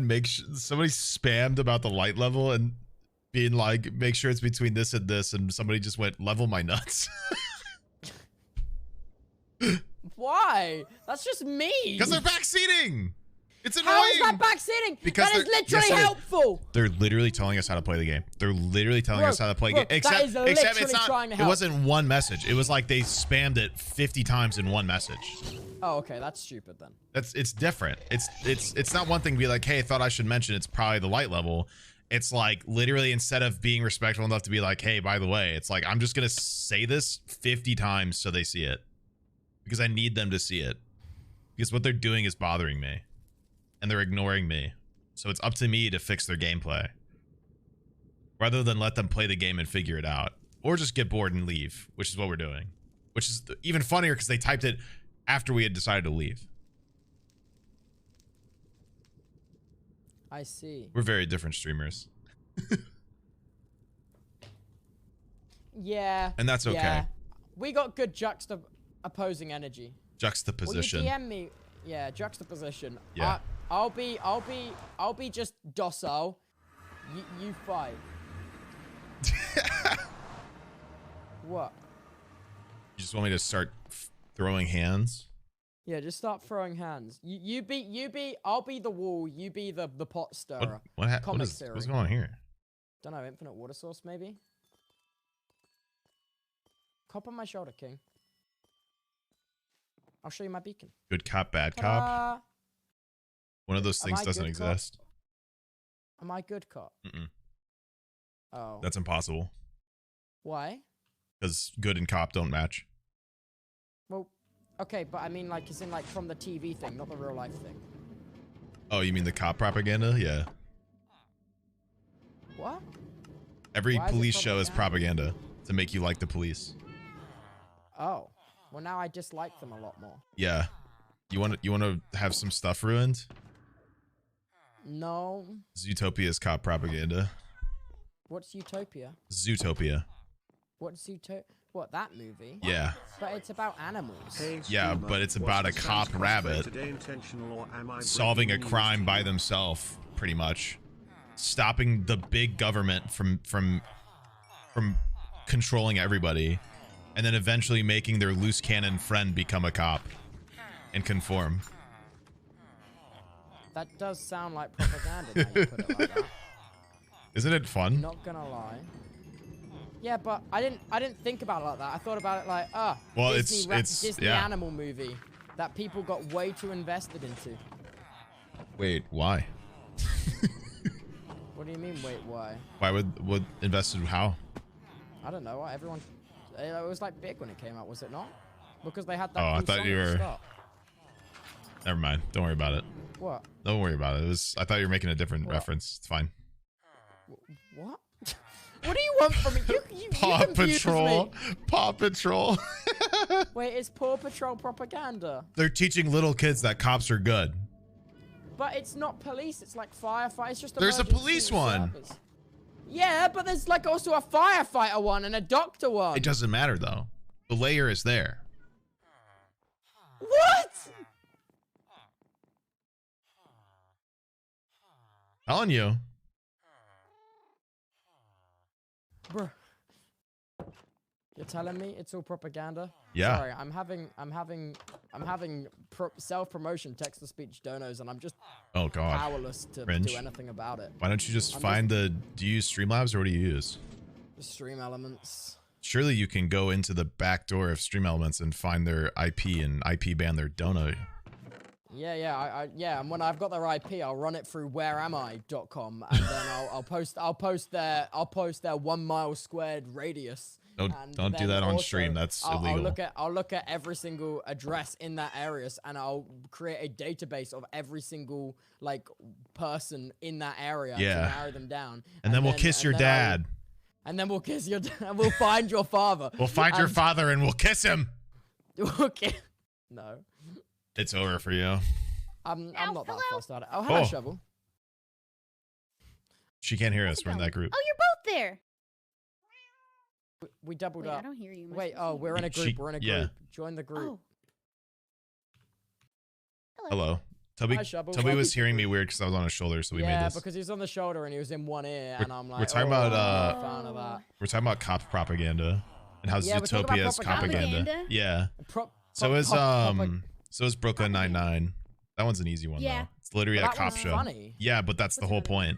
somebody spammed about the light level and being like, make sure it's between this and this, and somebody just went, level my nuts. Why? That's just me. Because they're backseating. It's annoying. How is that backseating? Because that is literally helpful. They're literally telling us how to play the game. They're literally telling us how to play the game. That is Except it's not. trying to It help. wasn't one message. It was like they spammed it 50 times in one message. Oh, okay, that's stupid then. It's different. It's not one thing to be like, hey, I thought I should mention it's probably the light level. It's like literally instead of being respectful enough to be like, hey, by the way, it's like I'm just gonna say this 50 times so they see it. Because I need them to see it. Because what they're doing is bothering me. And they're ignoring me. So it's up to me to fix their gameplay. Rather than let them play the game and figure it out. Or just get bored and leave, which is what we're doing. Which is even funnier because they typed it after we had decided to leave. I see. We're very different streamers. Yeah. And that's okay. Yeah. We got good opposing energy. Juxtaposition. Will you DM me? Yeah, juxtaposition. Yeah. I'll be just docile. You fight. What? You just want me to start throwing hands? Yeah, just start throwing hands. You be. I'll be the wall. You be the pot stirrer. What's going on here? Don't know. Infinite water source, maybe. Cop on my shoulder, King. I'll show you my beacon. Good cop, bad cop. One of those things doesn't exist. Am I good cop? Mm-mm. Oh. That's impossible. Why? Because good and cop don't match. Well, okay, but I mean, like, it's in like from the TV thing, not the real life thing. Oh, you mean the cop propaganda? Yeah. What? Every police show is propaganda to make you like the police. Oh. Well, now I dislike them a lot more. Yeah. You want to have some stuff ruined? No. Zootopia's cop propaganda. What's Utopia? Zootopia. What's Utopia? What, that movie? Yeah. But it's about animals. Hey, yeah, but it's about a cop rabbit solving a crime by themselves, pretty much. Stopping the big government from controlling everybody. And then eventually making their loose cannon friend become a cop. And conform. That does sound like propaganda now you put it like that. Isn't it fun? Not gonna lie. Yeah, but I didn't think about it like that. I thought about it like, well, Disney animal movie that people got way too invested into. Wait, why? What do you mean, wait, why? Why would invested how? I don't know. Everyone, it was like big when it came out, was it not? Because they had that. Oh, I cool thought song you at the were. start. Never mind. Don't worry about it. What? Don't worry about it. I thought you were making a different reference. It's fine. What? What do you want from me? You Paw confused Patrol. me. Paw Patrol. Wait, is Paw Patrol propaganda? They're teaching little kids that cops are good. But it's not police. It's like firefight. It's just there's a emergency police one. service. Yeah, but there's like also a firefighter one and a doctor one. It doesn't matter though. The layer is there. What? Telling you. Bruh. You're telling me it's all propaganda? Yeah. Sorry, I'm having self-promotion text-to-speech donos, and I'm just powerless to do anything about it. Why don't you just find the? Do you use Streamlabs or what do you use? Stream Elements. Surely you can go into the back door of Stream Elements and find their IP and IP ban their dono. Yeah, and when I've got their IP, I'll run it through whereami.com, and then I'll post their 1 mile squared radius. Don't do that on stream. That's illegal. I'll look at every single address in that area, and I'll create a database of every single like person in that area to narrow them down. And then we'll kiss your dad. And then we'll kiss your dad. We'll find your father. We'll find your father and we'll kiss him. Okay. No. It's over for you. I'm not that fussed about it. Oh, hello, Shovel. She can't hear us. We're in that group. Oh, you're both there. We doubled Wait, up. I don't hear you. Wait, oh, we're in a group. We're in a group. Yeah. Join the group. Oh. Hello. Toby, Hi, Shovel. Toby was hearing me weird because I was on his shoulder, so we made Yeah, this. because he was on the shoulder and he was in one ear, and I'm like, we're talking oh, about I'm not a fan of that. we're talking about cop propaganda and how Yeah, we're talking about Zootopia is propaganda. propaganda. Yeah. So is Brooklyn Nine-Nine. That one's an easy one Yeah. though. It's literally But a that cop one's show. funny. Yeah, but that's the whole point.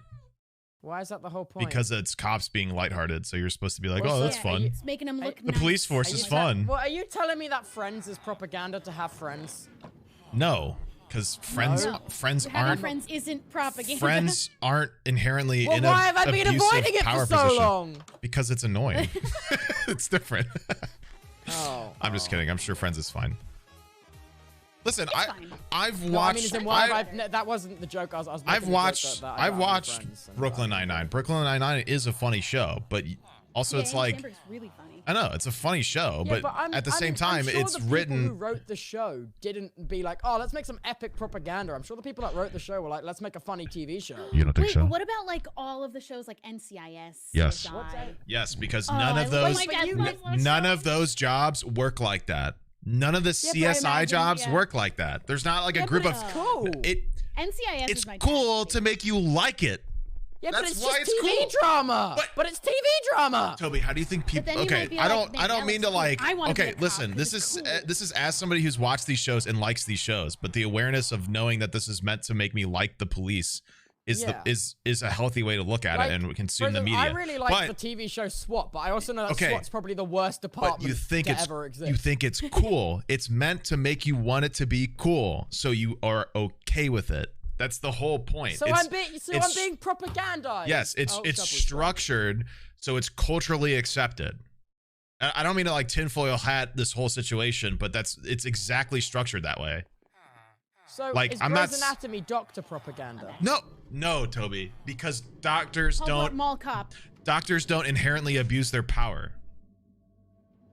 Why is that the whole point? Because it's cops being lighthearted, so you're supposed to be like, What's oh, that? that's fun. It's making them look The police force is fun. Well, are you telling me that Friends is propaganda to have friends? No, because friends Having aren't friends isn't propaganda. friends aren't inherently Well, in why a have I been abusive avoiding it power for so position. long? Because it's annoying. It's different. Oh. I'm just kidding. I'm sure Friends is fine. Listen, fine. I've No, I mean, watched. as in why that wasn't the joke I was making. I've the joke watched. that I I've got watched Friends and Brooklyn Nine-Nine. Brooklyn Nine-Nine is a funny show, but also it's Andy like Samberg's really funny. I know it's a funny show, Yeah, but I'm- at the same I'm time, sure it's the people written. who wrote the show didn't be like, oh, let's make some epic propaganda. I'm sure the people that wrote the show were like, let's make a funny TV show. You don't think Wait, so? but what about like all of the shows like NCIS? Yes. CSI? Yes, because Oh, none I of love- oh those my God, you guys watch none those? of those jobs work like that. None of the CSI imagine, jobs yeah. work like that. There's not like a Yeah, group but of it's cool. NCIS It's is my cool dad's to make you like it. Yeah, but That's it's why just it's TV cool. drama. But it's TV drama. Toby, how do you think people? then you Okay, might be I like, don't. "Man, I that don't mean to looks cool. like. I wanna be Okay, a cop listen. 'cause This it's is cool." this is as somebody who's watched these shows and likes these shows, but the awareness of knowing that this is meant to make me like the police is Yeah. is a healthy way to look at Like, it and consume for the instance, media. I really like but, the TV show SWAT, but I also know that Okay. SWAT's probably the worst department but you think to it's ever exist. you think it's cool. It's meant to make you want it to be cool, so you are okay with it. That's the whole point. So I'm being propagandized. Yes, it's Oh, it's Shovel's structured so it's culturally accepted. I don't mean to like tinfoil hat this whole situation, but it's exactly structured that way. So like, is I'm Grey's not s- Anatomy doctor propaganda? No, Toby, because doctors Mall cop. don't inherently abuse their power.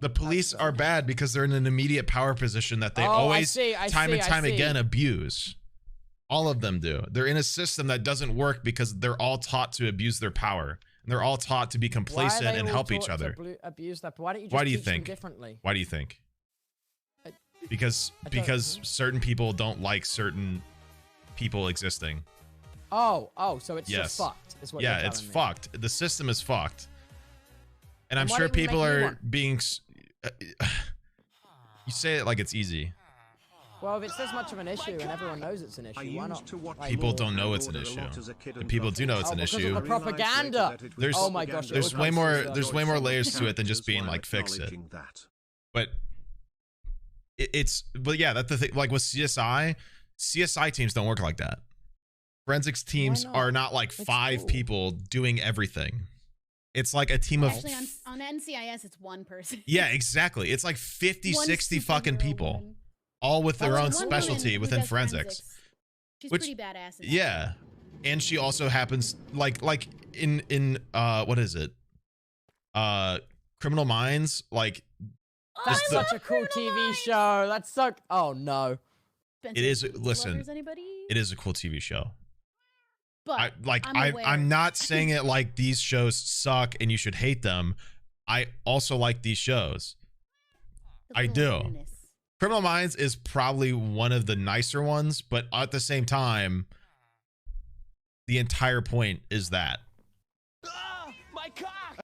The police are bad because they're in an immediate power position that they always time and time again abuse. All of them do. They're in a system that doesn't work because they're all taught to abuse their power. And they're all taught to be complacent and help each other. Abuse that. Why don't you just Why do you teach them think? differently? Why do you think? Because don't- certain people don't like certain people existing. Oh, so it's Yes. just fucked. Is what Yeah, you're it's telling me. fucked. The system is fucked. And I'm Then why sure don't you people make a new are one? being you say it like it's easy. Well, if it's this much of an issue and everyone knows it's an issue, why not? People don't know it's an issue. But people do know it's an because of issue. the propaganda. There's Oh my gosh, there's it way was more racist. there's way more layers to it than just being like fix it. But but yeah, that's the thing. Like with CSI teams don't work like that. Forensics teams not? are not like It's 5 cool. people doing everything. It's like a team of Actually, on NCIS, it's one person. yeah, exactly. It's like 50, One 60 fucking superhero people, woman. all with their Well, own one woman specialty who within does forensics. She's Which- pretty badass. in that. Yeah, and she also happens like in what is it? Criminal Minds, like That's I such love a cool Criminal TV Minds. show. That's so. Oh no. Spencer, it is. do you love Listen, Lovers, anybody? it is a cool TV show. But I'm aware. not saying it like these shows suck and you should hate them. I also like these shows. The I little do. weirdness. Criminal Minds is probably one of the nicer ones, but at the same time, the entire point is that. Ah, my cock!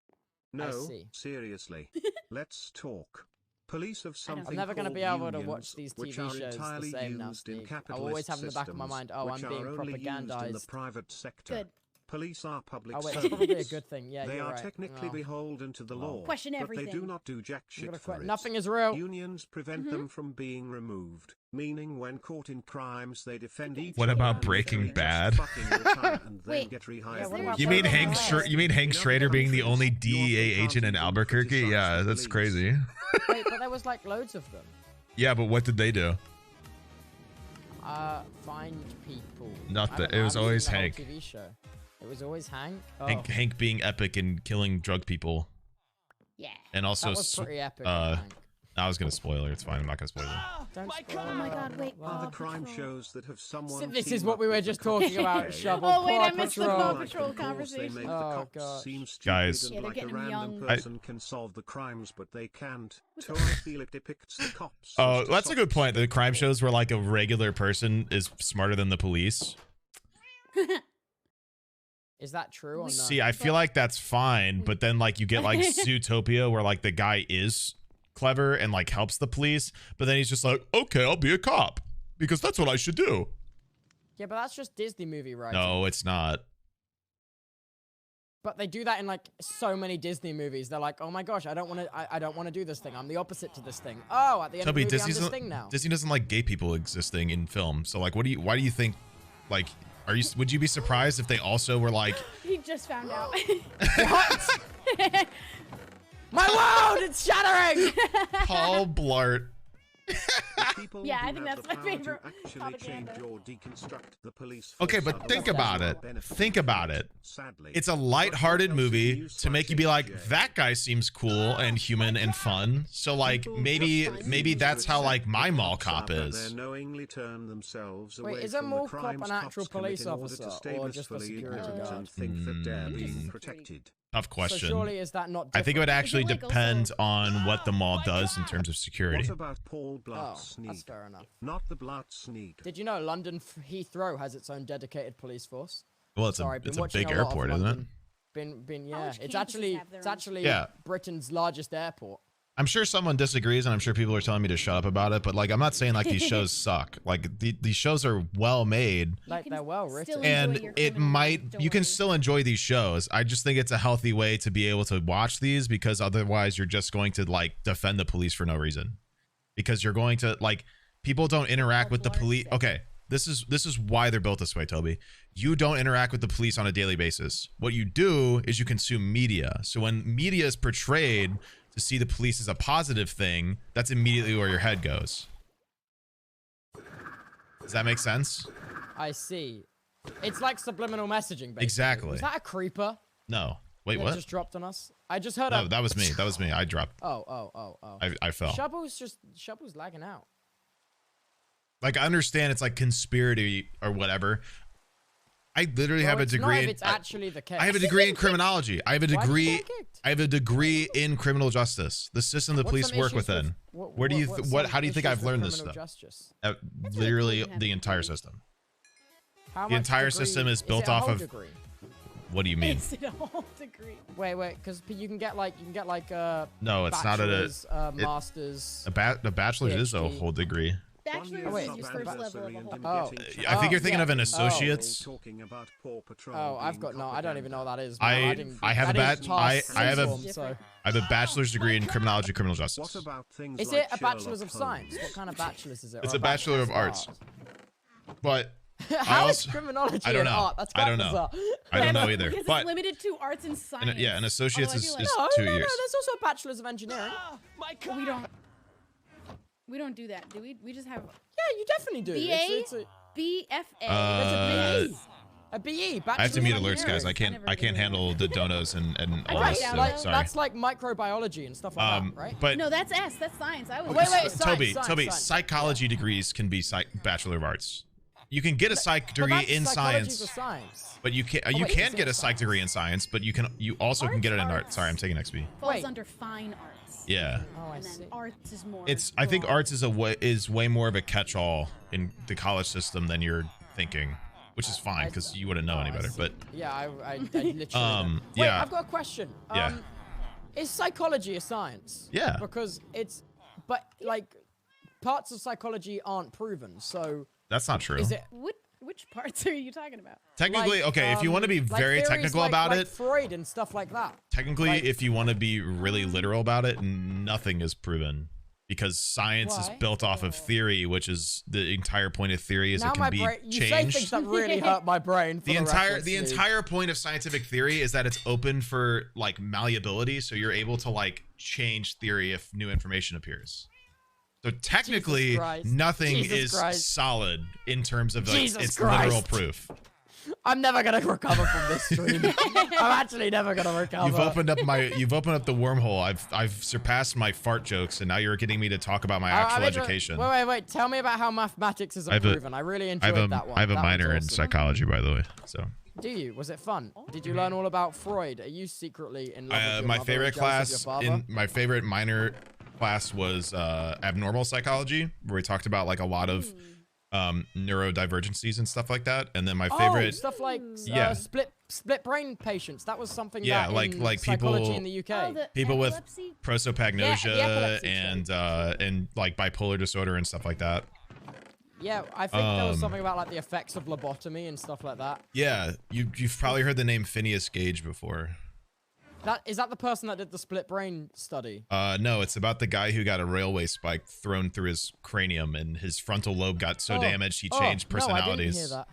No, see. seriously. Let's talk. Police of something I'm never going to called be able to unions, watch these which TV are shows the entirely same now, used in Sneeg. I'll capitalist always have in the back of my systems, mind, oh, which I'm being are only used in the propagandized. private sector. Good. Police are public Oh wait, that's servants. probably a good thing. Yeah, They you're are right. technically Oh. beholden to the law, Question but they do everything. not do jack I'm shit gonna for quit. it. Nothing is real. Unions prevent them from being removed, meaning when caught in crimes, they defend each What other about and Breaking they just Bad? fucking retire and then Wait, get rehired. Yeah, what for about You each mean other. Hank? You mean Hank Schrader being the only DEA agent in Albuquerque? Yeah, that's crazy. Wait, but there was like loads of them. Yeah, but what did they do? Find people. Nothing. I don't It know, was I've always seen the whole Hank. TV show. It was always Hank. Oh, Hank being epic and killing drug people, Yeah. and also that was pretty epic. uh, Hank. I was gonna spoil her. It's fine. I'm not gonna spoil her. Don't spoil Oh my God! Wait. Are the Paw crime Patrol. shows that have someone? So this team is what up we were with just the talking cops? about, Shovel. Oh, wait, Paw I missed the Patrol. Paw Like, Patrol of course, conversation. They make Oh, the cops gosh. seem stupid Guys. and Yeah, they're like a getting random young. person can solve the crimes, but they can't. So I feel it depicts the cops. Oh, as that's a soft good point. The crime people. shows where like a regular person is smarter than the police. Is that true or not? See, I feel like that's fine, but then like you get like Zootopia where like the guy is clever and like helps the police, but then he's just like, okay, I'll be a cop because that's what I should do. Yeah, but that's just Disney movie writing. No, it's not. But they do that in like so many Disney movies. They're like, oh my gosh, I don't want to. I don't want to do this thing. I'm the opposite to this thing. Oh, at the end Toby, of the movie, I'm this thing now. Disney doesn't like gay people existing in film. So like, why do you think, like, would you be surprised if they also were like, He just found out. What? My world, it's shattering. Paul Blart? People Yeah, who I think have that's the my power to favorite actually propaganda. change or deconstruct the police Okay, force but are think the about ones it. who benefit Think from about it. Sadly, It's a But light-hearted what else movie can you to make you be like, scientific that guy seems cool and human and fun. So like, People maybe just maybe refuse that's to how accept like my the mall cops cop are, but is. they knowingly turn themselves Wait, away is a from the mall cop crimes an actual cops commit police in order officer to stay or just a blissfully security ignorant guard? and think that they're Mm. being protected. Tough So question. surely is that not? I think it would different? actually like depend on what the mall does in terms of security. What about Paul Oh, Blart's that's Sneeg? fair enough. Not the Blart Sneeg. Did you know London Heathrow has its own dedicated police force? Well, it's Sorry, a been it's a watching big a lot of airport, isn't it? London. Been yeah. College It's campuses actually have their it's own. actually Yeah. Britain's largest airport. I'm sure someone disagrees, and I'm sure people are telling me to shut up about it. But like, I'm not saying like these shows suck. Like these shows are well made, Like can they're well still written. enjoy and your it criminal might minds, don't you can worry. still enjoy these shows. I just think it's a healthy way to be able to watch these, because otherwise you're just going to like defend the police for no reason, because you're going to like, people don't interact with the police. Okay, this is why they're built this way, Toby. You don't interact with the police on a daily basis. What you do is you consume media. So when media is portrayed to see the police as a positive thing, that's immediately where your head goes. Does that make sense? I see. It's like subliminal messaging, basically. Exactly. Was that a creeper? No. Wait, that what? just dropped on us? I just heard No, a... that was me. That was me. I dropped. Oh. I fell. Shovel's lagging out. Like, I understand it's like conspiracy or whatever. I literally have a It's not degree if in it's actually the case. I have a degree in criminology. I have a Why did you degree get kicked? I have a degree in criminal justice. The system the What's police some work issues with- within. what- Where do you what's what some how do you think issues I've with learned this criminal stuff? justice? Literally cool to have the a entire degree. system. How The much entire degree- system is built it a off whole of- degree? What do you mean? Is it a whole degree? Wait, because you can get like No, it's not a bachelor's, masters. a bachelor's is a PhD. whole degree. Bachelor's Oh, wait, is your is first that- level of a whole Oh. I think you're thinking yeah. of an Oh. associate's. Talking about Paw Patrol Oh, I've being got no. I don't even know what that is. I- man. didn't- I have a didn't bach- pass I have a- sixth form, so. I have a bachelor's degree in criminology, criminal What justice. about things Is like it a bachelor's of Sherlock science? Holmes? What kind of bachelor's is it? It's Or a bachelor of arts. But How is also- criminology I don't and know. art? That's I don't quite know. bizarre. I don't know either. Because But it's limited to arts and science. yeah, an associate's Although I feel is like- 2 No, years. there's also a bachelor's of engineering. My car. We don't do that, do we? We just have Yeah, you definitely do. BA? It's a BFA. There's a BE. I have to Bachelor's mute of alerts, guys. I Engineering. can't handle the donos and all write this. down So, those. sorry. That's like microbiology and stuff like that, right? But No, that's S. That's science. I was. Wait, wait, Toby, science, Toby, science. psychology degrees can be bachelor of arts. You can get a psych But degree that's in psychology science, for science. but you can wait, can is get it a psych degree in science, but you also can get it in art. Arts. Sorry, I'm taking XP. falls Wait. under fine arts. Yeah, Oh, I And see. then arts is more. I think broad. arts is way more of a catch-all in the college system than you're thinking, which is fine because you wouldn't know any I better. see. But Yeah, I literally. don't. Wait, yeah. I've got a question. Yeah. Is psychology a science? Yeah. Because but like, parts of psychology aren't proven. So that's not true. is it Which parts are you talking about? Technically, like, okay, if you want to be like very theories technical like about like it, Freud and stuff like that. technically, like- if you want to be really literal about it, nothing is proven because science is Why? built off of theory, which is the entire point of theory is Now it my can be brain. You say changed. things that really hurt my brain. For The entire record, Sneeg. entire point of scientific theory is that it's open for like malleability, so you're able to like change theory if new information appears. So technically, Christ. nothing Jesus is Christ. solid in terms of like Jesus its Christ. literal proof. I'm never gonna recover from this stream. I'm actually never gonna recover. You've opened up the wormhole. I've surpassed my fart jokes, and now you're getting me to talk about my actual education. Wait. Tell me about how mathematics is improving. I really enjoyed that one. I have a minor in psychology, by the way. So. Do you? Was it fun? Did you learn all about Freud? Are you secretly in love with your my mother favorite and jealous class of your father? my favorite minor class was abnormal psychology, where we talked about like a lot of neurodivergencies and stuff like that. And then my favorite stuff like split brain patients. That was something like psychology people in the UK. People with epilepsy? prosopagnosia epilepsy, and like bipolar disorder and stuff like that. Yeah, I think there was something about like the effects of lobotomy and stuff like that. Yeah, you've probably heard the name Phineas Gage before. Is that the person that did the split brain study? No, it's about the guy who got a railway spike thrown through his cranium and his frontal lobe got so damaged he changed personalities. No,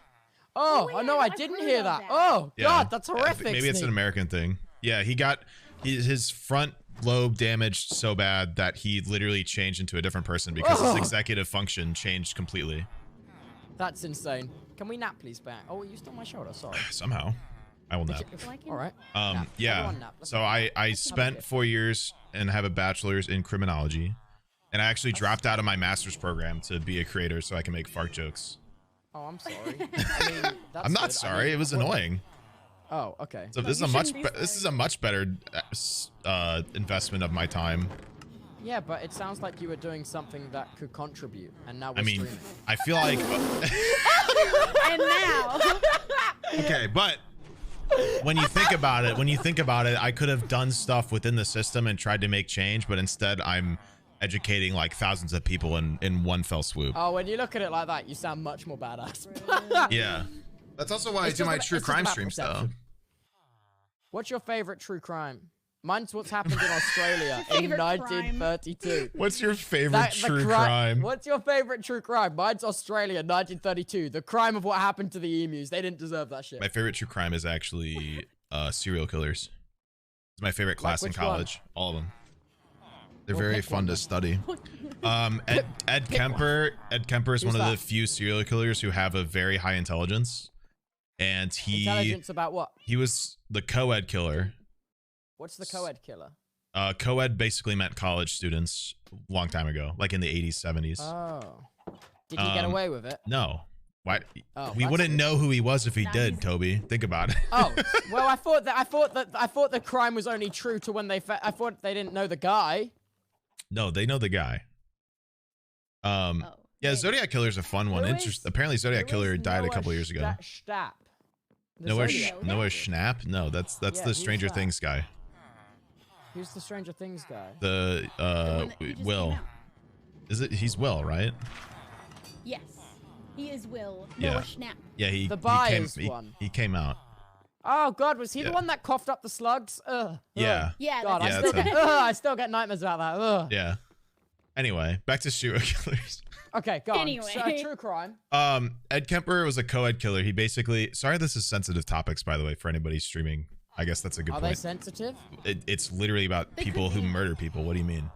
I didn't hear that. I didn't hear that. Oh, yeah. God, that's horrific. Maybe it's an American thing. Yeah, he got his front lobe damaged so bad that he literally changed into a different person because his executive function changed completely. That's insane. Can we nap, please, back? Oh, you stole my shoulder. Sorry. Somehow. I will nap. All right. Yeah. So I spent 4 years and have a bachelor's in criminology. And I actually dropped out of my master's program to be a creator so I can make fart jokes. Oh, I'm sorry. I mean, that's I'm not sorry. It was annoying. Oh, okay. So this is a much better investment of my time. Yeah, but it sounds like you were doing something that could contribute, and now we're streaming. I feel like. And now. Okay, but when you think about it, I could have done stuff within the system and tried to make change, but instead I'm educating like thousands of people in one fell swoop. Oh, when you look at it like that, you sound much more badass. Yeah. That's also why I do my true crime streams, though. What's your favorite true crime? Mine's what's happened in Australia in 1932. What's your favorite true crime? What's your favorite true crime? Mine's Australia, 1932. The crime of what happened to the emus. They didn't deserve that shit. My favorite true crime is actually serial killers. It's my favorite class in college. All of them. They're very fun to study. Ed Kemper is one of the few serial killers who have a very high intelligence. And intelligence about what? He was the co-ed killer. What's the co-ed killer? Co-ed basically meant college students a long time ago, like in the 80s, 70s. Oh. Did he get away with it? No. Why? Oh, we wouldn't know who he was if he did, Toby. Think about it. Oh, well, I thought the crime was only true to when I thought they didn't know the guy. No, they know the guy. Yeah, Zodiac Killer's a fun one. Apparently Zodiac Killer died a couple years ago. Noah Schnapp? No, that's the Stranger Things guy. Who's the Stranger Things guy? The Will. He's Will, right? Yes. He is Will. Yeah. Noah Schnapp. Yeah, he came out. Oh God, was he the one that coughed up the slugs? Ugh. Yeah. Yeah. God, I still get nightmares about that. Ugh. Yeah. Anyway, back to serial killers. Okay, go on. Anyway. So, true crime. Ed Kemper was a co-ed killer. He basically, sorry, this is sensitive topics, by the way, for anybody streaming. I guess that's a good point. Are they sensitive? It's literally about people who murder people. What do you mean?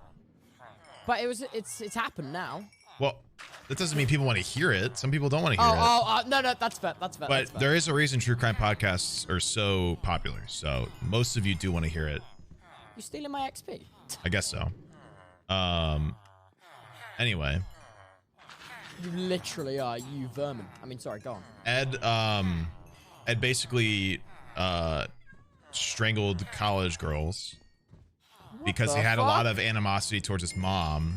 But it's happened now. Well, that doesn't mean people want to hear it. Some people don't want to hear it. No, that's fair. But there is a reason true crime podcasts are so popular. So most of you do want to hear it. You stealing my XP? I guess so. Anyway. You literally are, you vermin. I mean, sorry, go on. Ed basically strangled college girls because he had a lot of animosity towards his mom.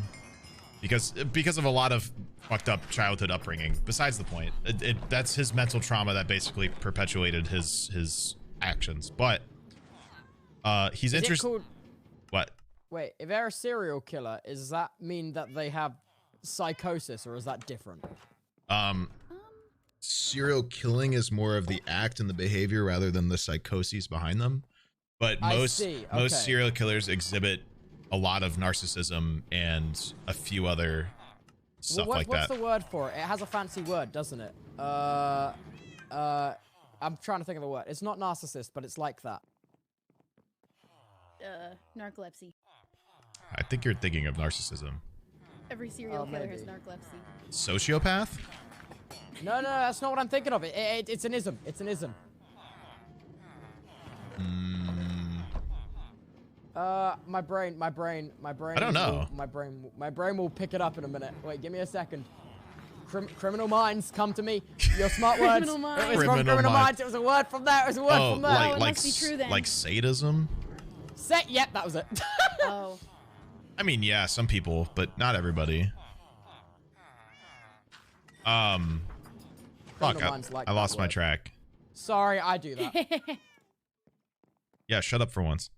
Because of a lot of fucked up childhood upbringing. Besides the point, that's his mental trauma that basically perpetuated his actions. But he's interested. What? Wait, if they're a serial killer, does that mean that they have psychosis, or is that different? Serial killing is more of the act and the behavior rather than the psychoses behind them. But most serial killers exhibit a lot of narcissism and a few other stuff like that. What's the word for it? It has a fancy word, doesn't it? I'm trying to think of the word. It's not narcissist, but it's like that. Narcolepsy. I think you're thinking of narcissism. Every serial killer has narcolepsy. Sociopath? No, that's not what I'm thinking of. It's an ism. It's an ism. My brain. I don't know. My brain will pick it up in a minute. Wait, give me a second. Criminal minds, come to me. Your smart words. It was from criminal minds. It was a word from there. It was a word from there. It must be true then. Like sadism? Yep, that was it. Oh. I mean, yeah, some people, but not everybody. Fuck, I lost my track. Sorry, I do that. Yeah, shut up for once.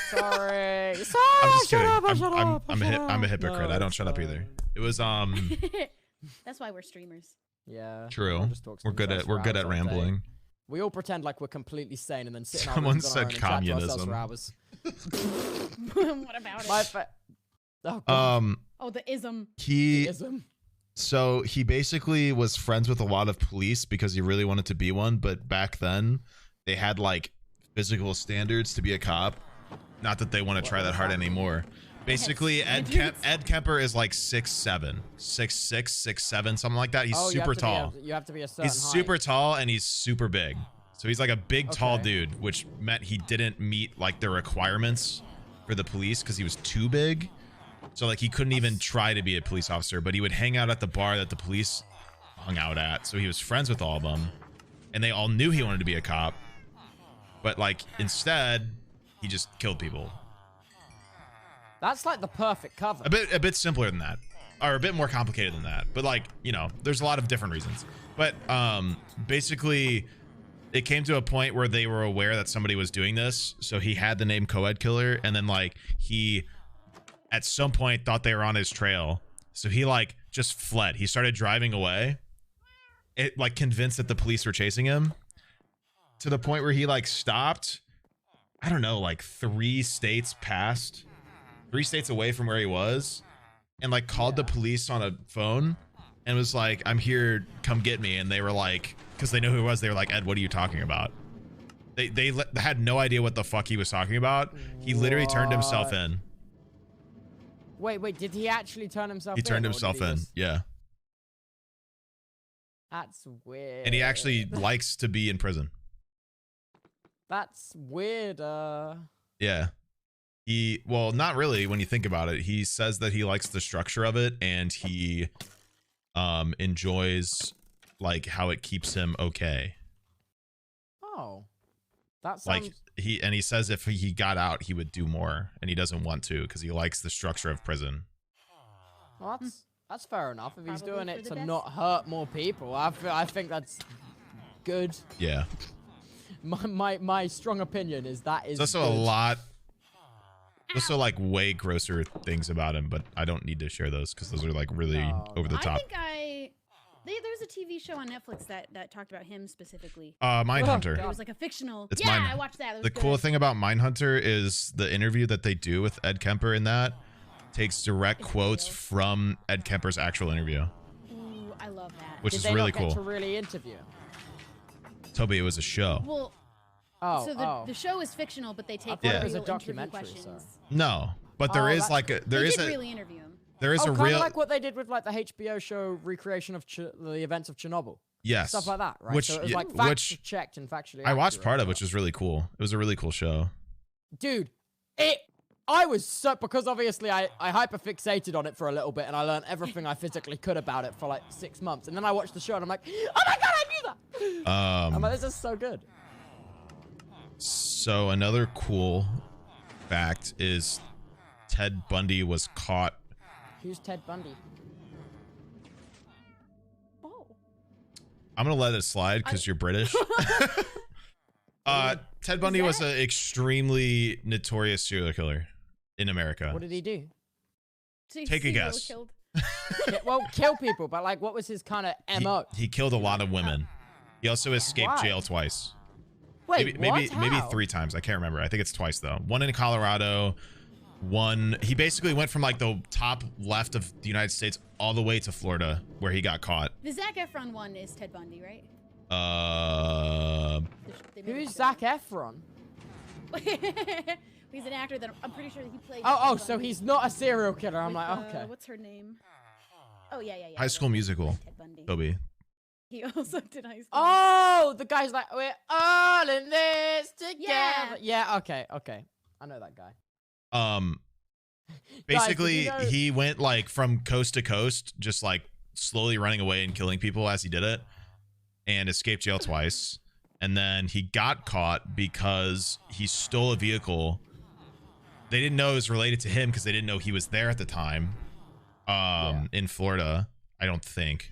Sorry. I'm just kidding. I'm a hypocrite. I don't shut up either. It was That's why we're streamers. Yeah. True. We're good at rambling. We all pretend like we're completely sane and then sit in our Someone rooms on our own said and chat to ourselves communism. for hours. What about it? Oh, God. Oh, the ism. The ism. So he basically was friends with a lot of police because he really wanted to be one, but back then they had like physical standards to be a cop. Not that they want to try that hard anymore. Basically, Ed Kemper is like 6'7", 6'6", 6'7", something like that. He's super tall. You have to be a certain He's height. super tall and he's super big. So he's like a big, tall dude, which meant he didn't meet like the requirements for the police because he was too big. So like he couldn't even try to be a police officer, but he would hang out at the bar that the police hung out at. So he was friends with all of them, and they all knew he wanted to be a cop. But like instead, he just killed people. That's like the perfect cover. A bit simpler than that, or a bit more complicated than that. But like, you know, there's a lot of different reasons. But basically, it came to a point where they were aware that somebody was doing this, so he had the name Co-Ed Killer, and then like he, at some point, thought they were on his trail, so he like just fled. He started driving away. It like convinced that the police were chasing him, to the point where he like stopped. I don't know, like 3 states away from where he was, and like called the police on a phone and was like, "I'm here, come get me." And they were like, because they knew who he was, they were like, "Ed, what are you talking about?" They had no idea what the fuck he was talking about. He literally turned himself in. Wait, did he actually turn himself in? He turned himself in, yeah. That's weird. And he actually likes to be in prison. That's weird. Yeah. Well, not really when you think about it. He says that he likes the structure of it, and he enjoys like how it keeps him okay. Oh. That sounds... Like he says if he got out, he would do more, and he doesn't want to because he likes the structure of prison. Well, that's fair enough. If he's Probably doing it for to the not hurt more people, I think that's good. Yeah. My strong opinion is that is There's also good. a lot. Also, like way grosser things about him, but I don't need to share those because those are like really over the top. There's a TV show on Netflix that talked about him specifically. Mindhunter. It was like a fictional. It's I watched that. It was the cool thing about Mindhunter is the interview that they do with Ed Kemper in that takes direct quotes from Ed Kemper's actual interview. Ooh, I love that. Which is really cool. Did they not get to really interview? Toby, it was a show. Well, the show is fictional, but they take it was a documentary. No, but there is like a they did really interview him. There is a kind real of like what they did with like the HBO show recreation of the events of Chernobyl. Yes, stuff like that, right? Which, so it was like fact checked and factually. I watched accurate, part of, which was really cool. It was a really cool show. Dude, I was so, because obviously I hyperfixated on it for a little bit and I learned everything I physically could about it for like 6 months, and then I watched the show and I'm like, oh my god, I knew that. I'm like, this is so good. So another cool fact is Ted Bundy was caught. Who's Ted Bundy? Oh. I'm gonna let it slide because you're British. Ted Bundy was an extremely notorious serial killer in America. What did he do? Take a guess. Well, kill people, but like, what was his kind of MO? He killed a lot of women. He also escaped jail twice. Wait, maybe 3 How? times. I can't remember. I think it's twice though. One in Colorado. He basically went from like the top left of the United States all the way to Florida, where he got caught. The Zac Efron one is Ted Bundy, right? Who's Zac Efron? He's an actor that I'm pretty sure that he played. Oh, so he's not a serial killer. I'm like, okay. What's her name? Oh yeah. High School Musical. Ted Bundy. Toby. He also did High School. Oh, the guy's like, we're all in this together. Yeah. Yeah. Okay. I know that guy. Basically, Guys, he went like from coast to coast, just like slowly running away and killing people as he did it, and escaped jail twice. And then he got caught because he stole a vehicle. They didn't know it was related to him because they didn't know he was there at the time. In Florida, I don't think.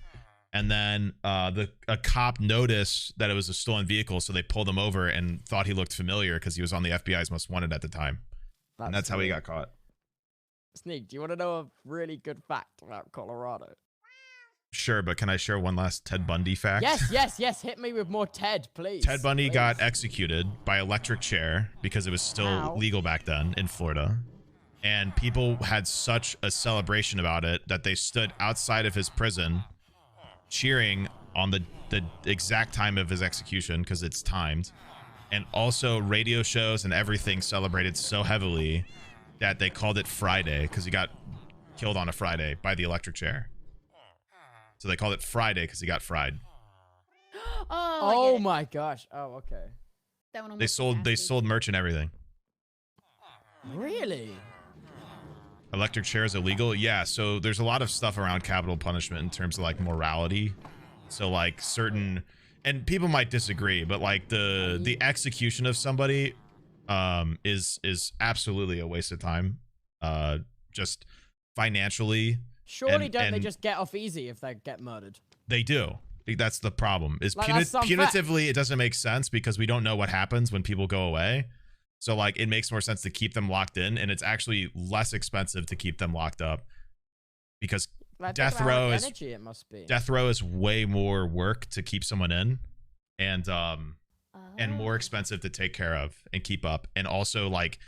And then a cop noticed that it was a stolen vehicle, so they pulled him over and thought he looked familiar because he was on the FBI's most wanted at the time. And that's how he got caught. Sneeg, do you want to know a really good fact about Colorado? Sure, but can I share one last Ted Bundy fact? Yes. Hit me with more Ted, please. Ted Bundy got executed by electric chair because it was still legal back then in Florida. And people had such a celebration about it that they stood outside of his prison cheering on the exact time of his execution because it's timed. And also radio shows and everything celebrated so heavily that they called it Friday because he got killed on a Friday by the electric chair. So they called it Friday because he got fried. Oh my gosh. Oh, okay. That one They sold merch and everything. Really? Electric chair is illegal? Yeah, so there's a lot of stuff around capital punishment in terms of like morality. So like certain, and people might disagree, but like the execution of somebody is absolutely a waste of time. Just financially. Surely don't they just get off easy if they get murdered? They do. That's the problem. Is Like, that's some punitively it doesn't make sense because we don't know what happens when people go away. So like it makes more sense to keep them locked in, and it's actually less expensive to keep them locked up because death row is way more work to keep someone in, and more expensive to take care of and keep up. And also like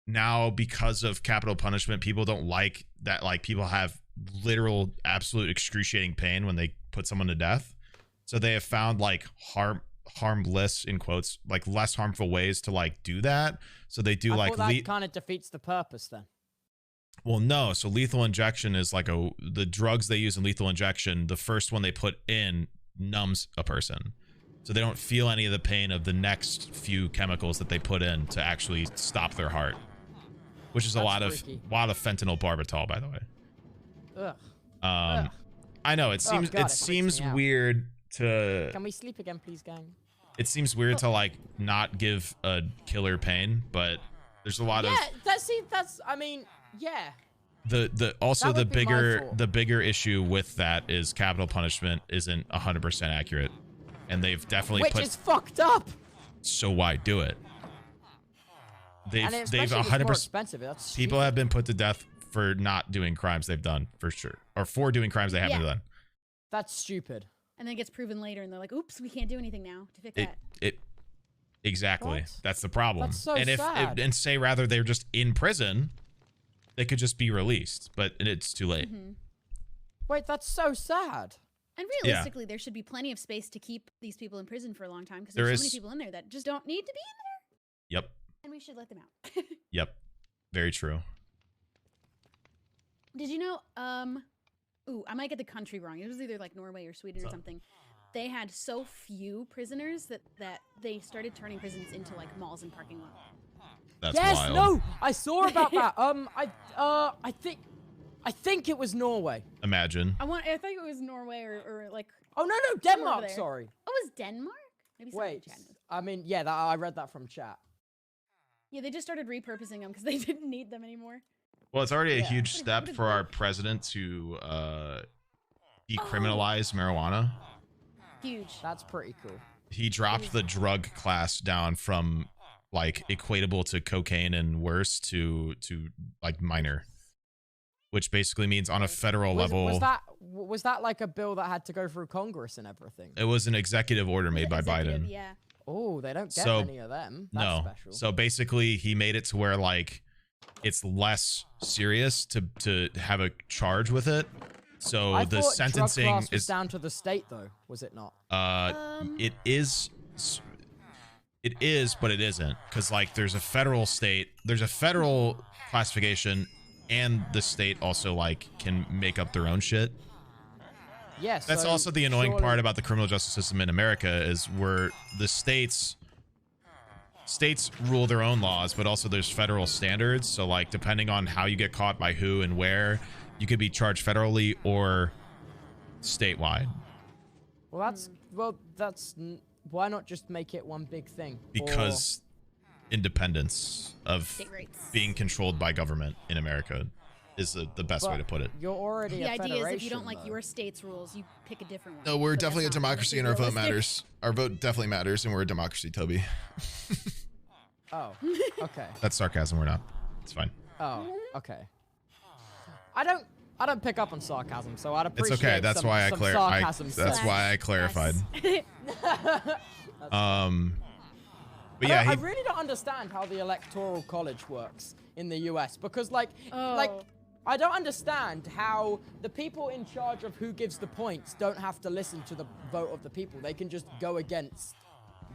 now because of capital punishment, people don't like that. Like people have literal absolute excruciating pain when they put someone to death. So they have found like harmless in quotes, like less harmful ways to like do that. So they do like that kind of defeats the purpose then. Well, no. So lethal injection is like the drugs they use in lethal injection. The first one they put in numbs a person, so they don't feel any of the pain of the next few chemicals that they put in to actually stop their heart, which is a lot of fentanyl barbitol, by the way. Ugh. I know it seems weird to. Can we sleep again, please, gang? It seems weird to like not give a killer pain, but there's a lot of. I mean, yeah. The bigger issue with that is capital punishment isn't 100% accurate, and they've definitely which is fucked up. So why do it? They've 100%. People have been put to death for not doing crimes they've done, for sure, or for doing crimes they haven't done. That's stupid. And then it gets proven later, and they're like, "Oops, we can't do anything now to fix that." Exactly. What? That's the problem. That's so and sad. And say rather they're just in prison, they could just be released, but it's too late. Wait, that's so sad. And realistically, there should be plenty of space to keep these people in prison for a long time because there's so many people in there that just don't need to be in there. Yep. And we should let them out. Yep. Very true. Did you know, I might get the country wrong. It was either like Norway or Sweden or something. They had so few prisoners that they started turning prisons into like malls and parking lots. That's wild. No, I saw about that. I think it was Norway. Imagine. I think it was Norway or like. Oh no, Denmark. Sorry. Oh, it was Denmark? Maybe. Wait. I mean, yeah, I read that from chat. Yeah, they just started repurposing them because they didn't need them anymore. Well, it's already a huge step for our president to decriminalize marijuana. Huge. That's pretty cool. He dropped the drug class down from like equatable to cocaine and worse to like minor, which basically means on a federal level. Was that like a bill that had to go through Congress and everything? It was an executive order made by Biden. Yeah. Oh, they don't get any of them. That's special. So basically, he made it to where like it's less serious to have a charge with it. So the sentencing drug class was down to the state, though, was it not? It is, but it isn't, because like there's a federal classification, and the state also like can make up their own shit. Yes. That's also the annoying part about the criminal justice system in America is where the states rule their own laws, but also there's federal standards. So like depending on how you get caught by who and where, you could be charged federally or statewide. Well, that's why not just make it one big thing? Because independence of being controlled by government in America is the best way to put it. You're already the a idea federation, is if you don't like though. your state's rules, you pick a different one. No, we're But definitely a that's not democracy and our vote matters. Our vote definitely matters and we're a democracy, Toby. Oh, okay. That's sarcasm, we're not. It's fine. Oh, okay. I don't pick up on sarcasm, so I'd appreciate It's okay. That's some, why some sarcasm. that's why I clarified. But yeah, I really don't understand how the electoral college works in the US because like I don't understand how the people in charge of who gives the points don't have to listen to the vote of the people. They can just go against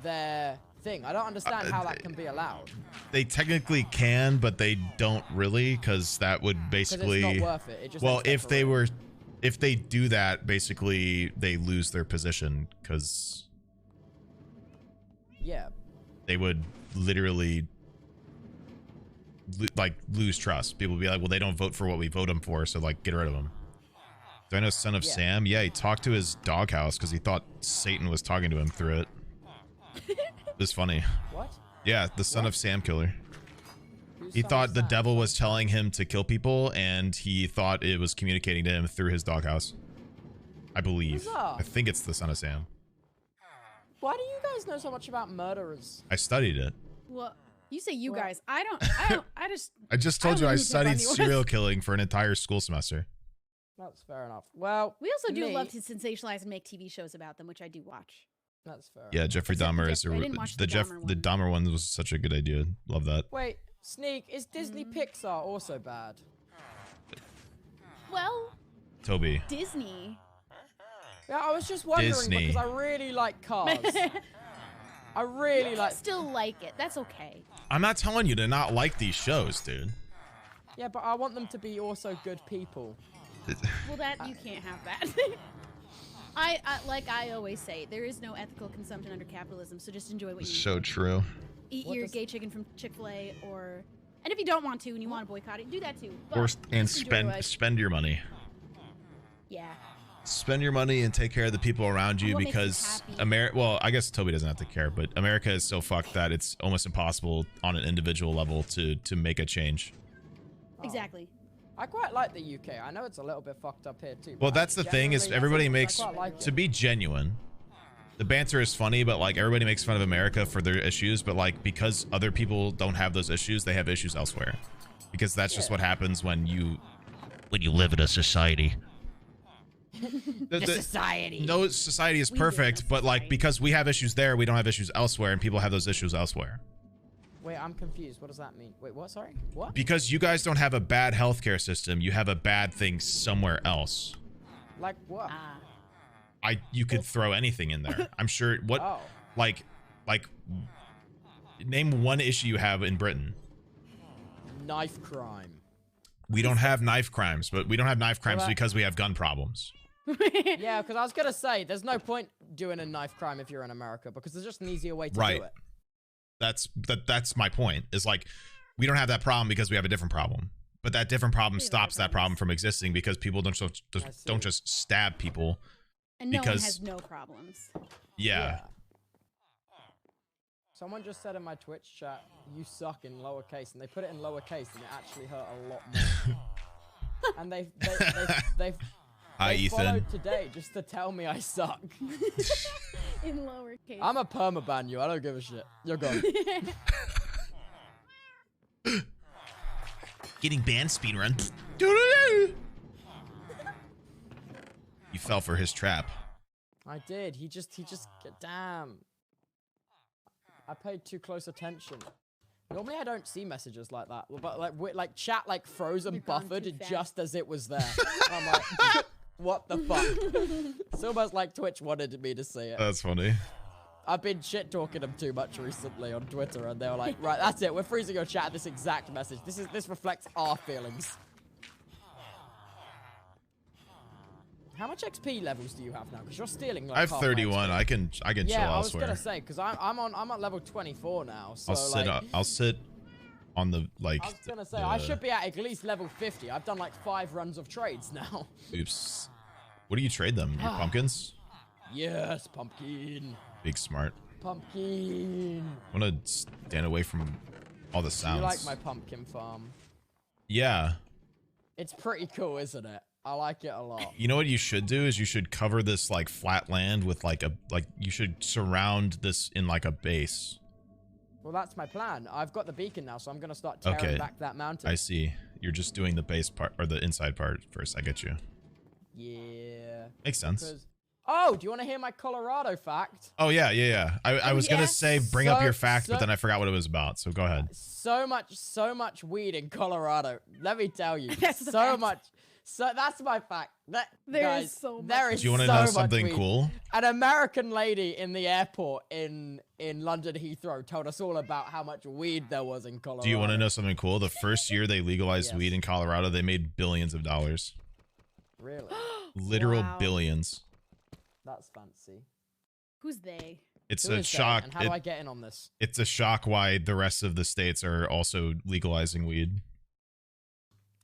their thing. I don't understand how that can be allowed. They technically can, but they don't really, because that would basically. It's not worth it. It just well, if they do that, basically they lose their position because. Yeah. They would literally like lose trust. People would be like, well, they don't vote for what we vote them for, so like get rid of them. Do I know Son of Sam? Yeah, he talked to his doghouse because he thought Satan was talking to him through it. It was funny. What? Yeah, the Son of Sam killer. He thought the devil was telling him to kill people, and he thought it was communicating to him through his doghouse. I believe. I think it's the Son of Sam. Why do you guys know so much about murderers? I studied it. Well, you say you guys. I just told you I studied anyone. serial killing for an entire school semester. That's fair enough. Well, we also do love to sensationalize and make TV shows about them, which I do watch. That's fair. Yeah, Jeffrey Dahmer is the Dahmer one was such a good idea. Love that. Wait, Sneeg, is Disney Pixar also bad? Well, Toby. Disney. Yeah, I was just wondering Disney. because I really like Cars. I really like. Still like it. That's okay. I'm not telling you to not like these shows, dude. Yeah, but I want them to be also good people. Well, that you can't have that. I like I always say, there is no ethical consumption under capitalism. So just enjoy what you. So true. Eat your gay chicken from Chick-fil-A, and if you don't want to and you want to boycott it, do that too. But Or and spend your money. Yeah. Spend your money and take care of the people around you because America. Well, I guess Toby doesn't have to care, but America is so fucked that it's almost impossible on an individual level to make a change. Exactly. I quite like the UK. I know it's a little bit fucked up here too. Well, that's the thing is everybody makes to be genuine. The banter is funny, but like everybody makes fun of America for their issues, but like because other people don't have those issues, they have issues elsewhere. Because that's just what happens when you live in a society. Society. No society is perfect, but like because we have issues there, we don't have issues elsewhere, and people have those issues elsewhere. Wait, I'm confused. What does that mean? Wait, what? Sorry? What? Because you guys don't have a bad healthcare system, you have a bad thing somewhere else. Like what? You could throw anything in there. I'm sure. What? Oh. Like, name one issue you have in Britain. Knife crime. We don't have knife crimes, but we don't have knife crimes because we have gun problems. Yeah, because I was gonna say there's no point doing a knife crime if you're in America because there's just an easier way to do it. That's my point. Is like we don't have that problem because we have a different problem, but that different problem stops that problem from existing because people don't just stab people. And no one has no problems. Yeah. Someone just said in my Twitch chat, "You suck" in lowercase, and they put it in lowercase, and it actually hurt a lot more. And they Hi, Ethan. Followed today just to tell me I suck. In lowercase. I'm a permaban you. I don't give a shit. You're gone. Getting banned speedrun. You fell for his trap. I did. He just damn. I paid too close attention. Normally I don't see messages like that, but like chat like froze and buffered just as it was there. I'm like, what the fuck? It's almost like Twitch wanted me to see it. That's funny. I've been shit talking them too much recently on Twitter, and they were like, right, that's it. We're freezing your chat at this exact message. This reflects our feelings. How much XP levels do you have now? Because you're stealing. Like, I have 31. I can chill elsewhere. Yeah, I was gonna say because I'm at level 24 now. So I'll sit on the like. I was gonna say I should be at least level 50. I've done like 5 runs of trades now. Oops. What do you trade them? Your pumpkins? Yes, pumpkin. Big smart. Pumpkin. I want to stand away from all the sounds. You like my pumpkin farm? Yeah. It's pretty cool, isn't it? I like it a lot. You know what you should do is you should cover this like flat land with like you should surround this in like a base. Well, that's my plan. I've got the beacon now, so I'm gonna start tearing back that mountain. I see. You're just doing the base part or the inside part first. I get you. Yeah. Makes sense. Oh, do you want to hear my Colorado fact? Oh yeah. I was gonna say bring up your fact, but then I forgot what it was about. So go ahead. So much weed in Colorado. Let me tell you. That's the so fact. much. So that's my fact. There is so much. There is Do you want to so know much something weed. cool? An American lady in the airport in London Heathrow told us all about how much weed there was in Colorado. Do you want to know something cool? The first year they legalized weed in Colorado, they made billions of dollars. Really? Literal billions. That's fancy. Who's they? It's Who a is shock. that, and how do I get in on this? It's a shock why the rest of the states are also legalizing weed.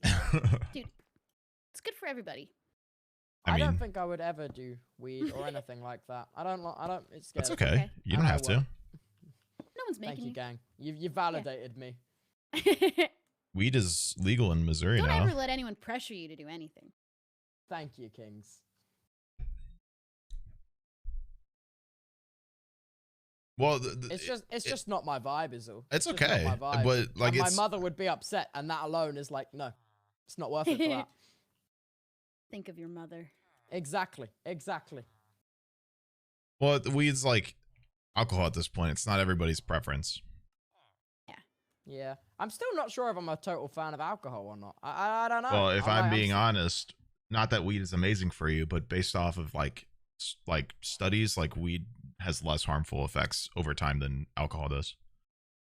Dude, it's good for everybody. I don't think I would ever do weed or anything like that. I don't. It's scary. That's okay. You don't have to. No one's making Thank you, gang. You validated me. Weed is legal in Missouri Don't now. ever let anyone pressure you to do anything. Thank you, Kings. Well, it's just not my vibe, is all. It's just okay, not my vibe. but like And my mother would be upset, and that alone is like, no, it's not worth it for that. Think of your mother. Exactly. Well, weed's like alcohol at this point. It's not everybody's preference. Yeah. I'm still not sure if I'm a total fan of alcohol or not. I don't know. Well, if I'm being honest, not that weed is amazing for you, but based off of like studies, like weed has less harmful effects over time than alcohol does.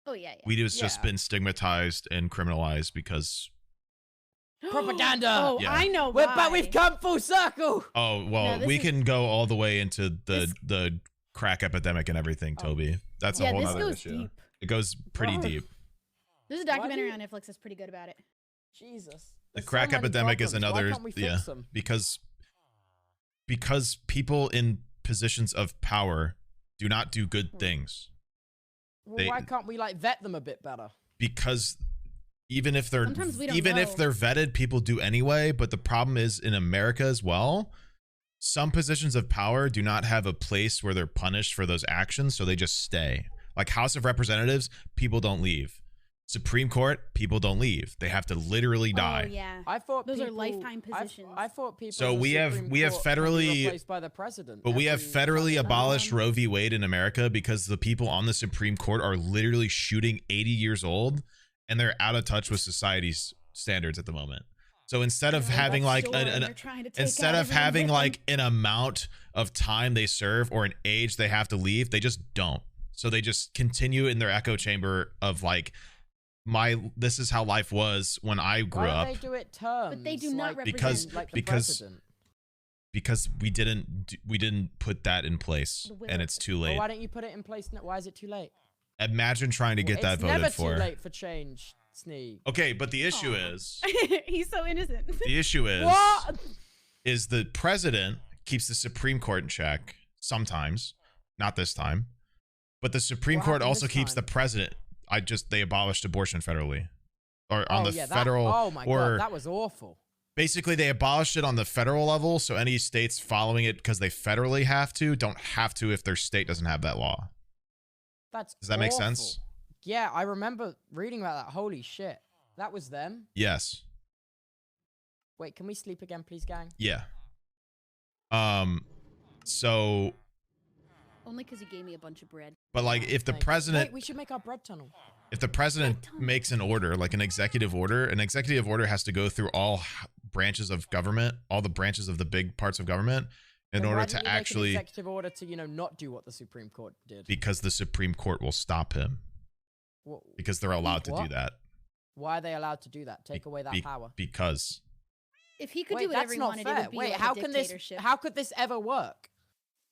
Oh yeah. Weed has just been stigmatized and criminalized because propaganda. Oh, Yeah. I know why. But we've come full circle. Oh well, No, we can go all the way into the crack epidemic and everything, Toby. That's a whole this other goes issue. deep. It goes pretty deep. There's a documentary on Netflix that's pretty good about it. Jesus. The There's crack so many epidemic is problems. Why another can't we fix them? because people in positions of power do not do good things. Well, why can't we like vet them a bit better? Because even if they're Sometimes we don't if know. they're vetted, people do anyway. But the problem is in America as well, some positions of power do not have a place where they're punished for those actions, so they just stay. Like House of Representatives, people don't leave. Supreme Court, people don't leave. They have to literally die. Oh yeah. I thought those are people- lifetime positions. I thought people. So in the we have Supreme we have Court can be federally replaced by the president. But we have federally abolished Um, Roe v. Wade in America because the people on the Supreme Court are literally shooting 80 years old and they're out of touch with society's standards at the moment. So instead of having like instead of having like an amount of time they serve or an age they have to leave, they just don't. So they just continue in their echo chamber of like this is how life was when I grew Why up. don't they do it terms? But they do not like, because represent like the because president. because we didn't put that in place The will and of it's the too Well, late. why don't you put it in place now? Why is it too late? Imagine trying to get that it's voted never for. too late for change, Sneeg. Okay, but the issue is He's so innocent. the issue is What? is the president keeps the Supreme Court in check sometimes, not this time. But the Supreme What Court happened also this keeps time? the president. They abolished abortion federally. Or on Oh, the yeah, federal oh my or god, that was awful. basically they abolished it on the federal level, so any states following it because they federally have to don't have to if their state doesn't have that law. That's Does that make awful. sense? Yeah, I remember reading about that. Holy shit. That was them? Yes. Wait, can we sleep again, please, gang? Yeah. So Only because you gave me a bunch of bread. but like if the Thank you. president Wait, we should make our bread tunnel. if the president makes an order, like an executive order has to go through all branches of government, all the branches of the big parts of government in Then why order didn't to you make an actually executive order to, not do what the Supreme Court did. because the Supreme Court will stop him because they're allowed to do What? that. Why are they allowed to do that? Take away that power. Because If he could Wait, do whatever that's he not wanted, fair. it would be Wait, like how a can this? dictatorship. How could this ever work?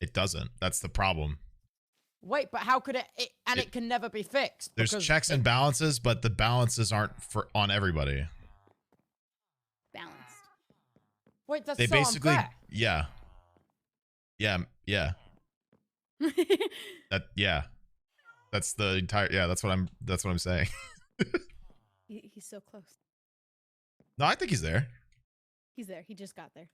It doesn't. That's the problem. Wait, but how could it can never be fixed? There's because checks and balances, but the balances aren't on everybody. Balanced. Wait, that's They so basically, unfair. yeah. That's the entire, that's what I'm saying. He's so close. No, I think he's there. He's there. He just got there.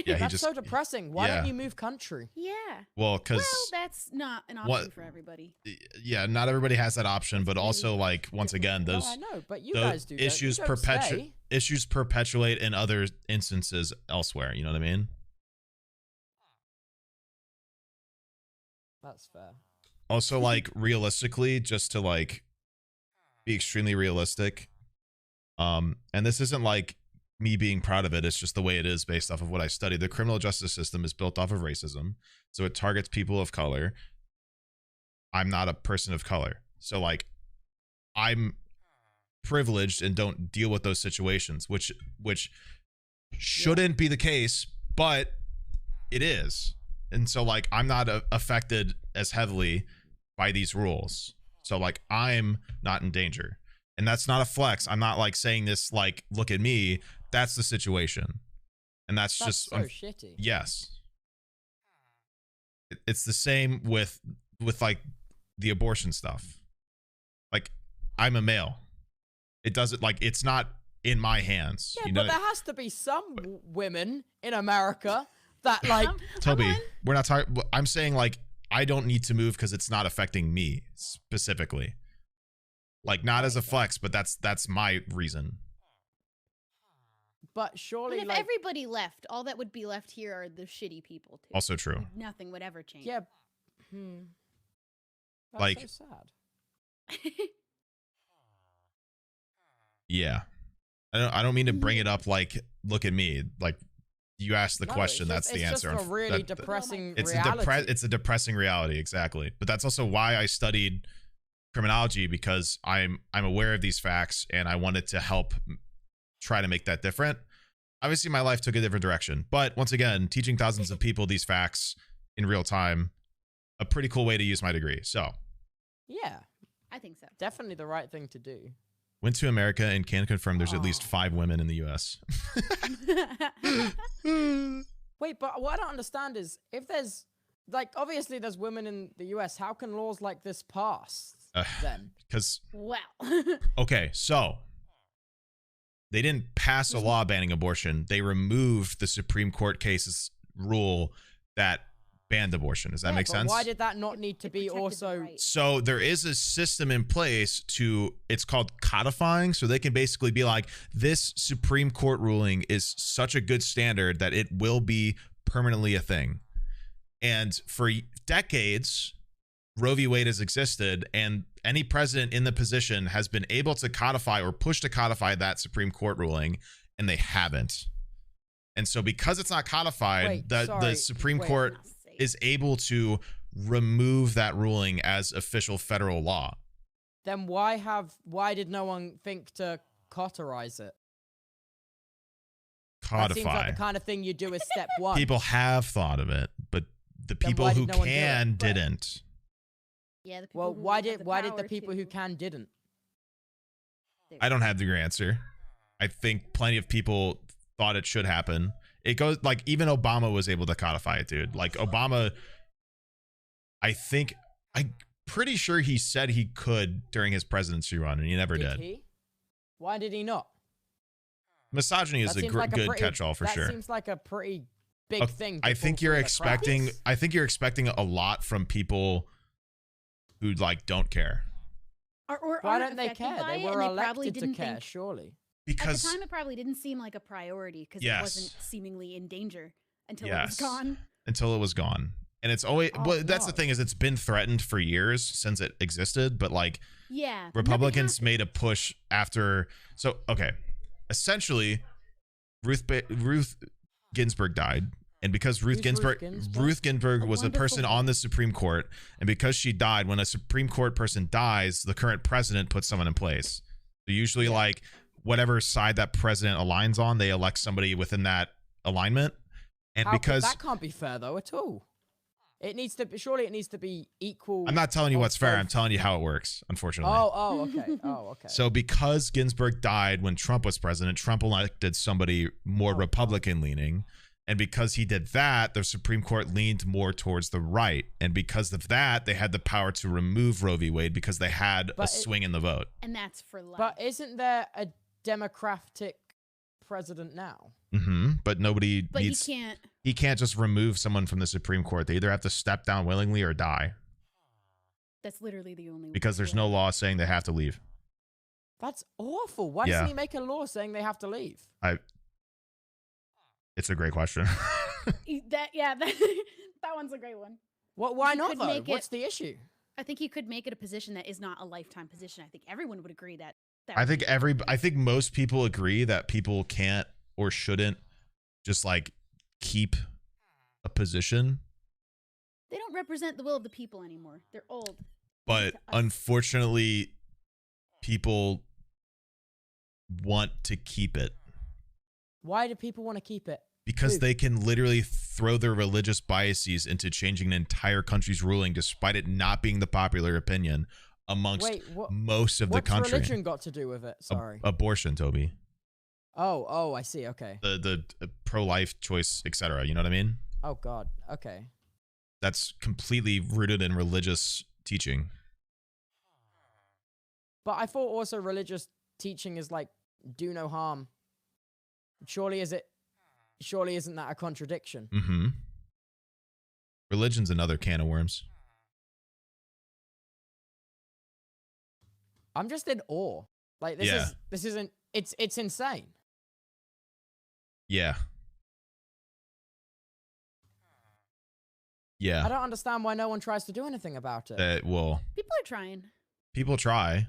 Yeah, That's so depressing. Why yeah. don't you move country? Yeah. Well, because that's not an option for everybody. Yeah, not everybody has that option, but also like once again, those I know, but you guys do. issues perpetuate in other instances elsewhere. You know what I mean? That's fair. Also, like realistically, just to like be extremely realistic, and this isn't like me being proud of it, it's just the way it is based off of what I studied. The criminal justice system is built off of racism, so it targets people of color. I'm not a person of color, so like I'm privileged and don't deal with those situations, which shouldn't be the case, but it is. And so like I'm not affected as heavily by these rules, so like I'm not in danger. And that's not a flex. I'm not like saying this like, look at me. That's the situation. And that's just so shitty. Yes. It's the same with like the abortion stuff. Like I'm a male. It doesn't like, it's not in my hands. Yeah, you know but there has to be some women in America that like Toby, we're not talking, I'm saying like I don't need to move because it's not affecting me specifically. Like not as a flex, but that's my reason. But surely, But if everybody left, all that would be left here are the shitty people too. Also true. Nothing would ever change. Yeah. That's like so sad. Yeah. I don't mean to bring it up like, look at me. Like you asked the question, it's that's the answer. Just a really depressing reality. It's a depressing reality, exactly. But that's also why I studied criminology, because I'm aware of these facts and I wanted to help try to make that different. Obviously my life took a different direction, but once again, teaching thousands of people these facts in real time, a pretty cool way to use my degree. So yeah, I think so. Definitely the right thing to do. Went to America and can confirm there's at least 5 women in the US. Wait, but what I don't understand is if there's like, obviously there's women in the US, how can laws like this pass then? Because well, okay, so they didn't pass a law banning abortion. They removed the Supreme Court case's rule that banned abortion. Does that make sense? Why did that not need to be also? So there is a system in place to, it's called codifying. So they can basically be like, this Supreme Court ruling is such a good standard that it will be permanently a thing. And for decades, Roe v. Wade has existed, and any president in the position has been able to codify or push to codify that Supreme Court ruling, and they haven't. And so because it's not codified, the Supreme Court is able to remove that ruling as official federal law. Then why did no one think to cauterize it? Codify. That seems like the kind of thing you do as step one. People have thought of it, but the people who can didn't. Yeah. Well, why did the people who can didn't? I don't have the answer. I think plenty of people thought it should happen. It goes like even Obama was able to codify it, dude. Like Obama, I'm pretty sure he said he could during his presidency run, and he never did. He? Why did he not? Misogyny is a good catch-all for sure. That seems like a pretty big thing. I think you're expecting a lot from people who like don't care. Or why don't they care? They were elected to care, surely. Because at the time it probably didn't seem like a priority because it wasn't seemingly in danger until it was gone. Until it was gone. And it's always but that's the thing, is it's been threatened for years since it existed, but like Republicans made a push after. So okay, essentially Ruth Ginsburg died, and because Ruth Ginsburg was a person on the Supreme Court, and because she died, when a Supreme Court person dies, the current president puts someone in place. So usually like whatever side that president aligns on, they elect somebody within that alignment. And because that can't be fair though at all. It needs to be, surely it needs to be equal. I'm not telling you what's fair. I'm telling you how it works, unfortunately. Oh, okay. Oh, okay. So because Ginsburg died when Trump was president, Trump elected somebody more Republican leaning. And because he did that, the Supreme Court leaned more towards the right. And because of that, they had the power to remove Roe v. Wade because they had a swing in the vote. And that's for life. But isn't there a Democratic president now? Mm-hmm. But nobody needs... He can't just remove someone from the Supreme Court. They either have to step down willingly or die. That's literally the only way. Because there's no law saying they have to leave. That's awful. Why doesn't he make a law saying they have to leave? It's a great question. that one's a great one. Why not though? What's the issue? I think he could make it a position that is not a lifetime position. I think everyone would agree that. I think most people agree that people can't or shouldn't just like keep a position. They don't represent the will of the people anymore. They're old. But unfortunately, people want to keep it. Why do people want to keep it? Because they can literally throw their religious biases into changing an entire country's ruling despite it not being the popular opinion amongst most of the country. What's religion got to do with it? Sorry. Abortion, Toby. Oh, I see. Okay. The pro-life choice, etc. You know what I mean? Oh, God. Okay. That's completely rooted in religious teaching. But I thought also religious teaching is like, do no harm. Surely isn't that a contradiction? Mm-hmm. Religion's another can of worms. I'm just in awe. Like this isn't it's insane. Yeah. Yeah. I don't understand why no one tries to do anything about it. Well, people are trying. People try.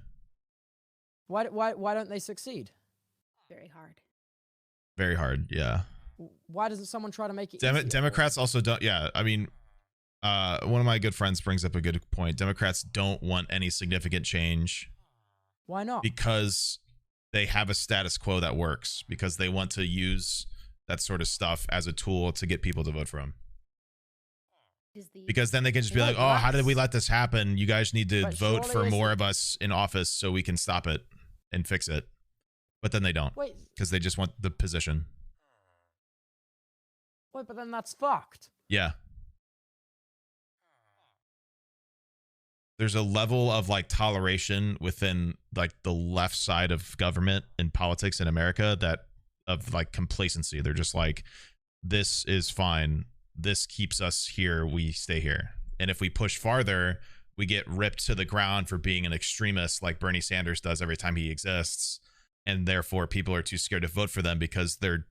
Why don't they succeed? Very hard. Very hard, yeah. Why doesn't someone try to make it easier? Democrats also don't, yeah. I mean, one of my good friends brings up a good point. Democrats don't want any significant change. Why not? Because they have a status quo that works. Because they want to use that sort of stuff as a tool to get people to vote for them. Because then they can just be like, oh, how did we let this happen? You guys need to vote for more of us in office so we can stop it and fix it. But then they don't. Because they just want the position. Wait, but then that's fucked. Yeah. There's a level of like toleration within like the left side of government and politics in America that of like complacency. They're just like, this is fine. This keeps us here. We stay here. And if we push farther, we get ripped to the ground for being an extremist like Bernie Sanders does every time he exists. And therefore people are too scared to vote for them because their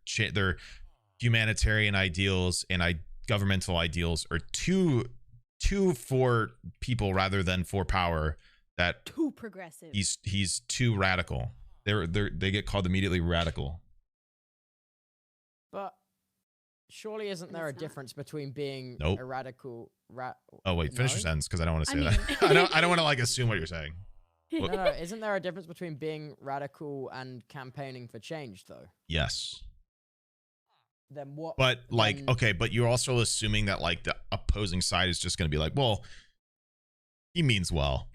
humanitarian ideals and governmental ideals are too for people rather than for power. That too progressive. He's too radical. They get called immediately radical. But surely isn't there a difference between being a radical Oh wait, finish your sentence because I don't want to say that. I don't want to like assume what you're saying. No, isn't there a difference between being radical and campaigning for change though? Yes. Then what? But like, okay, but you're also assuming that like the opposing side is just going to be like, well, he means well.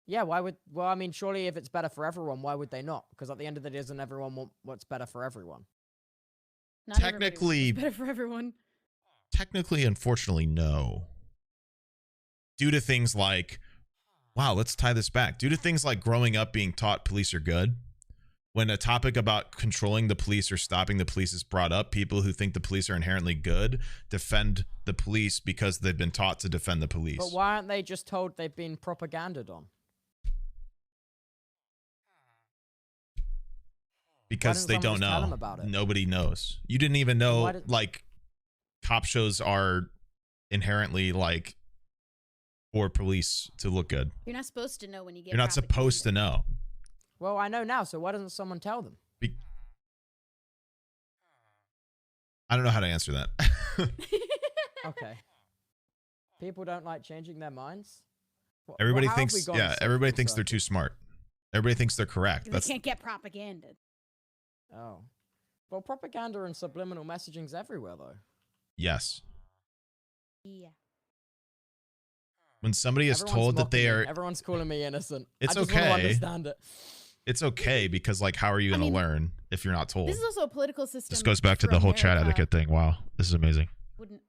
Yeah, well, I mean, surely if it's better for everyone, why would they not? Because at the end of the day, doesn't everyone want what's better for everyone? Not technically, better for everyone. Technically, unfortunately, no. Due to things like, wow, let's tie this back. Due to things like growing up being taught police are good, when a topic about controlling the police or stopping the police is brought up, people who think the police are inherently good defend the police because they've been taught to defend the police. But why aren't they just told they've been propagandized on? Because they don't know. Nobody knows. You didn't even know, like, cop shows are inherently, like, for police to look good. You're not supposed to know when you get. You're not supposed to know. Well, I know now, so why doesn't someone tell them? I don't know how to answer that. Okay. People don't like changing their minds? Everybody thinks, everybody thinks they're too smart. Everybody thinks they're correct. They can't get propaganda. Oh. Well, propaganda and subliminal messaging's everywhere, though. Yes. Yeah. When somebody is told that they are... Everyone's calling me innocent. It's I just want to okay. understand it. It's okay, because, like, how are you going to learn if you're not told? This is also a political system. This goes back to the whole chat etiquette thing. Wow. This is amazing. Wouldn't...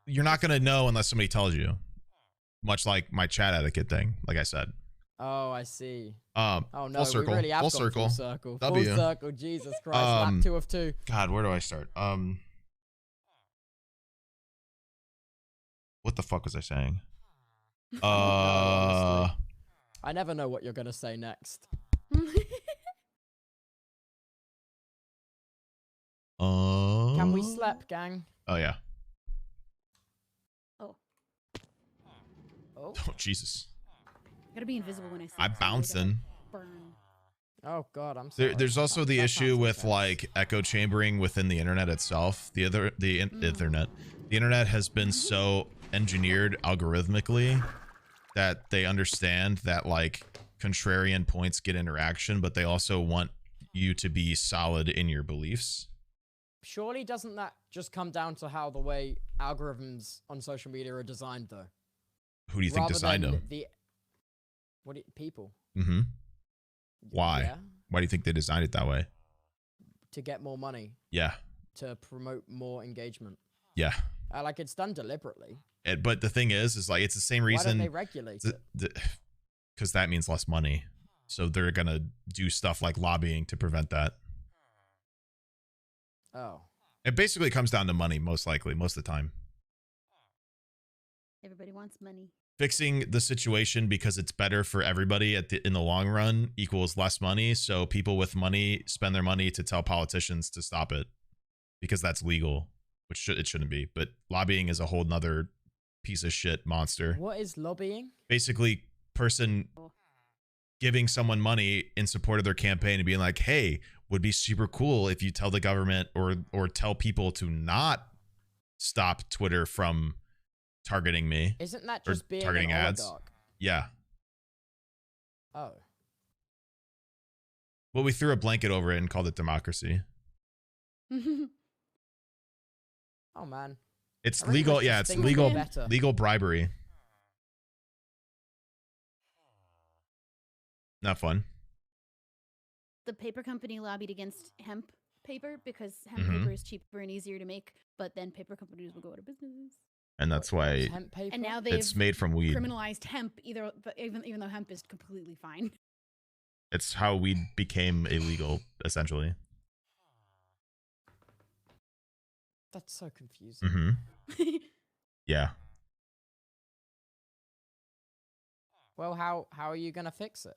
You're not going to know unless somebody tells you. Much like my chat etiquette thing, like I said. Oh, I see. Oh no, full circle. we really have Full gone circle. Full circle. W. Full circle. Jesus Christ. Lap 2 of 2. God, where do I start? What the fuck was I saying? I never know what you're gonna say next. Can we slap, gang? Oh yeah. Oh. Oh. Oh Jesus. I gotta be invisible when I sleep. I'm bouncing. Burn. Oh God, I'm sorry. There's also the issue with like echo chambering within the internet itself. The internet has been so engineered algorithmically that they understand that like contrarian points get interaction, but they also want you to be solid in your beliefs. Surely doesn't that just come down to how the way algorithms on social media are designed, though? Who do you think designed them? People. Mm-hmm. Why? Yeah. Why do you think they designed it that way? To get more money. Yeah. To promote more engagement. Yeah. Like it's done deliberately. But the thing is like it's the same reason. Why don't they regulate it? Because that means less money. So they're gonna do stuff like lobbying to prevent that. Oh. It basically comes down to money, most likely, most of the time. Everybody wants money. Fixing the situation because it's better for everybody in the long run equals less money. So people with money spend their money to tell politicians to stop it because that's legal, which it shouldn't be. But lobbying is a whole nother piece of shit monster. What is lobbying? Basically, person giving someone money in support of their campaign and being like, hey, would be super cool if you tell the government or tell people to not stop Twitter from targeting me. Isn't that just being targeting an ads? oligarch? Yeah. Oh. Well, we threw a blanket over it and called it democracy. Oh man. It's legal. Yeah, it's legal. Legal bribery. Not fun. The paper company lobbied against hemp paper because hemp paper is cheaper and easier to make, but then paper companies will go out of business. And that's why and now they've it's made from weed. Criminalized hemp, but even though hemp is completely fine. It's how weed became illegal, essentially. That's so confusing. Mm-hmm. Yeah. Well, how are you gonna fix it?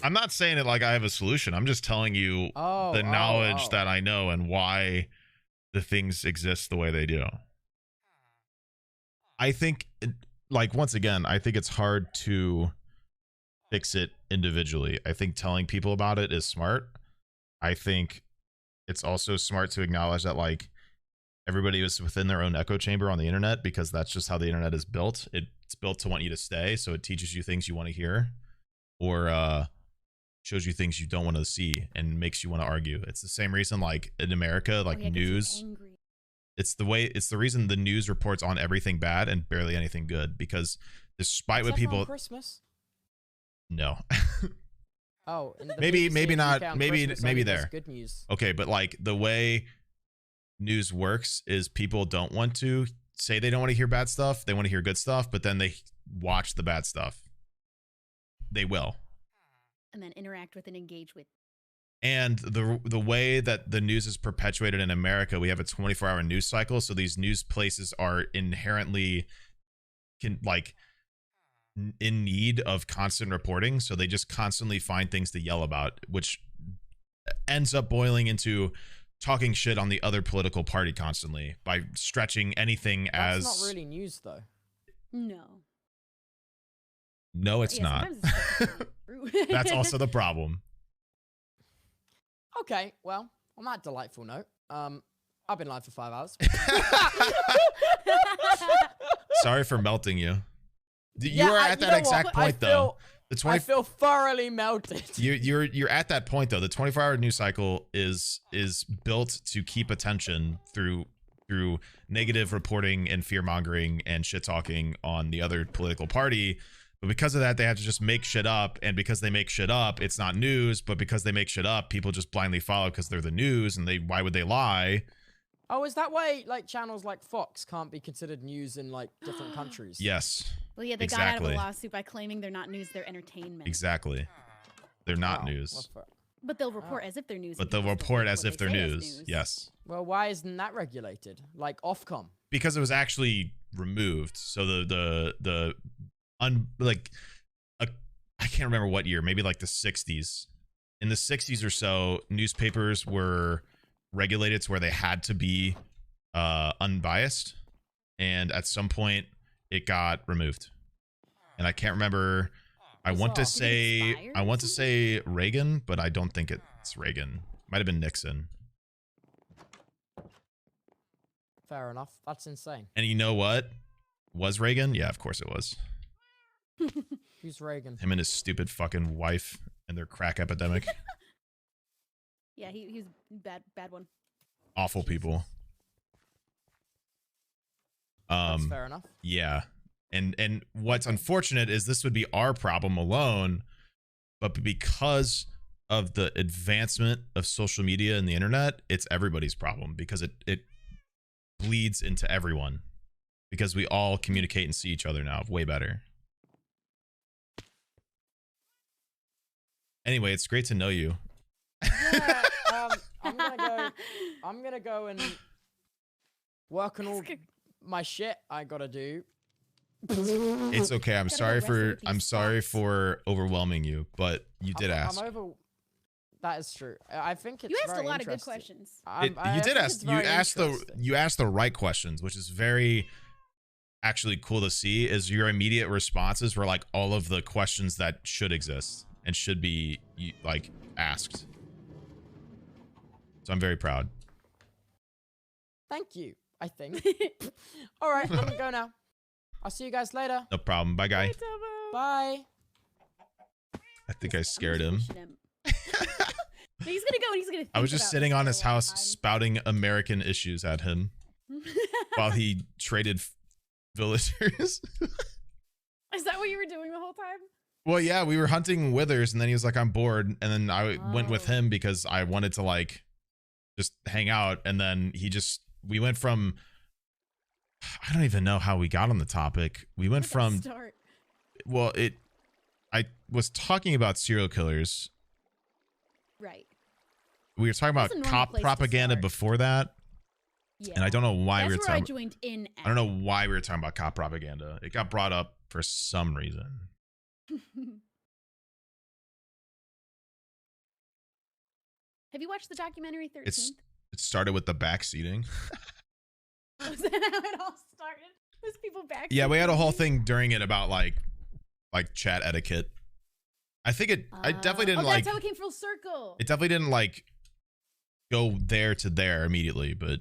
I'm not saying it like I have a solution. I'm just telling you the knowledge that I know and why the things exist the way they do. I think, like, once again, I think it's hard to fix it individually. I think telling people about it is smart. I think it's also smart to acknowledge that, like, everybody is within their own echo chamber on the internet because that's just how the internet is built. It's built to want you to stay, so it teaches you things you want to hear or shows you things you don't want to see and makes you want to argue. It's the same reason, like, in America, like, news... It's the reason the news reports on everything bad and barely anything good, because despite what people... Christmas? No. Oh, maybe not. Maybe there. Good news. Okay, but like the way news works is people don't want to say they don't want to hear bad stuff. They want to hear good stuff, but then they watch the bad stuff. They will. And then interact with and engage with. And the way that the news is perpetuated in America, we have a 24-hour news cycle. So these news places are inherently in need of constant reporting. So they just constantly find things to yell about, which ends up boiling into talking shit on the other political party constantly by stretching anything as... That's not really news, though. No. No, it's not. That's also the problem. Okay, well, on that delightful note, I've been live for 5 hours. Sorry for melting you. You are at that exact point though. I feel thoroughly melted. You're at that point though. The 24-hour news cycle is built to keep attention through negative reporting and fear mongering and shit talking on the other political party. But because of that, they have to just make shit up, and because they make shit up, it's not news. But because they make shit up, people just blindly follow because they're the news, and why would they lie? Oh, is that why like channels like Fox can't be considered news in like different countries? Yes. Well, yeah, they got out of a lawsuit by claiming they're not news, they're entertainment. Exactly. They're not news. But they'll report as if they're news. But they'll report as if they're news. Yes. Well, why isn't that regulated? Like Ofcom? Because it was actually removed. So I can't remember what year, maybe like the 60s. In the 60s or so, newspapers were regulated to where they had to be unbiased, and at some point it got removed. And I can't remember. I want to say Reagan, but I don't think it's Reagan. Might have been Nixon. Fair enough. That's insane. And you know what? Was Reagan? Yeah, of course it was. Who's Reagan? Him and his stupid fucking wife and their crack epidemic. Yeah, he's bad one. Awful people. That's fair enough. Yeah. And what's unfortunate is this would be our problem alone, but because of the advancement of social media and the internet, it's everybody's problem because it bleeds into everyone because we all communicate and see each other now way better. Anyway, it's great to know you. Yeah, I'm gonna go and work on all my shit I gotta do. It's okay. I'm sorry for overwhelming you, but you did ask. That is true. I think it's you asked a lot of good interesting. questions. You did ask. You asked the right questions, which is very actually cool to see. Is your immediate responses were like all of the questions that should exist and should be like asked. So I'm very proud. Thank you. I think. All right, I'm gonna go now. I'll see you guys later. No problem. Bye, guy. Bye. I think I scared him. He's gonna go and he's gonna think I was just sitting on his house spouting American issues at him while he traded villagers. Is that what you were doing the whole time? Well, yeah, we were hunting withers, and then he was like, I'm bored. And then I went with him because I wanted to like just hang out. And then we went from, I don't even know how we got on the topic. We went from, well, I was talking about serial killers. Right. We were talking about cop propaganda before that. Yeah. And I don't know why we were talking. I joined in. I don't know why we were talking about cop propaganda. It got brought up for some reason. Have you watched the documentary 13th? It started with the backseating. Was that how it all started? Was people backseating? Yeah, we had a whole thing during it about like chat etiquette. I think I definitely didn't like. That's how it came full circle. It definitely didn't like go there to there immediately, but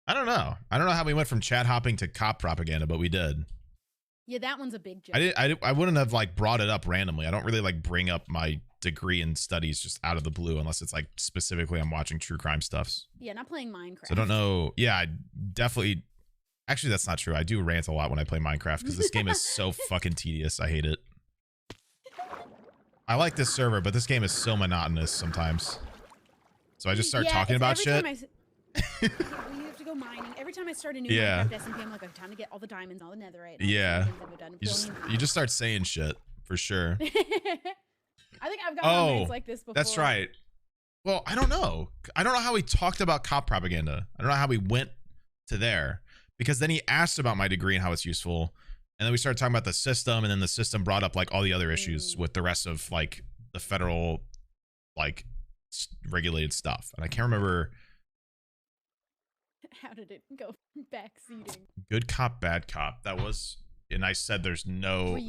I don't know. I don't know how we went from chat hopping to cop propaganda, but we did. Yeah, that one's a big joke. I wouldn't have like brought it up randomly. I don't really like bring up my degree in studies just out of the blue unless it's like specifically I'm watching true crime stuffs. Yeah, not playing Minecraft. So I don't know. Yeah, I definitely. Actually, that's not true. I do rant a lot when I play Minecraft because this game is so fucking tedious. I hate it. I like this server, but this game is so monotonous sometimes. So I just start talking about shit. You have to go mining. Every time I start a new Minecraft SMP, I'm like, okay, time to get all the diamonds, all the netherite. Yeah. You just start saying shit for sure. I think I've gotten nights like this before. That's right. Well, I don't know. I don't know how we talked about cop propaganda. I don't know how we went to there. Because then he asked about my degree and how it's useful. And then we started talking about the system. And then the system brought up like all the other issues with the rest of like the federal like regulated stuff. And I can't remember. How did it go? Backseating. Good cop, bad cop. That was, and I said there's no,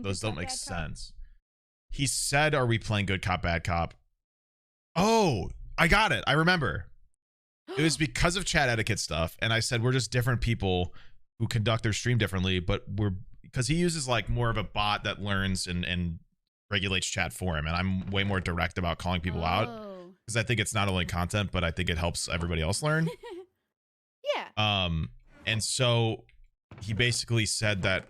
those don't make sense. He said, are we playing good cop, bad cop? Oh, I got it. I remember. It was because of chat etiquette stuff, and I said we're just different people who conduct their stream differently, but because he uses like more of a bot that learns and regulates chat for him, and I'm way more direct about calling people out because I think it's not only content, but I think it helps everybody else learn. Yeah. And so he basically said that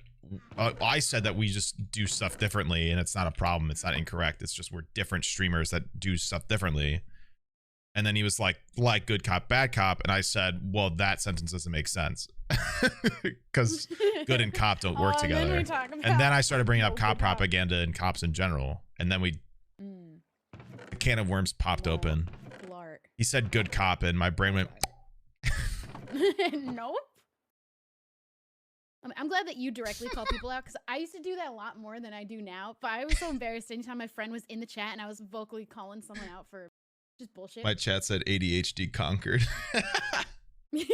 I said that we just do stuff differently, and it's not a problem. It's not incorrect. It's just we're different streamers that do stuff differently. And then he was like good cop, bad cop. And I said, well, that sentence doesn't make sense because good and cop don't work together. And then I started bringing up cop propaganda and cops in general. And then the can of worms popped open. He said good cop, and my brain went. Nope. I'm glad that you directly call people out, because I used to do that a lot more than I do now. But I was so embarrassed anytime my friend was in the chat and I was vocally calling someone out for just bullshit. My chat said ADHD conquered. Yeah.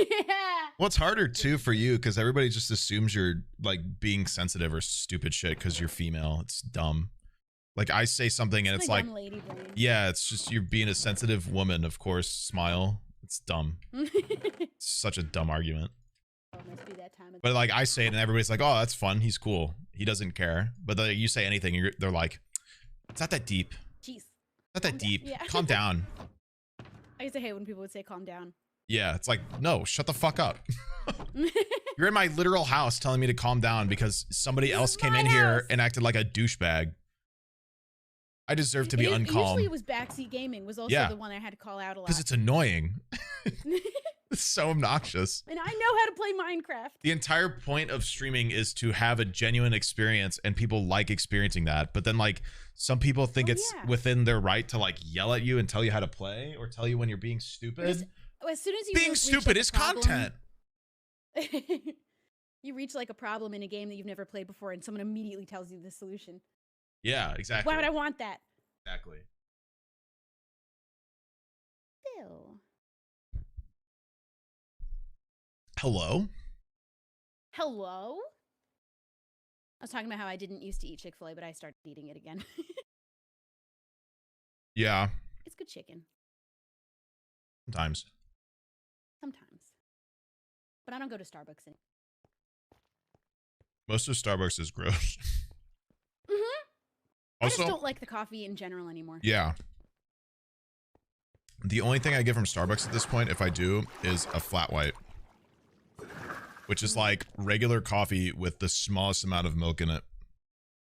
Well, it's harder too for you because everybody just assumes you're like being sensitive or stupid shit because you're female. It's dumb. Like I say something and it's like, yeah, it's just you're being a sensitive woman. Of course, smile. It's dumb. It's such a dumb argument. But like I say it and everybody's like, oh, that's fun. He's cool. He doesn't care. But you say anything, they're like, it's not that deep. Jeez. Not that deep. Yeah. Calm down. I used to hate when people would say calm down. Yeah, it's like, no, shut the fuck up. You're in my literal house telling me to calm down because somebody else came in here and acted like a douchebag. I deserve to be uncalm. Usually it was Backseat Gaming was also the one I had to call out a lot. Because it's annoying. It's so obnoxious. And I know how to play Minecraft. The entire point of streaming is to have a genuine experience, and people like experiencing that. But then like some people think it's within their right to like yell at you and tell you how to play or tell you when you're being stupid. As soon as you being stupid is content. You reach like a problem in a game that you've never played before and someone immediately tells you the solution. Yeah, exactly. Why would I want that? Exactly. Ew. Hello? Hello? I was talking about how I didn't used to eat Chick-fil-A, but I started eating it again. Yeah. It's good chicken. Sometimes. But I don't go to Starbucks anymore. Most of Starbucks is gross. I just don't like the coffee in general anymore. Yeah. The only thing I get from Starbucks at this point, if I do, is a flat white. Which is like regular coffee with the smallest amount of milk in it.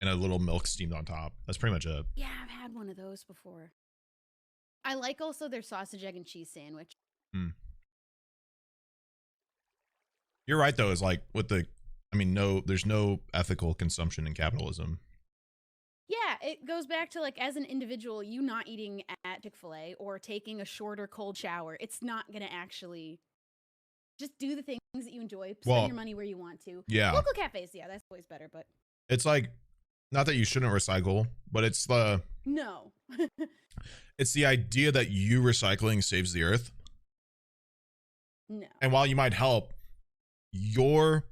And a little milk steamed on top. That's pretty much it. Yeah, I've had one of those before. I like also their sausage, egg, and cheese sandwich. You're right, though, is like with the... I mean, there's no ethical consumption in capitalism. Yeah, it goes back to like as an individual, you not eating at Chick-fil-A or taking a shorter cold shower. It's not going to actually just do the things that you enjoy. Spend your money where you want to. Yeah. Local cafes, yeah, that's always better, but... It's like, not that you shouldn't recycle, but it's the... No. It's the idea that you recycling saves the earth. No. And while you might help, your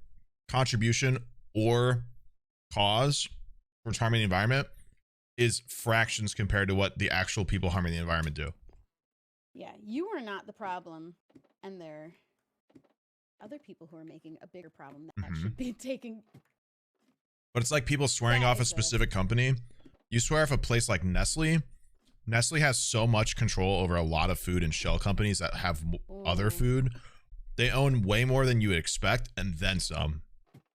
contribution or cause for harming the environment is fractions compared to what the actual people harming the environment do. Yeah, you are not the problem, and there are other people who are making a bigger problem that should be taking. But it's like people swearing off a specific company. You swear off a place like Nestle. Nestle has so much control over a lot of food and shell companies that have other food. They own way more than you would expect, and then some.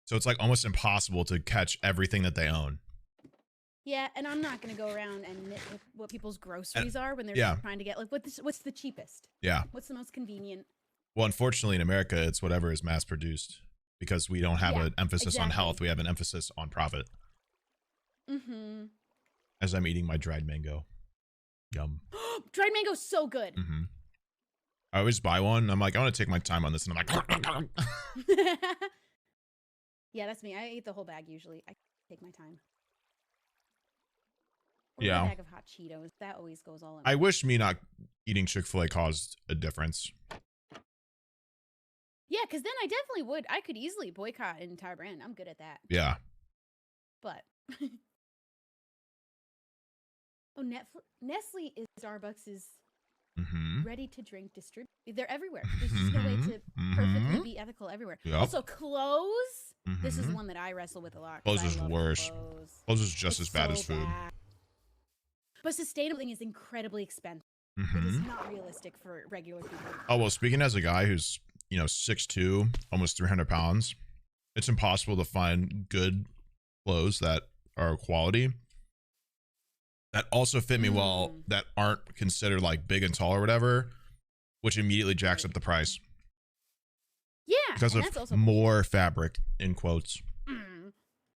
So it's like almost impossible to catch everything that they own. Yeah, and I'm not going to go around and nitpick what people's groceries are when they're trying to get, like, what's the cheapest? Yeah. What's the most convenient? Well, unfortunately, in America, it's whatever is mass produced because we don't have an emphasis on health. We have an emphasis on profit. As I'm eating my dried mango. Yum. Dried mango's so good. I always buy one. I'm like, I want to take my time on this. And I'm like, yeah, that's me. I eat the whole bag usually. I take my time. Or yeah. A bag of hot Cheetos. That always goes all in. I wish me not eating Chick-fil-A caused a difference. Yeah, because then I definitely would. I could easily boycott an entire brand. I'm good at that. Yeah. But. Oh, Nestle is Starbucks' ready to drink distribute. They're everywhere. There's just no way to perfectly be ethical everywhere. Yep. Also, clothes. This is one that I wrestle with a lot. Clothes is worse. Clothes is just as bad so as food. bad. But sustainable thing is incredibly expensive. It is not realistic for regular people. Oh, well, speaking as a guy who's, you know, 6'2", almost 300 pounds, it's impossible to find good clothes that are quality, that also fit me well, that aren't considered like big and tall or whatever, which immediately jacks up the price. Yeah, because and of that's also more fabric, in quotes,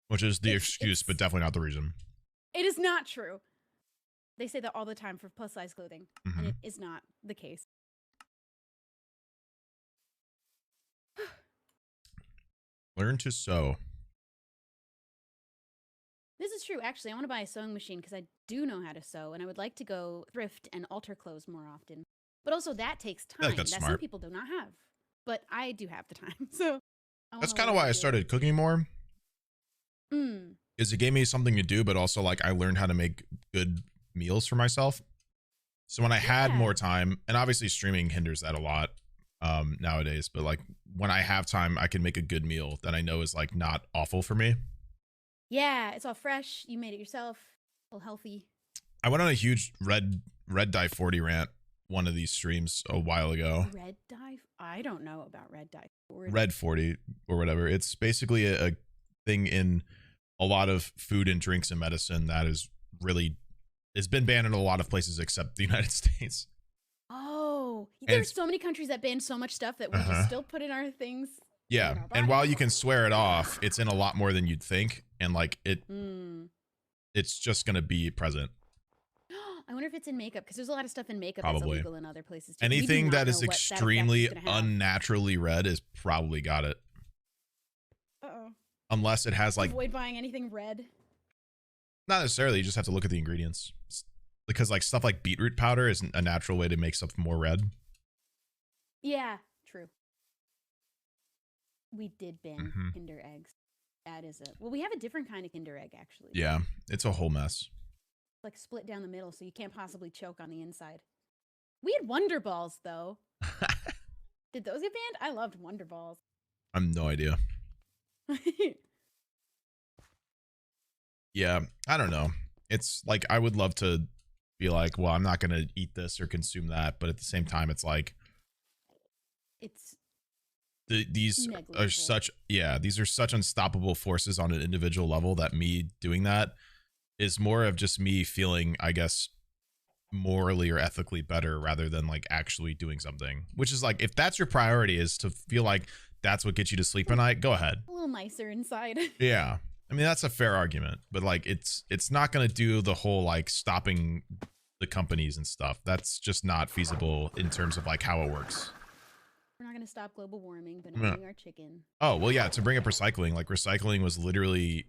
which is the excuse, but definitely not the reason. It is not true. They say that all the time for plus size clothing, and it is not the case. Learn to sew. This is true. Actually, I want to buy a sewing machine because I do know how to sew, and I would like to go thrift and alter clothes more often. But also, that takes time that some people do not have. But I do have the time, so that's kind of why I started cooking more. Is it gave me something to do, but also like I learned how to make good meals for myself. So when I had more time, and obviously streaming hinders that a lot nowadays, but like when I have time, I can make a good meal that I know is like not awful for me. Yeah, it's all fresh. You made it yourself. All healthy. I went on a huge red dye 40 rant one of these streams a while ago. Red dye? I don't know about red dye 40. Red 40 or whatever. It's basically a thing in a lot of food and drinks and medicine that is really, it's been banned in a lot of places except the United States. Oh, there's so many countries that ban so much stuff that we just still put in our things. Yeah, and while you can swear it off, it's in a lot more than you'd think, and like it's just gonna be present. I wonder if it's in makeup, because there's a lot of stuff in makeup Probably. that's illegal in other places too. Anything that is extremely unnaturally red is probably got it. Unless it has like, avoid buying anything red. not necessarily, you just have to look at the ingredients, because like stuff like beetroot powder is a natural way to make stuff more red. Yeah, true. We did ban Kinder eggs. That is it. Well, we have a different kind of Kinder egg actually. Yeah, it's a whole mess. Like split down the middle, so you can't possibly choke on the inside. We had Wonder Balls though. Did those get banned? I loved Wonder Balls. I have no idea. Yeah, I don't know. It's like I would love to be like, well, I'm not gonna eat this or consume that, but at the same time, it's like it's these are such these are such unstoppable forces on an individual level that me doing that is more of just me feeling, I guess, morally or ethically better rather than like actually doing something. Which is like, if that's your priority, is to feel like that's what gets you to sleep at night, go ahead. A little nicer inside. Yeah. I mean, that's a fair argument, but like it's not going to do the whole like stopping the companies and stuff. That's just not feasible in terms of like how it works. We're not going to stop global warming, but not eating our chicken. Oh, well, yeah, to bring up recycling, like recycling was literally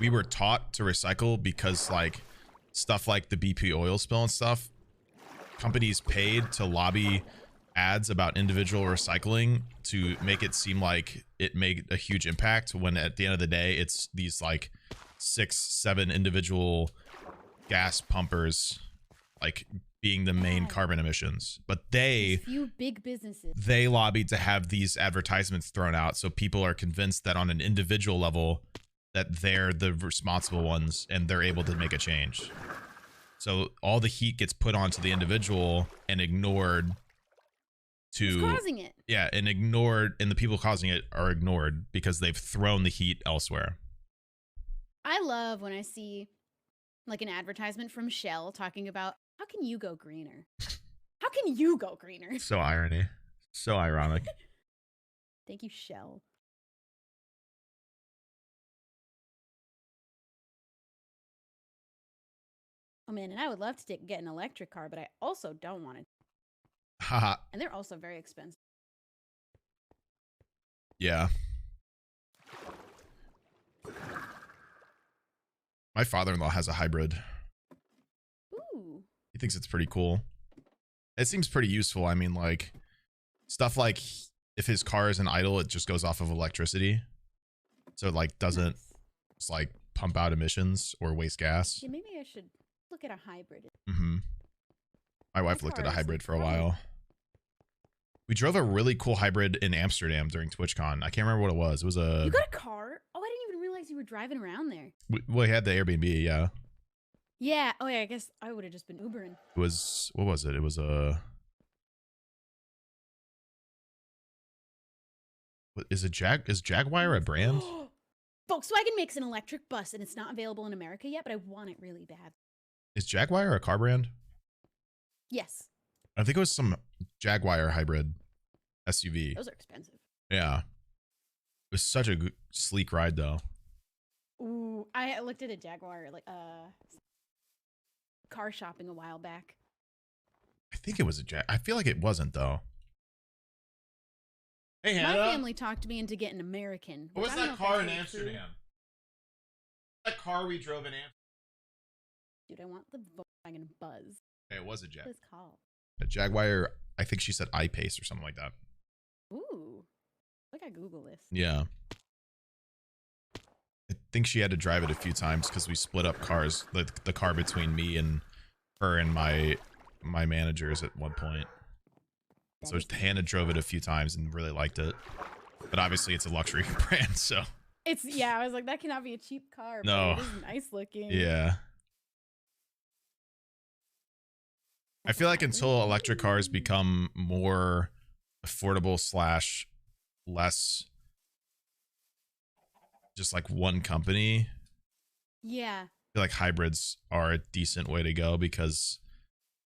we were taught to recycle because like stuff like the BP oil spill and stuff, companies paid to lobby ads about individual recycling to make it seem like it made a huge impact, when at the end of the day it's these like 6-7 individual gas pumpers like being the main carbon emissions. But they few big businesses, they lobbied to have these advertisements thrown out so people are convinced that on an individual level that they're the responsible ones and they're able to make a change. So all the heat gets put onto the individual and ignored to who's causing it. Yeah, and ignored, and the people causing it are ignored because they've thrown the heat elsewhere. I love when I see like an advertisement from Shell talking about how can you go greener? How can you go greener? So irony. So ironic. Thank you, Shell. Oh man, and I would love to get an electric car, but I also don't want it. Haha. And they're also very expensive. Yeah. My father-in-law has a hybrid. Ooh. He thinks it's pretty cool. It seems pretty useful. I mean, like, stuff like if his car is an idle, it just goes off of electricity. So it, like, doesn't just, like, pump out emissions or waste gas. Yeah, maybe I should look at a hybrid. My wife looked at a hybrid for a while. We drove a really cool hybrid in Amsterdam during TwitchCon. I can't remember what it was. It was a... You got a car? Oh, I didn't even realize you were driving around there. We had the Airbnb, yeah. Yeah. Oh, yeah. I guess I would have just been Ubering. It was... What was it? It was a... Is Jaguar a brand? Volkswagen makes an electric bus, and it's not available in America yet, but I want it really bad. Is Jaguar a car brand? Yes. I think it was some Jaguar hybrid SUV. Those are expensive. Yeah. It was such a sleek ride, though. Ooh, I looked at a Jaguar, like, car shopping a while back. I think it was a I feel like it wasn't, though. Hey, Hannah. My family talked me into getting American. What was that car in Amsterdam? That car we drove in Amsterdam. Dude, I want the Volkswagen Buzz. Hey, it was a Jag. What is it called? A Jaguar, I think she said I-Pace or something like that. Ooh. Look at Google this. Yeah. I think she had to drive it a few times because we split up cars, the car between me and her and my managers at one point. So Hannah drove it a few times and really liked it. But obviously it's a luxury brand, so. It's, yeah, I was like, that cannot be a cheap car. No. But it is nice looking. Yeah. I feel like until electric cars become more affordable / less just like one company. Yeah. I feel like hybrids are a decent way to go because,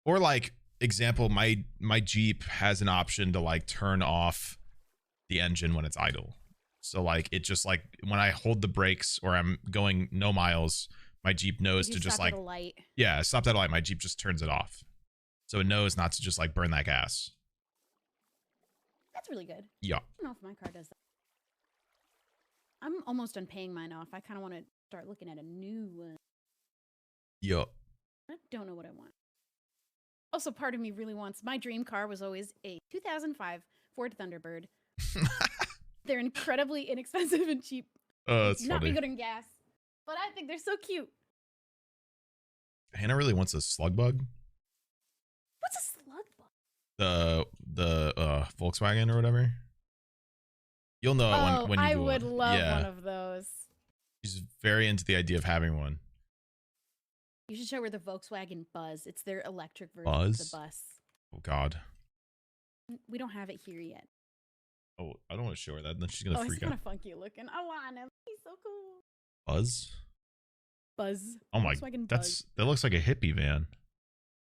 or like, example, my Jeep has an option to like turn off the engine when it's idle. So like it just like when I hold the brakes or I'm going no miles, my Jeep knows to just like, yeah, stop at a light. My Jeep just turns it off. So it knows not to just like burn that gas. That's really good. Yeah. I don't know if my car does that. I'm almost done paying mine off. I kind of want to start looking at a new one. Yup. I don't know what I want. Also, part of me really wants, my dream car was always a 2005 Ford Thunderbird. They're incredibly inexpensive and cheap. Oh, that's not funny. be good in gas, but I think they're so cute. Hannah really wants a slug bug. What's a slug bug? The Volkswagen or whatever. You'll know it when you I Google would it. love one of those. She's very into the idea of having one. You should show her the Volkswagen Buzz. It's their electric version Buzz? of the bus. Oh God. We don't have it here yet. Oh, I don't want to show her that. Then she's gonna He's freak kind out. of funky looking. I want him. He's so cool. Buzz? Buzz. Oh my, Volkswagen that Buzz. looks like a hippie van.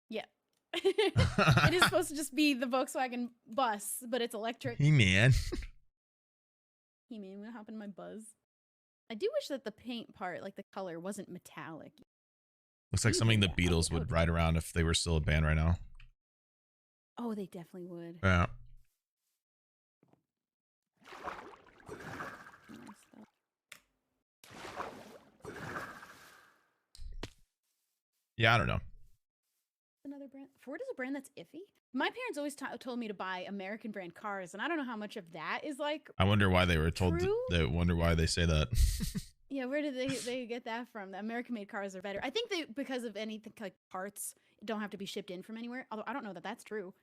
Yeah. It is supposed to just be the Volkswagen bus, but it's electric. Hey man. Hey man, what happened to my Buzz? I do wish that the paint part, like the color, wasn't metallic. Looks like something the Beatles would ride around if they were still a band right now. Oh, they definitely would. Yeah. Yeah, I don't know. Another brand. Ford is a brand that's iffy. My parents always told me to buy American brand cars, and I don't know how much of that is like. I wonder why they were told. They wonder why they say that. Yeah, where did they get that from? The American made cars are better. I think they because of anything like parts don't have to be shipped in from anywhere. Although I don't know that that's true.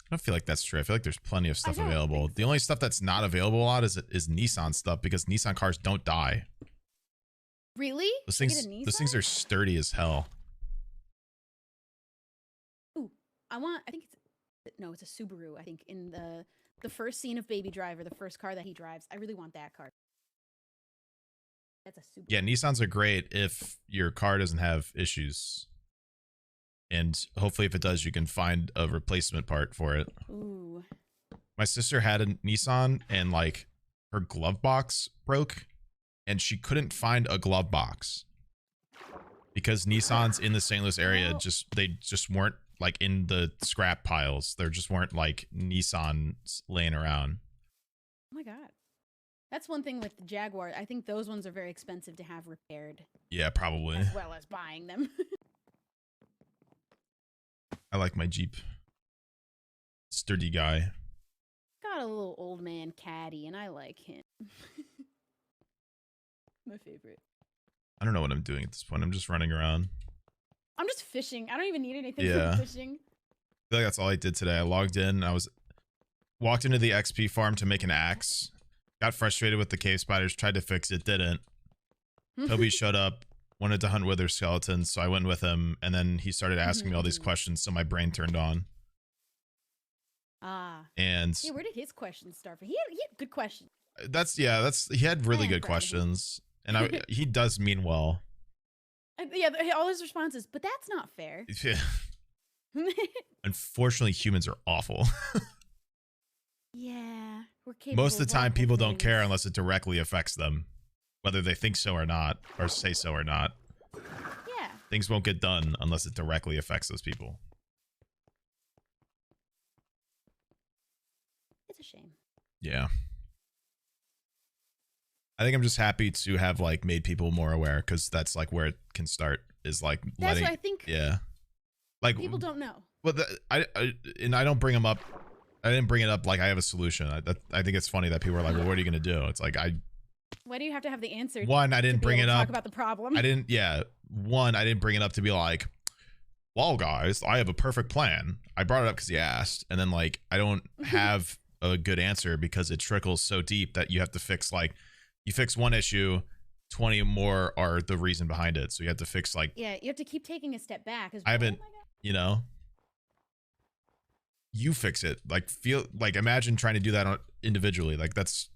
I don't feel like that's true. I feel like there's plenty of stuff available. The only stuff that's not available a lot is Nissan stuff because Nissan cars don't die. Really? Those things are sturdy as hell. Ooh, I think it's a Subaru. I think in the first scene of Baby Driver, the first car that he drives. I really want that car. That's a Subaru. Yeah, Nissans are great if your car doesn't have issues. And hopefully if it does, you can find a replacement part for it. Ooh. My sister had a Nissan and like her glove box broke and she couldn't find a glove box because Nissans in the St. Louis area they just weren't like in the scrap piles. There just weren't like Nissans laying around. Oh my God. That's one thing with the Jaguar. I think those ones are very expensive to have repaired. Yeah, probably. As well as buying them. I like my Jeep. Sturdy guy. Got a little old man caddy, and I like him. My favorite. I don't know what I'm doing at this point. I'm just running around. I'm just fishing. I don't even need anything Yeah. for fishing. feel like that's all I did today. I logged in. Walked into the XP farm to make an axe. Got frustrated with the cave spiders. Tried to fix it. Didn't. Toby showed up. Wanted to hunt wither skeletons, so I went with him. And then he started asking me all these questions, so my brain turned on. And yeah, where did his questions start from? He had good questions. He had really good questions, and he does mean well. Yeah, all his responses, but that's not fair. Yeah. Unfortunately, humans are awful. Yeah, we're capable. Most of the time, people don't care unless it directly affects them, whether they think so or not, or say so or not. Yeah. Things won't get done unless it directly affects those people. It's a shame. Yeah. I think I'm just happy to have like made people more aware, because that's like where it can start, is like that's what I think. Yeah. Like people don't know. Well, I don't bring them up. I didn't bring it up like I have a solution. I think it's funny that people are like, well, what are you gonna do? It's like why do you have to have the answer? One, I didn't bring it up. Talk about the problem. I didn't bring it up to be like, well, guys, I have a perfect plan. I brought it up because you asked, and then like I don't have a good answer because it trickles so deep that you have to fix, like, you fix one issue, 20 more are the reason behind it. So you have to fix like, yeah, you have to keep taking a step back. I haven't, you fix it. Like, imagine trying to do that individually. Like, it's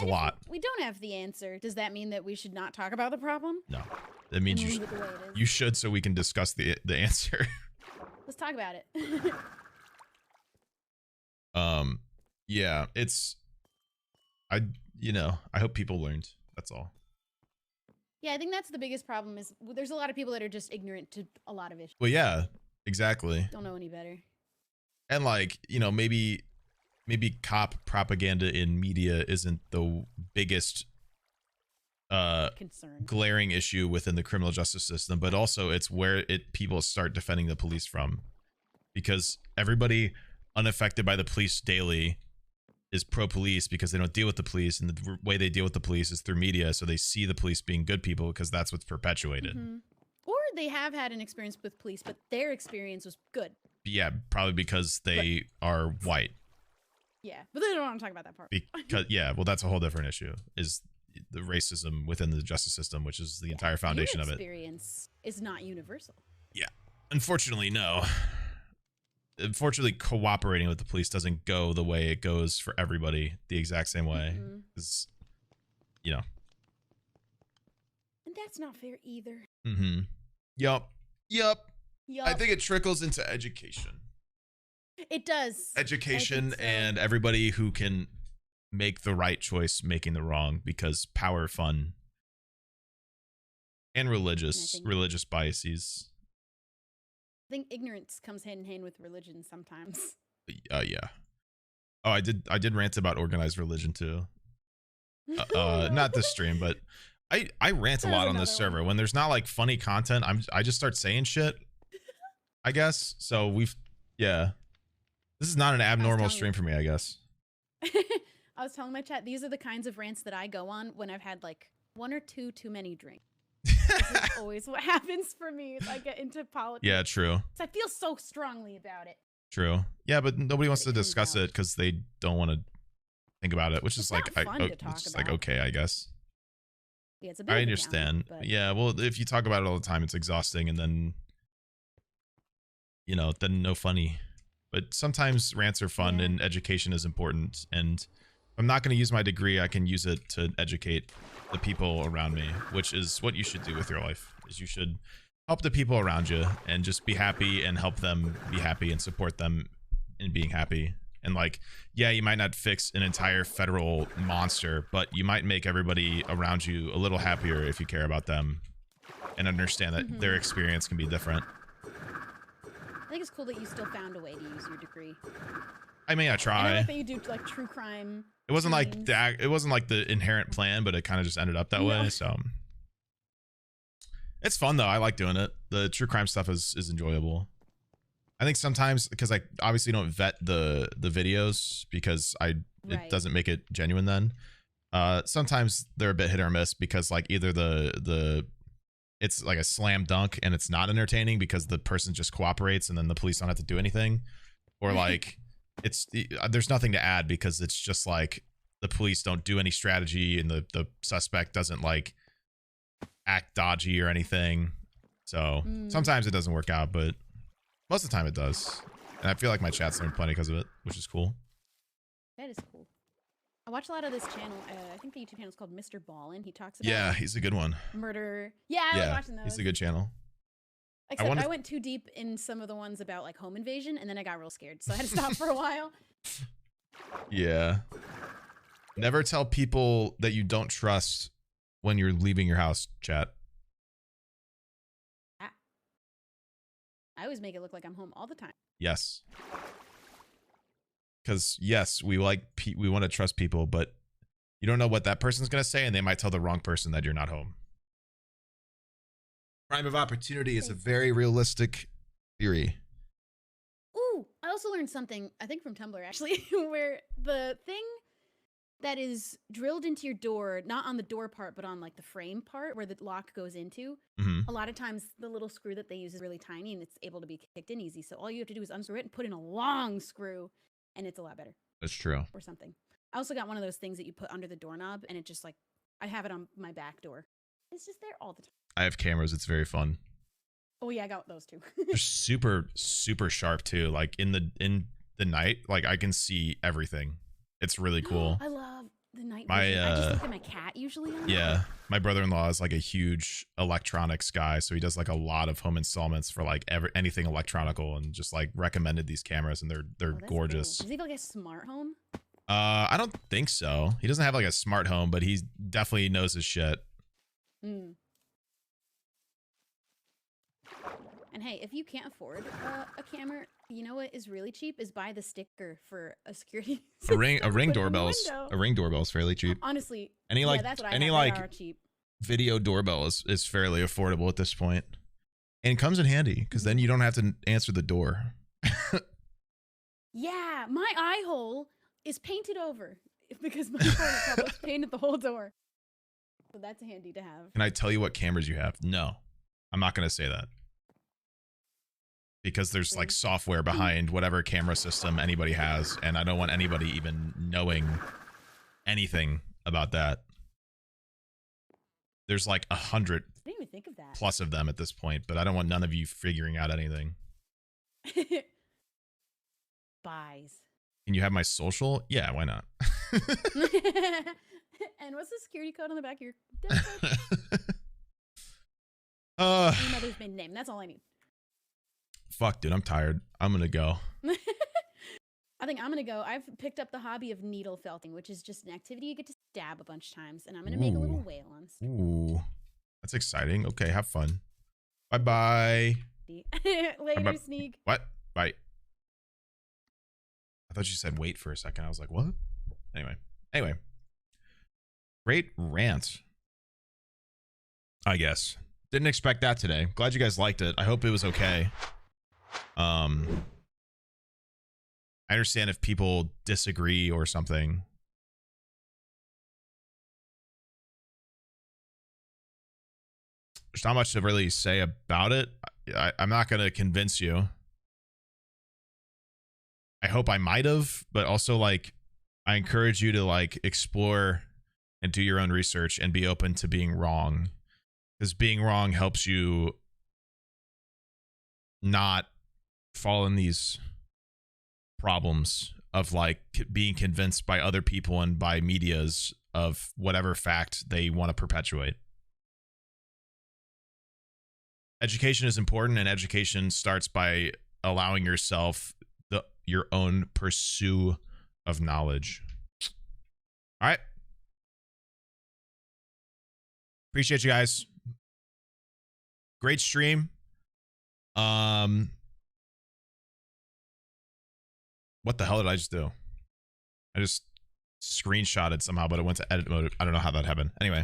a lot. We don't have the answer. Does that mean that we should not talk about the problem? No, that means you should, so we can discuss the answer. Let's talk about it. Yeah, I hope people learned. That's all. Yeah, I think that's the biggest problem, is there's a lot of people that are just ignorant to a lot of issues. Well, yeah, exactly. Don't know any better. And like, maybe cop propaganda in media isn't the biggest concern, glaring issue within the criminal justice system, but also it's where people start defending the police from, because everybody unaffected by the police daily is pro-police because they don't deal with the police, and the way they deal with the police is through media, so they see the police being good people because that's what's perpetuated. Or they have had an experience with police, but their experience was good. Yeah, probably because they are white. Yeah, but they don't want to talk about that part. Because well, that's a whole different issue, is the racism within the justice system, which is the entire foundation of it. Experience is not universal. Yeah, unfortunately, no. Unfortunately, cooperating with the police doesn't go the way it goes for everybody the exact same way. Because, And that's not fair either. Yup. I think it trickles into education. It does. Education and everybody who can make the right choice making the wrong, because power, fun, and religious biases. I think ignorance comes hand in hand with religion sometimes. Yeah. Oh, I did rant about organized religion too. Not this stream, but I rant a lot on this server. When there's not like funny content, I just start saying shit, I guess. So this is not an abnormal stream for me, I guess. I was telling my chat, these are the kinds of rants that I go on when I've had like one or two too many drinks. This is always what happens for me is I get into politics. Yeah, true. I feel so strongly about it. True. Yeah, but nobody wants to discuss it because they don't want to think about it, which is like, it's just like, okay, I guess. Yeah, it's a bit I understand. Yeah, well, if you talk about it all the time, it's exhausting, and then, then no funny. But sometimes rants are fun, and education is important. And if I'm not going to use my degree, I can use it to educate the people around me, which is what you should do with your life. Is you should help the people around you and just be happy and help them be happy and support them in being happy. And like, yeah, you might not fix an entire federal monster, but you might make everybody around you a little happier if you care about them and understand that their experience can be different. I think it's cool that you still found a way to use your degree. I mean, I try. And I like that you do like true crime. It wasn't like that. It wasn't like the inherent plan, but it kind of just ended up that way. So it's fun though. I like doing it. The true crime stuff is enjoyable. I think sometimes, because I obviously don't vet the videos because it doesn't make it genuine then. Sometimes they're a bit hit or miss because like either it's like a slam dunk and it's not entertaining because the person just cooperates and then the police don't have to do anything. or like there's nothing to add because it's just like the police don't do any strategy and the suspect doesn't like act dodgy or anything. So sometimes it doesn't work out, but most of the time it does. And I feel like my chat's learned plenty because of it, which is cool. That is cool. I watch a lot of this channel. I think the YouTube channel is called Mr. Ballin. He talks about he's a good one. Murder. Yeah, I like watching those. He's a good channel. Except I went too deep in some of the ones about like home invasion, and then I got real scared, so I had to stop for a while. Yeah. Never tell people that you don't trust when you're leaving your house, chat. I always make it look like I'm home all the time. Yes. Because yes, we want to trust people, but you don't know what that person's going to say, and they might tell the wrong person that you're not home. Crime of opportunity is a very realistic theory. Ooh, I also learned something, I think from Tumblr actually, where the thing that is drilled into your door, not on the door part, but on like the frame part where the lock goes into, a lot of times the little screw that they use is really tiny and it's able to be kicked in easy. So all you have to do is unscrew it and put in a long screw, and it's a lot better. That's true. Or something. I also got one of those things that you put under the doorknob, and it just like, I have it on my back door. It's just there all the time. I have cameras. It's very fun. Oh yeah, I got those too. They're super, super sharp too. Like in the night, like I can see everything. It's really cool. I love the night vision. I just look at my cat usually. Yeah, my brother-in-law is like a huge electronics guy, so he does like a lot of home installments for like anything electronical, and just like recommended these cameras, and they're gorgeous. Cool. Does he have like a smart home? I don't think so. He doesn't have like a smart home, but he definitely knows his shit. And hey, if you can't afford a camera, you know what is really cheap is buy the sticker for a security a ring doorbell is fairly cheap. Honestly, that's what I have. Cheap. Video doorbell is fairly affordable at this point, and comes in handy because then you don't have to answer the door. Yeah, my eye hole is painted over because my apartment complex painted the whole door. So that's handy to have. Can I tell you what cameras you have? No, I'm not going to say that. Because there's like software behind whatever camera system anybody has, and I don't want anybody even knowing anything about that. There's like 100 I didn't even think of that. plus of them at this point, but I don't want none of you figuring out anything. Buys. Can you have my social? Yeah, why not? And what's the security code on the back of your debit card? Your mother's maiden name. That's all I need. Fuck, dude, I'm tired. I'm gonna go. I think I'm gonna go. I've picked up the hobby of needle felting, which is just an activity you get to stab a bunch of times, and I'm gonna make a little whale on stab. Ooh, that's exciting. Okay, have fun. Bye-bye. Later, Sneeg. What? Bye. I thought you said wait for a second. I was like, what? Anyway. Great rant. I guess. Didn't expect that today. Glad you guys liked it. I hope it was okay. I understand if people disagree or something. There's not much to really say about it. I'm not going to convince you. I hope I might have, but also like I encourage you to like explore and do your own research and be open to being wrong. Because being wrong helps you not fall in these problems of like being convinced by other people and by medias of whatever fact they want to perpetuate. Education is important, and education starts by allowing yourself your own pursuit of knowledge. All right. Appreciate you guys. Great stream. What the hell did I just do? I just screenshotted somehow, but it went to edit mode. I don't know how that happened. Anyway.